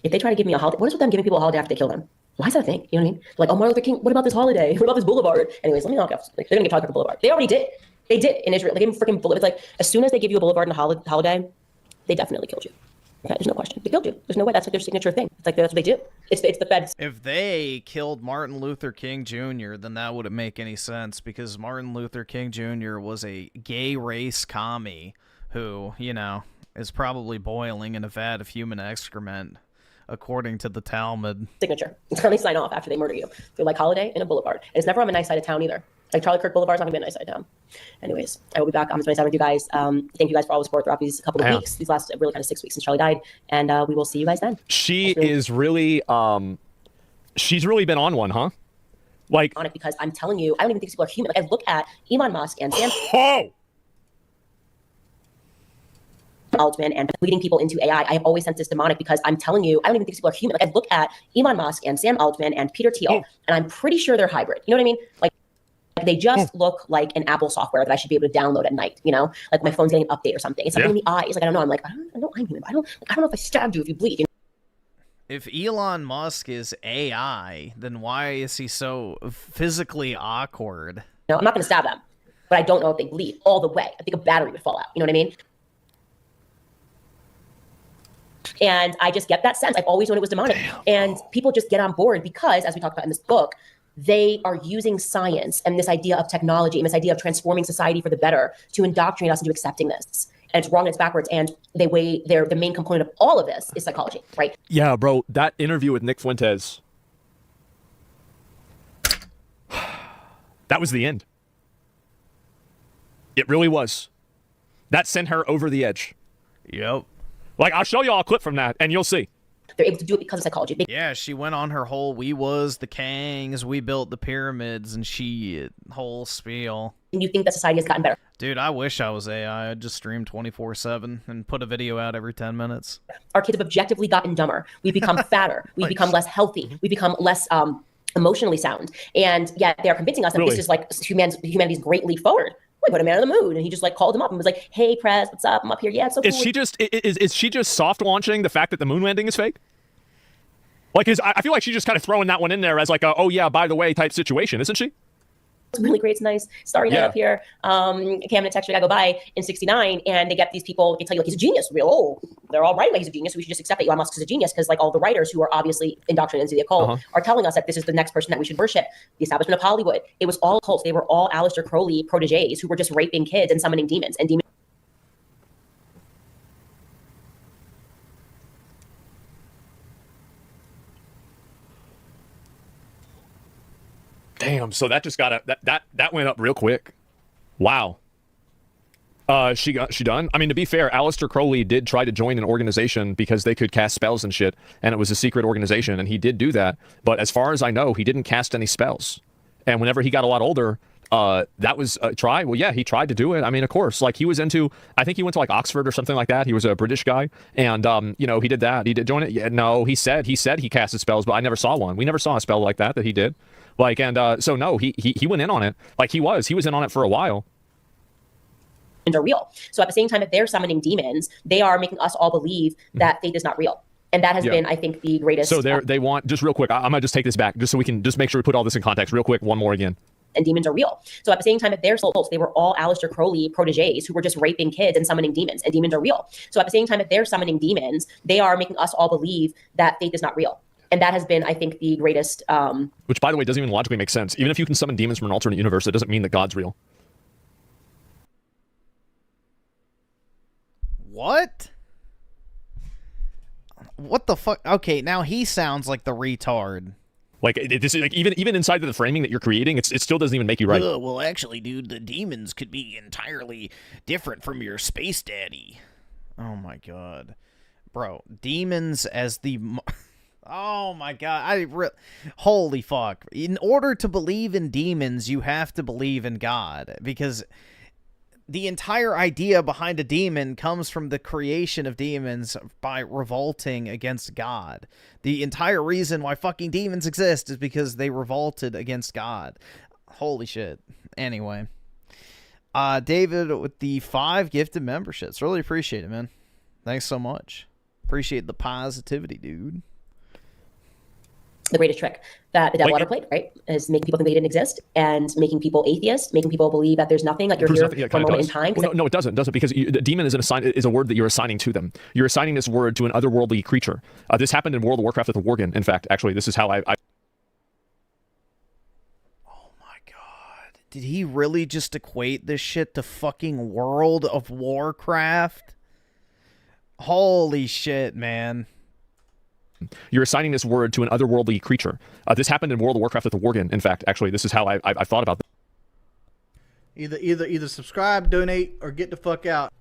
If they try to give me a holiday, what is with them giving people a holiday after they kill them? Why is that a thing? You know what I mean? Like, oh, Martin Luther King, what about this holiday? What about this boulevard? Anyways, let me knock off. Like, they're gonna give Tyler the boulevard. They already did. They did in Israel. They gave him freaking boulevard. It's like, as soon as they give you a boulevard and a holiday, they definitely killed you. Okay, there's no question. They killed you. There's no way. That's like their signature thing. It's like that's what they do. It's the feds. If they killed Martin Luther King Jr., then that wouldn't make any sense, because Martin Luther King Jr. was a gay race commie who, you know, is probably boiling in a vat of human excrement according to the Talmud. signature. It's how they sign off after they murder you. They're like holiday in a boulevard. And it's never on a nice side of town either. Like Charlie Kirk Boulevard's not gonna be a nice side of town. Anyways, I will be back on the 27th with you guys. Thank you guys for all the support throughout these couple of weeks, these last really kind of 6 weeks since Charlie died. And we will see you guys then. She is really, she's really been on one, huh? Like, on it because I'm telling you, I don't even think these people are human. Like I look at Elon Musk and Sam Altman and leading people into AI. I have always sensed this demonic because I'm telling you, I don't even think these people are human. Like I look at Elon Musk and Sam Altman and Peter Thiel, and I'm pretty sure they're hybrid. You know what I mean? Like they just look like an Apple software that I should be able to download at night. You know, like my phone's getting an update or something. It's something in the eyes. Like I don't know. I'm like I know I'm human. But I don't know if I stabbed you if you bleed. You know? If Elon Musk is AI, then why is he so physically awkward? No, I'm not going to stab them, but I don't know if they bleed all the way. I think a battery would fall out. You know what I mean? And I just get that sense. I've always known it was demonic. And people just get on board because, as we talked about in this book, they are using science and this idea of technology and this idea of transforming society for the better to indoctrinate us into accepting this. And it's wrong and it's backwards. And the main component of all of this is psychology, right? yeah, bro, that interview with Nick Fuentes, that was the end. It really was. That sent her over the edge. Yep. Like, I'll show y'all a clip from that, and you'll see. They're able to do it because of psychology. Yeah, she went on her whole "we was the Kangs, we built the pyramids," and whole spiel. And you think that society has gotten better. Dude, I wish I was AI. I'd just stream 24/7 and put a video out every 10 minutes. Our kids have objectively gotten dumber. We've become fatter. We've become less healthy. We've become less emotionally sound. And yet they are convincing us that this is like humanity's great leap forward. We put a man on the moon, and he just like called him up and was like, "Hey, Prez, what's up? I'm up here. Yeah, it's so cool." Is she just soft launching the fact that the moon landing is fake? Like, I feel like she's just kind of throwing that one in there as like a, oh yeah, by the way type situation, isn't she? It's really great. It's nice. Starry night up here. Cam and Texture guy go by in 69, and they get these people. They tell you like he's a genius. They're all writing like he's a genius. So we should just accept that Elon Musk is a genius because like all the writers who are obviously indoctrinated into the occult are telling us that this is the next person that we should worship. The establishment of Hollywood. It was all cults. They were all Aleister Crowley proteges who were just raping kids and summoning demons and demons. Damn, so that just got that went up real quick. Wow. She done? I mean, to be fair, Aleister Crowley did try to join an organization because they could cast spells and shit, and it was a secret organization, and he did do that. But as far as I know, he didn't cast any spells. And whenever he got a lot older, that was a try. Well, yeah, he tried to do it. I mean, of course, like he was into, I think he went to like Oxford or something like that. He was a British guy, and you know, he did that. He did join it. Yeah, no, he said he casted spells, but I never saw one. We never saw a spell like that he did. Like, and so no, he went in on it. Like he was in on it for a while. Are real. So at the same time that they're summoning demons, they are making us all believe that faith is not real. And that has been, I think, the greatest. So they want, just real quick, I'm gonna just take this back just so we can just make sure we put all this in context real quick. One more again. And demons are real. So at the same time that they're souls, they were all Aleister Crowley proteges who were just raping kids and summoning demons, and demons are real. So at the same time that they're summoning demons, they are making us all believe that faith is not real. And that has been, I think, the greatest. Which, by the way, doesn't even logically make sense. Even if you can summon demons from an alternate universe, it doesn't mean that God's real. What? What the fuck? Okay, now he sounds like the retard. Like, this is like even inside of the framing that you're creating, it still doesn't even make you right. Well, actually, dude, the demons could be entirely different from your space daddy. Oh my god, bro, demons as the. Oh my god, holy fuck. In order to believe in demons, you have to believe in God, because the entire idea behind a demon comes from the creation of demons by revolting against God. The entire reason why fucking demons exist is because they revolted against God. Holy shit. Anyway. David with the 5 gifted memberships. Really appreciate it, man. Thanks so much. Appreciate the positivity, dude. The greatest trick that the devil ever played, right, is making people think they didn't exist and making people atheists, making people believe that there's nothing, like you're here for a moment in time. Well, no, it doesn't, because the demon is a word that you're assigning to them. You're assigning this word to an otherworldly creature. This happened in World of Warcraft with the Worgen. In fact, actually, this is how I... Oh my god. Did he really just equate this shit to fucking World of Warcraft? Holy shit, man. You're assigning this word to an otherworldly creature. This happened in World of Warcraft with the Worgen. In fact, actually, this is how I thought about this. Either subscribe, donate, or get the fuck out.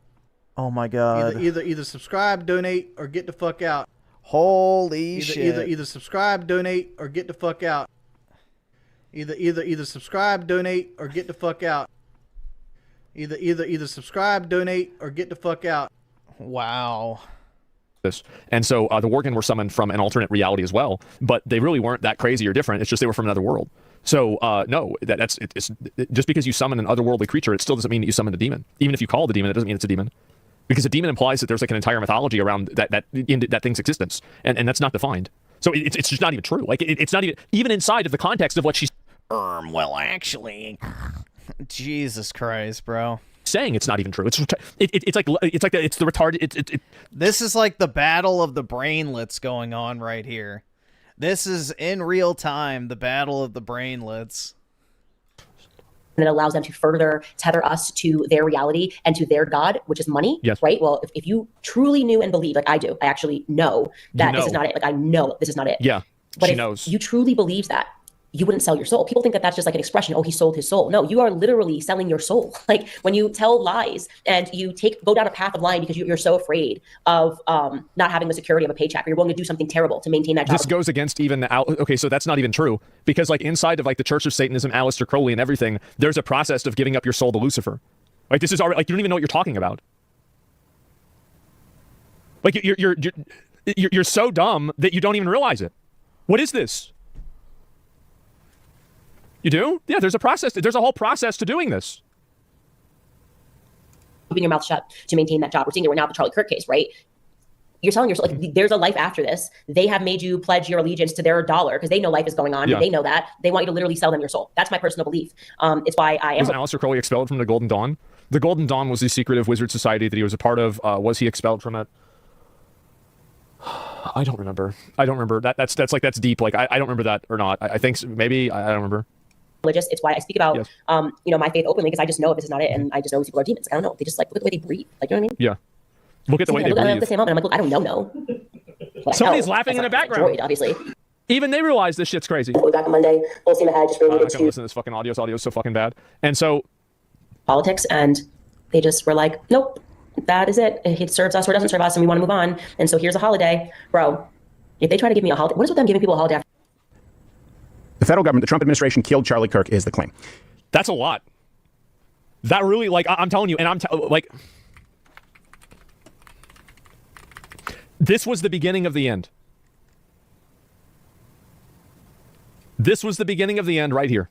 Oh my god. Either subscribe, donate, or get the fuck out. Holy shit. Either subscribe, donate, or get the fuck out. Either subscribe, donate, or get the fuck out. Either subscribe, donate, or get the fuck out. Wow. This. And so the Worgen were summoned from an alternate reality as well, but they really weren't that crazy or different. It's just they were from another world. So no, that's just because you summon an otherworldly creature, it still doesn't mean that you summon a demon. Even if you call it a demon, it doesn't mean it's a demon, because a demon implies that there's like an entire mythology around that thing's existence, and that's not defined. So it's just not even true. Like it's not even inside of the context of what she's. Well, actually, Jesus Christ, bro. Saying it's not even true. It's like it's the retarded. This is like the battle of the brainlets going on right here. This is in real time, the battle of the brainlets. And it allows them to further tether us to their reality and to their God, which is money. Yes. Right? Well, if you truly knew and believe, like I do, I actually know that this is not it. Like I know this is not it. Yeah. But she if knows. you truly believe that, you wouldn't sell your soul. People think that that's just like an expression. Oh, he sold his soul. No, you are literally selling your soul. Like when you tell lies and you go down a path of lying because you're so afraid of not having the security of a paycheck, or you're willing to do something terrible to maintain that job. This goes against even okay, so that's not even true, because like inside of like the Church of Satanism, Aleister Crowley, and everything, there's a process of giving up your soul to Lucifer. Like this is already like you don't even know what you're talking about. Like you're so dumb that you don't even realize it. What is this? You do? Yeah, there's a process. There's a whole process to doing this. Keeping your mouth shut to maintain that job. We're seeing it right now with the Charlie Kirk case, right? You're selling your soul. Like, there's a life after this. They have made you pledge your allegiance to their dollar because they know life is going on. Yeah. They know that. They want you to literally sell them your soul. That's my personal belief. It's why I am. Was Aleister Crowley expelled from the Golden Dawn? The Golden Dawn was the secretive wizard society that he was a part of. Was he expelled from it? I don't remember. That's deep. Like I don't remember that or not. I think maybe I don't remember. Religious. It's why I speak about, Yes. my faith openly, because I just know this is not it, and I just know these people are demons. I don't know. They just like look at the way they breathe. Like, you know what I mean? Yeah. Look at the way they look at breathe. the same moment. I'm like, look, I don't know. But Somebody's I know. laughing in the That's not background. Droid, obviously. Even they realize this shit's crazy. We're back on Monday. Full steam ahead. Just I'm not related gonna to listen to this fucking audio. This audio is so fucking bad. And so politics, and they just were like, nope, that is it. It serves us or doesn't serve us, and we want to move on. And so here's a holiday, bro. If they try to give me a holiday, what is with them giving people a holiday? The federal government, the Trump administration, killed Charlie Kirk is the claim. that's a lot. That really, like, I'm telling you, and like, this was the beginning of the end. This was the beginning of the end right here.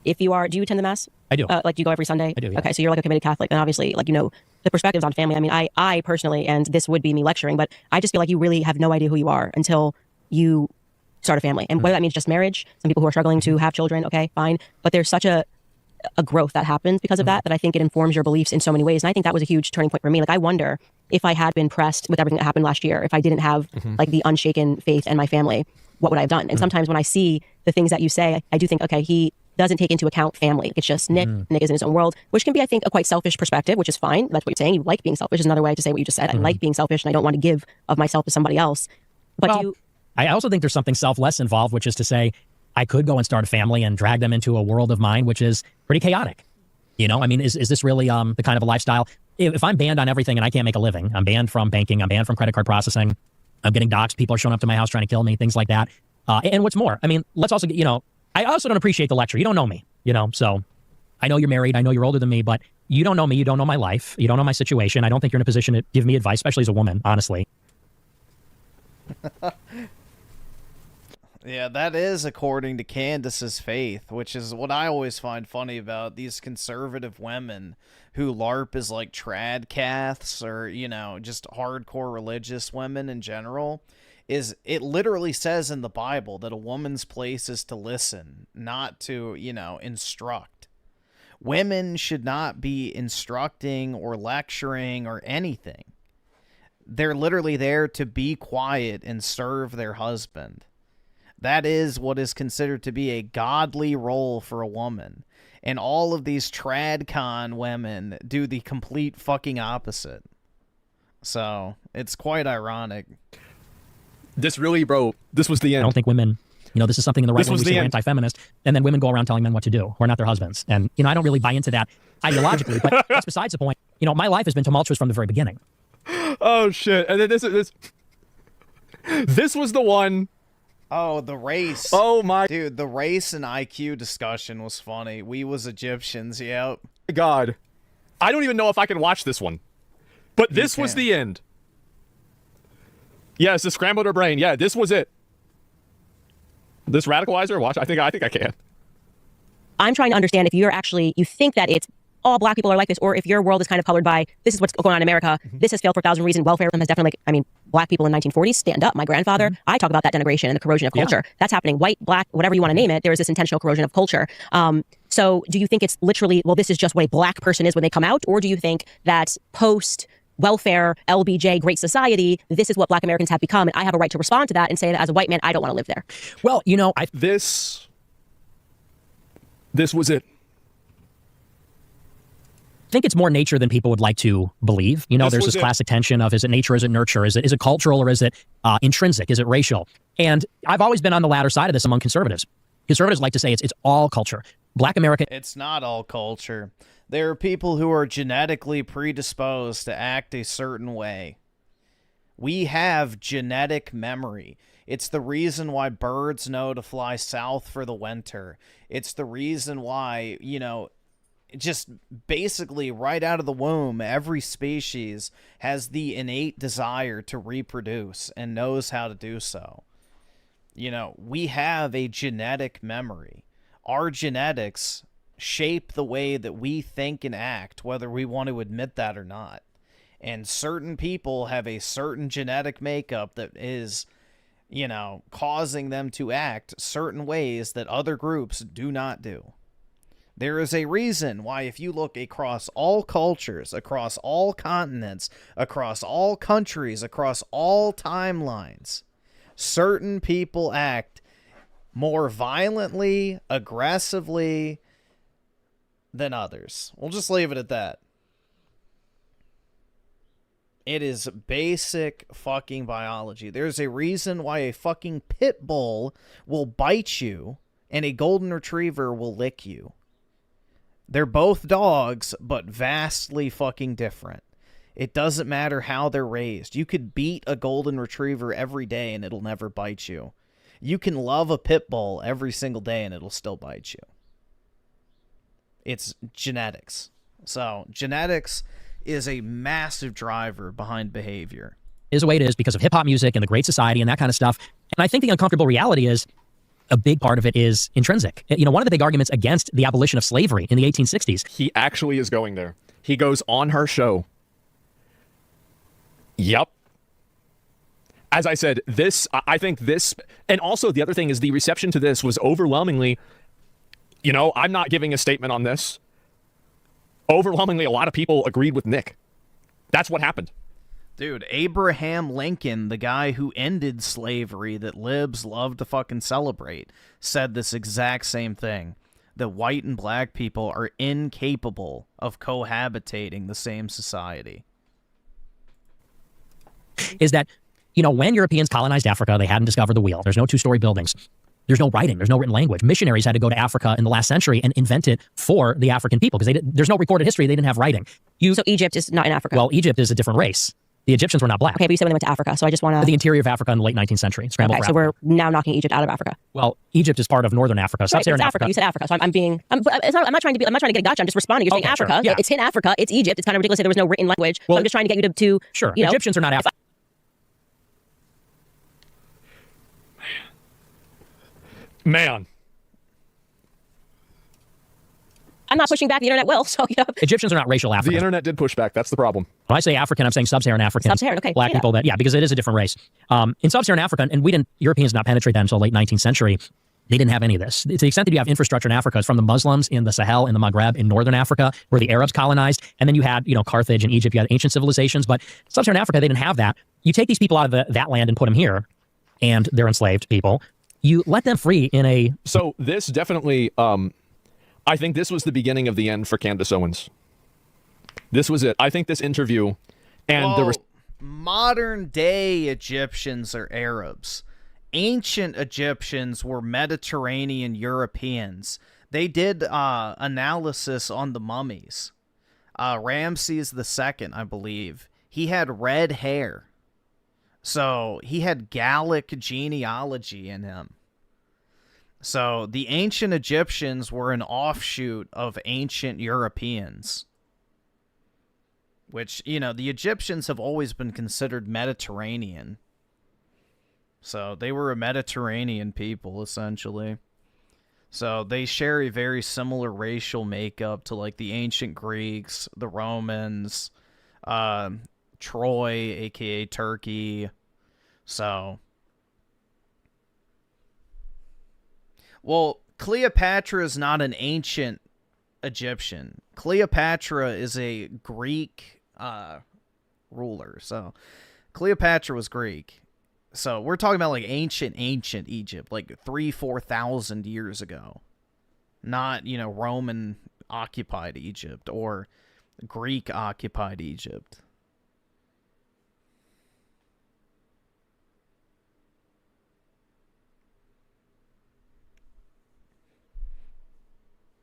If you are, do you attend the mass? I do. Like, do you go every Sunday? I do, yeah. Okay, so you're like a committed Catholic, and obviously, like, the perspectives on family. I mean, I personally, and this would be me lecturing, but I just feel like you really have no idea who you are until you start a family. And whether that means just marriage, some people who are struggling to have children, okay, fine. But there's such a growth that happens because of that I think it informs your beliefs in so many ways. And I think that was a huge turning point for me. Like, I wonder if I had been pressed with everything that happened last year, if I didn't have like the unshaken faith and my family, what would I have done? And sometimes when I see the things that you say, I do think, okay, he doesn't take into account family. It's just Nick. Nick is in his own world, which can be, I think, a quite selfish perspective, which is fine. That's what you're saying. You like being selfish is another way to say what you just said. I like being selfish and I don't want to give of myself to somebody else. But well, I also think there's something selfless involved, which is to say, I could go and start a family and drag them into a world of mine, which is pretty chaotic. You know, I mean, is this really the kind of a lifestyle? If I'm banned on everything and I can't make a living, I'm banned from banking, I'm banned from credit card processing, I'm getting doxxed, people are showing up to my house trying to kill me, things like that. And what's more, I mean, let's also get, I also don't appreciate the lecture. You don't know me, so I know you're married. I know you're older than me, but you don't know me. You don't know my life. You don't know my situation. I don't think you're in a position to give me advice, especially as a woman, honestly. Yeah, that is according to Candace's faith, which is what I always find funny about these conservative women who LARP as like trad caths or, just hardcore religious women in general. Is it literally says in the Bible that a woman's place is to listen, not to, instruct. Women should not be instructing or lecturing or anything. They're literally there to be quiet and serve their husband. That is what is considered to be a godly role for a woman. And all of these tradcon women do the complete fucking opposite. So, it's quite ironic. This really, bro, this was the end. I don't think women, this is something in the right This way was we the say we're end. anti-feminist, and then women go around telling men what to do, who are not their husbands. And, I don't really buy into that ideologically, but that's besides the point. My life has been tumultuous from the very beginning. Oh, shit. And then this was the one. Oh, the race. Oh, my. Dude, the race and IQ discussion was funny. We was Egyptians, yep. God. I don't even know if I can watch this one. But this was the end. Yes, the scrambled her brain. Yeah, this was it. This radicalizer? Watch. I think I can. I'm trying to understand if you think that it's all black people are like this, or if your world is kind of colored by this is what's going on in America. This has failed for 1,000 reasons. Welfare has definitely, black people in 1940s, stand up. My grandfather, I talk about that denigration and the corrosion of culture. That's happening. White, black, whatever you want to name it. There is this intentional corrosion of culture. So do you think it's literally, well, this is just what a black person is when they come out? Or do you think that post-welfare, LBJ, Great Society, this is what black Americans have become, and I have a right to respond to that and say that as a white man, I don't want to live there? Well, This was it. I think it's more nature than people would like to believe. There's this classic tension of, is it nature, is it nurture, is it cultural, or is it intrinsic, is it racial? And I've always been on the latter side of this among conservatives. Conservatives like to say it's all culture. Black America... It's not all culture. There are people who are genetically predisposed to act a certain way. We have genetic memory. It's the reason why birds know to fly south for the winter. It's the reason why, just basically right out of the womb, every species has the innate desire to reproduce and knows how to do so. We have a genetic memory. Our genetics shape the way that we think and act, whether we want to admit that or not. And certain people have a certain genetic makeup that is, causing them to act certain ways that other groups do not do. There is a reason why if you look across all cultures, across all continents, across all countries, across all timelines, certain people act more violently, aggressively than others. We'll just leave it at that. It is basic fucking biology. There's a reason why a fucking pit bull will bite you and a golden retriever will lick you. They're both dogs, but vastly fucking different. It doesn't matter how they're raised. You could beat a golden retriever every day and it'll never bite you. You can love a pit bull every single day and it'll still bite you. It's genetics. So, genetics is a massive driver behind behavior. Is the way it is because of hip-hop music and the Great Society and that kind of stuff. And I think the uncomfortable reality is a big part of it is intrinsic. One of the big arguments against the abolition of slavery in the 1860s. He actually is going there. He goes on her show. Yep. As I said, I think this, and also the other thing is the reception to this was overwhelmingly, I'm not giving a statement on this. Overwhelmingly, a lot of people agreed with Nick. That's what happened. Dude, Abraham Lincoln, the guy who ended slavery that libs love to fucking celebrate, said this exact same thing. That white and black people are incapable of cohabitating the same society. Is that, when Europeans colonized Africa, they hadn't discovered the wheel. There's no two-story buildings. There's no writing. There's no written language. Missionaries had to go to Africa in the last century and invent it for the African people because there's no recorded history. They didn't have writing. So Egypt is not in Africa? Well, Egypt is a different race. The Egyptians were not black. Okay, but you said when they went to Africa, so I just want to... The interior of Africa in the late 19th century. Scrambled for so Africa. we're now knocking Egypt out of Africa. Well, Egypt is part of northern Africa, sub-Saharan Africa. You said Africa, so I'm not trying to get a gotcha. I'm just responding. You're saying Africa. Sure, yeah. It's in Africa. It's Egypt. It's kind of ridiculous that there was no written language. Well, so I'm just trying to get you to sure. Egyptians are not Africa. Man. I'm not pushing back. The internet will. So Egyptians are not racial Africans. The internet did push back. That's the problem. When I say African, I'm saying sub-Saharan African. Sub-Saharan, okay. Black people because it is a different race. In sub-Saharan Africa, and Europeans did not penetrate that until late 19th century. They didn't have any of this. To the extent that you have infrastructure in Africa, it's from the Muslims in the Sahel and the Maghreb in northern Africa, where the Arabs colonized. And then you had, Carthage and Egypt. You had ancient civilizations. But sub-Saharan Africa, they didn't have that. You take these people out of that land and put them here, and they're enslaved people. You let them free in a... So this definitely... I think this was the beginning of the end for Candace Owens. This was it. I think this interview and modern day Egyptians are Arabs. Ancient Egyptians were Mediterranean Europeans. They did analysis on the mummies. Ramses II, I believe, he had red hair. So he had Gallic genealogy in him. So the ancient Egyptians were an offshoot of ancient Europeans. Which, you know, the Egyptians have always been considered Mediterranean. So they were a Mediterranean people, essentially. So they share a very similar racial makeup to, like, the ancient Greeks, the Romans, Troy, a.k.a. Turkey. So, well, Cleopatra is not an ancient Egyptian. Cleopatra is a Greek ruler. So, Cleopatra was Greek. So, we're talking about, like, ancient Egypt, like 3,000-4,000 years ago. Not, you know, Roman-occupied Egypt or Greek-occupied Egypt.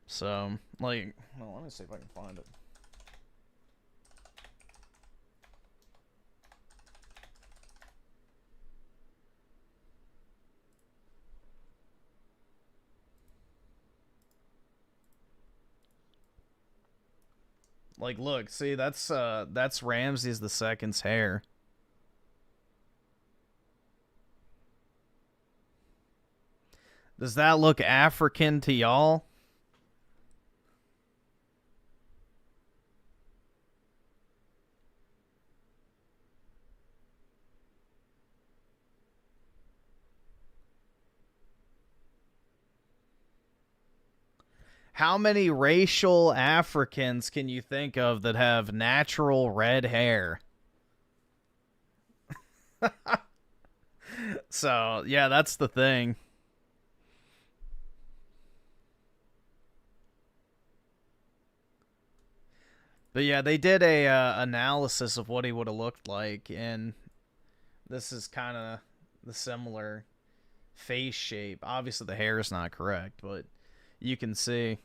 So, like, well, let me see if I can find it. Like, look, see, that's Ramses II's hair. Does that look African to y'all? How many racial Africans can you think of that have natural red hair? So, yeah, that's the thing. But yeah, they did a analysis of what he would have looked like, and this is kind of the similar face shape. Obviously, the hair is not correct, but you can see.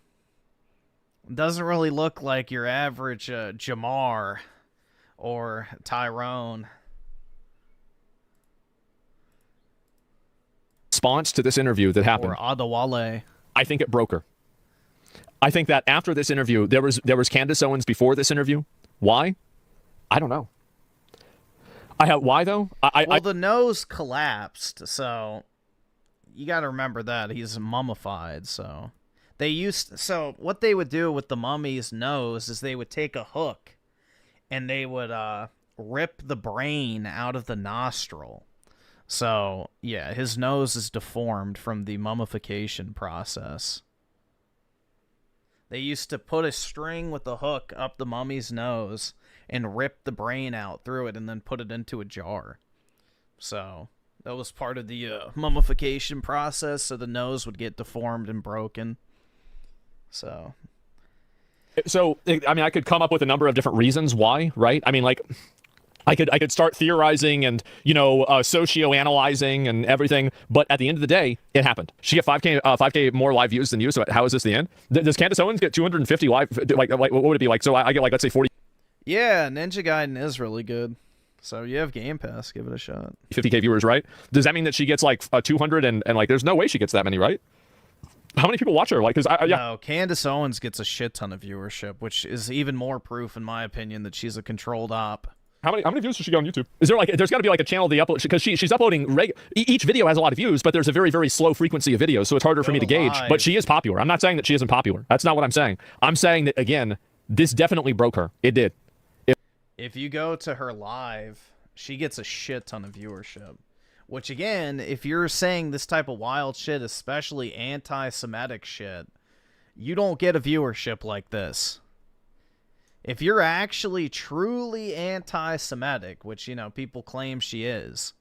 It doesn't really look like your average Jamar or Tyrone. Response to this interview that happened. Or Adewale. I think it broke her. I think that after this interview, there was Candace Owens before this interview. Why? I don't know. Why though? Well, the nose collapsed, so you got to remember that he's mummified. So what they would do with the mummy's nose is they would take a hook and they would rip the brain out of the nostril. So yeah, his nose is deformed from the mummification process. They used to put a string with a hook up the mummy's nose and rip the brain out through it and then put it into a jar. So that was part of the mummification process, so the nose would get deformed and broken. So, I mean, I could come up with a number of different reasons why, right? I mean, like, I could start theorizing and, you know, socio-analyzing and everything, but at the end of the day, it happened. She got 5K more live views than you, so how is this the end? Does Candace Owens get 250 live, like what would it be like? So I get, like, let's say 40. Yeah, Ninja Gaiden is really good. So you have Game Pass, give it a shot. 50K viewers, right? Does that mean that she gets, like, 200 and like, there's no way she gets that many, right? How many people watch her? Like, No, Candace Owens gets a shit ton of viewership, which is even more proof, in my opinion, that she's a controlled op. How many views does she get on YouTube? Is there like, there's got to be like a channel they upload, because she's uploading each video has a lot of views, but there's a very, very slow frequency of videos, so it's harder for me to gauge. But she is popular. I'm not saying that she isn't popular. That's not what I'm saying. I'm saying that, again, this definitely broke her. It did. If you go to her live, she gets a shit ton of viewership. Which, again, if you're saying this type of wild shit, especially anti-Semitic shit, you don't get a viewership like this. If you're actually truly anti-Semitic, which, you know, people claim she is,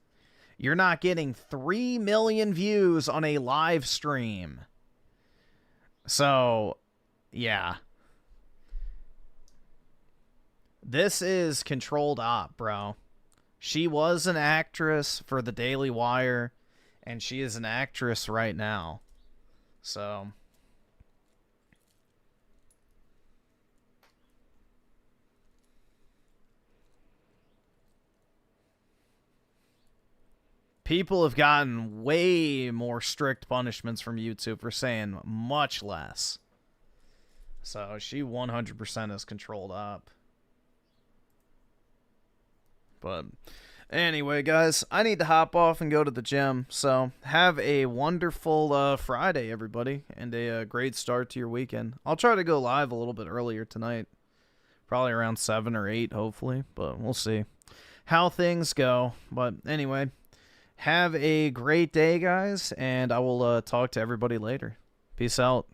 you're not getting 3 million views on a live stream. So, yeah. This is controlled op, bro. She was an actress for the Daily Wire, and she is an actress right now. So people have gotten way more strict punishments from YouTube for saying much less. So she 100% is controlled up. But anyway, guys, I need to hop off and go to the gym. So have a wonderful Friday, everybody, and a great start to your weekend. I'll try to go live a little bit earlier tonight. Probably around 7 or 8, hopefully. But we'll see how things go. But anyway, have a great day, guys, and I will talk to everybody later. Peace out.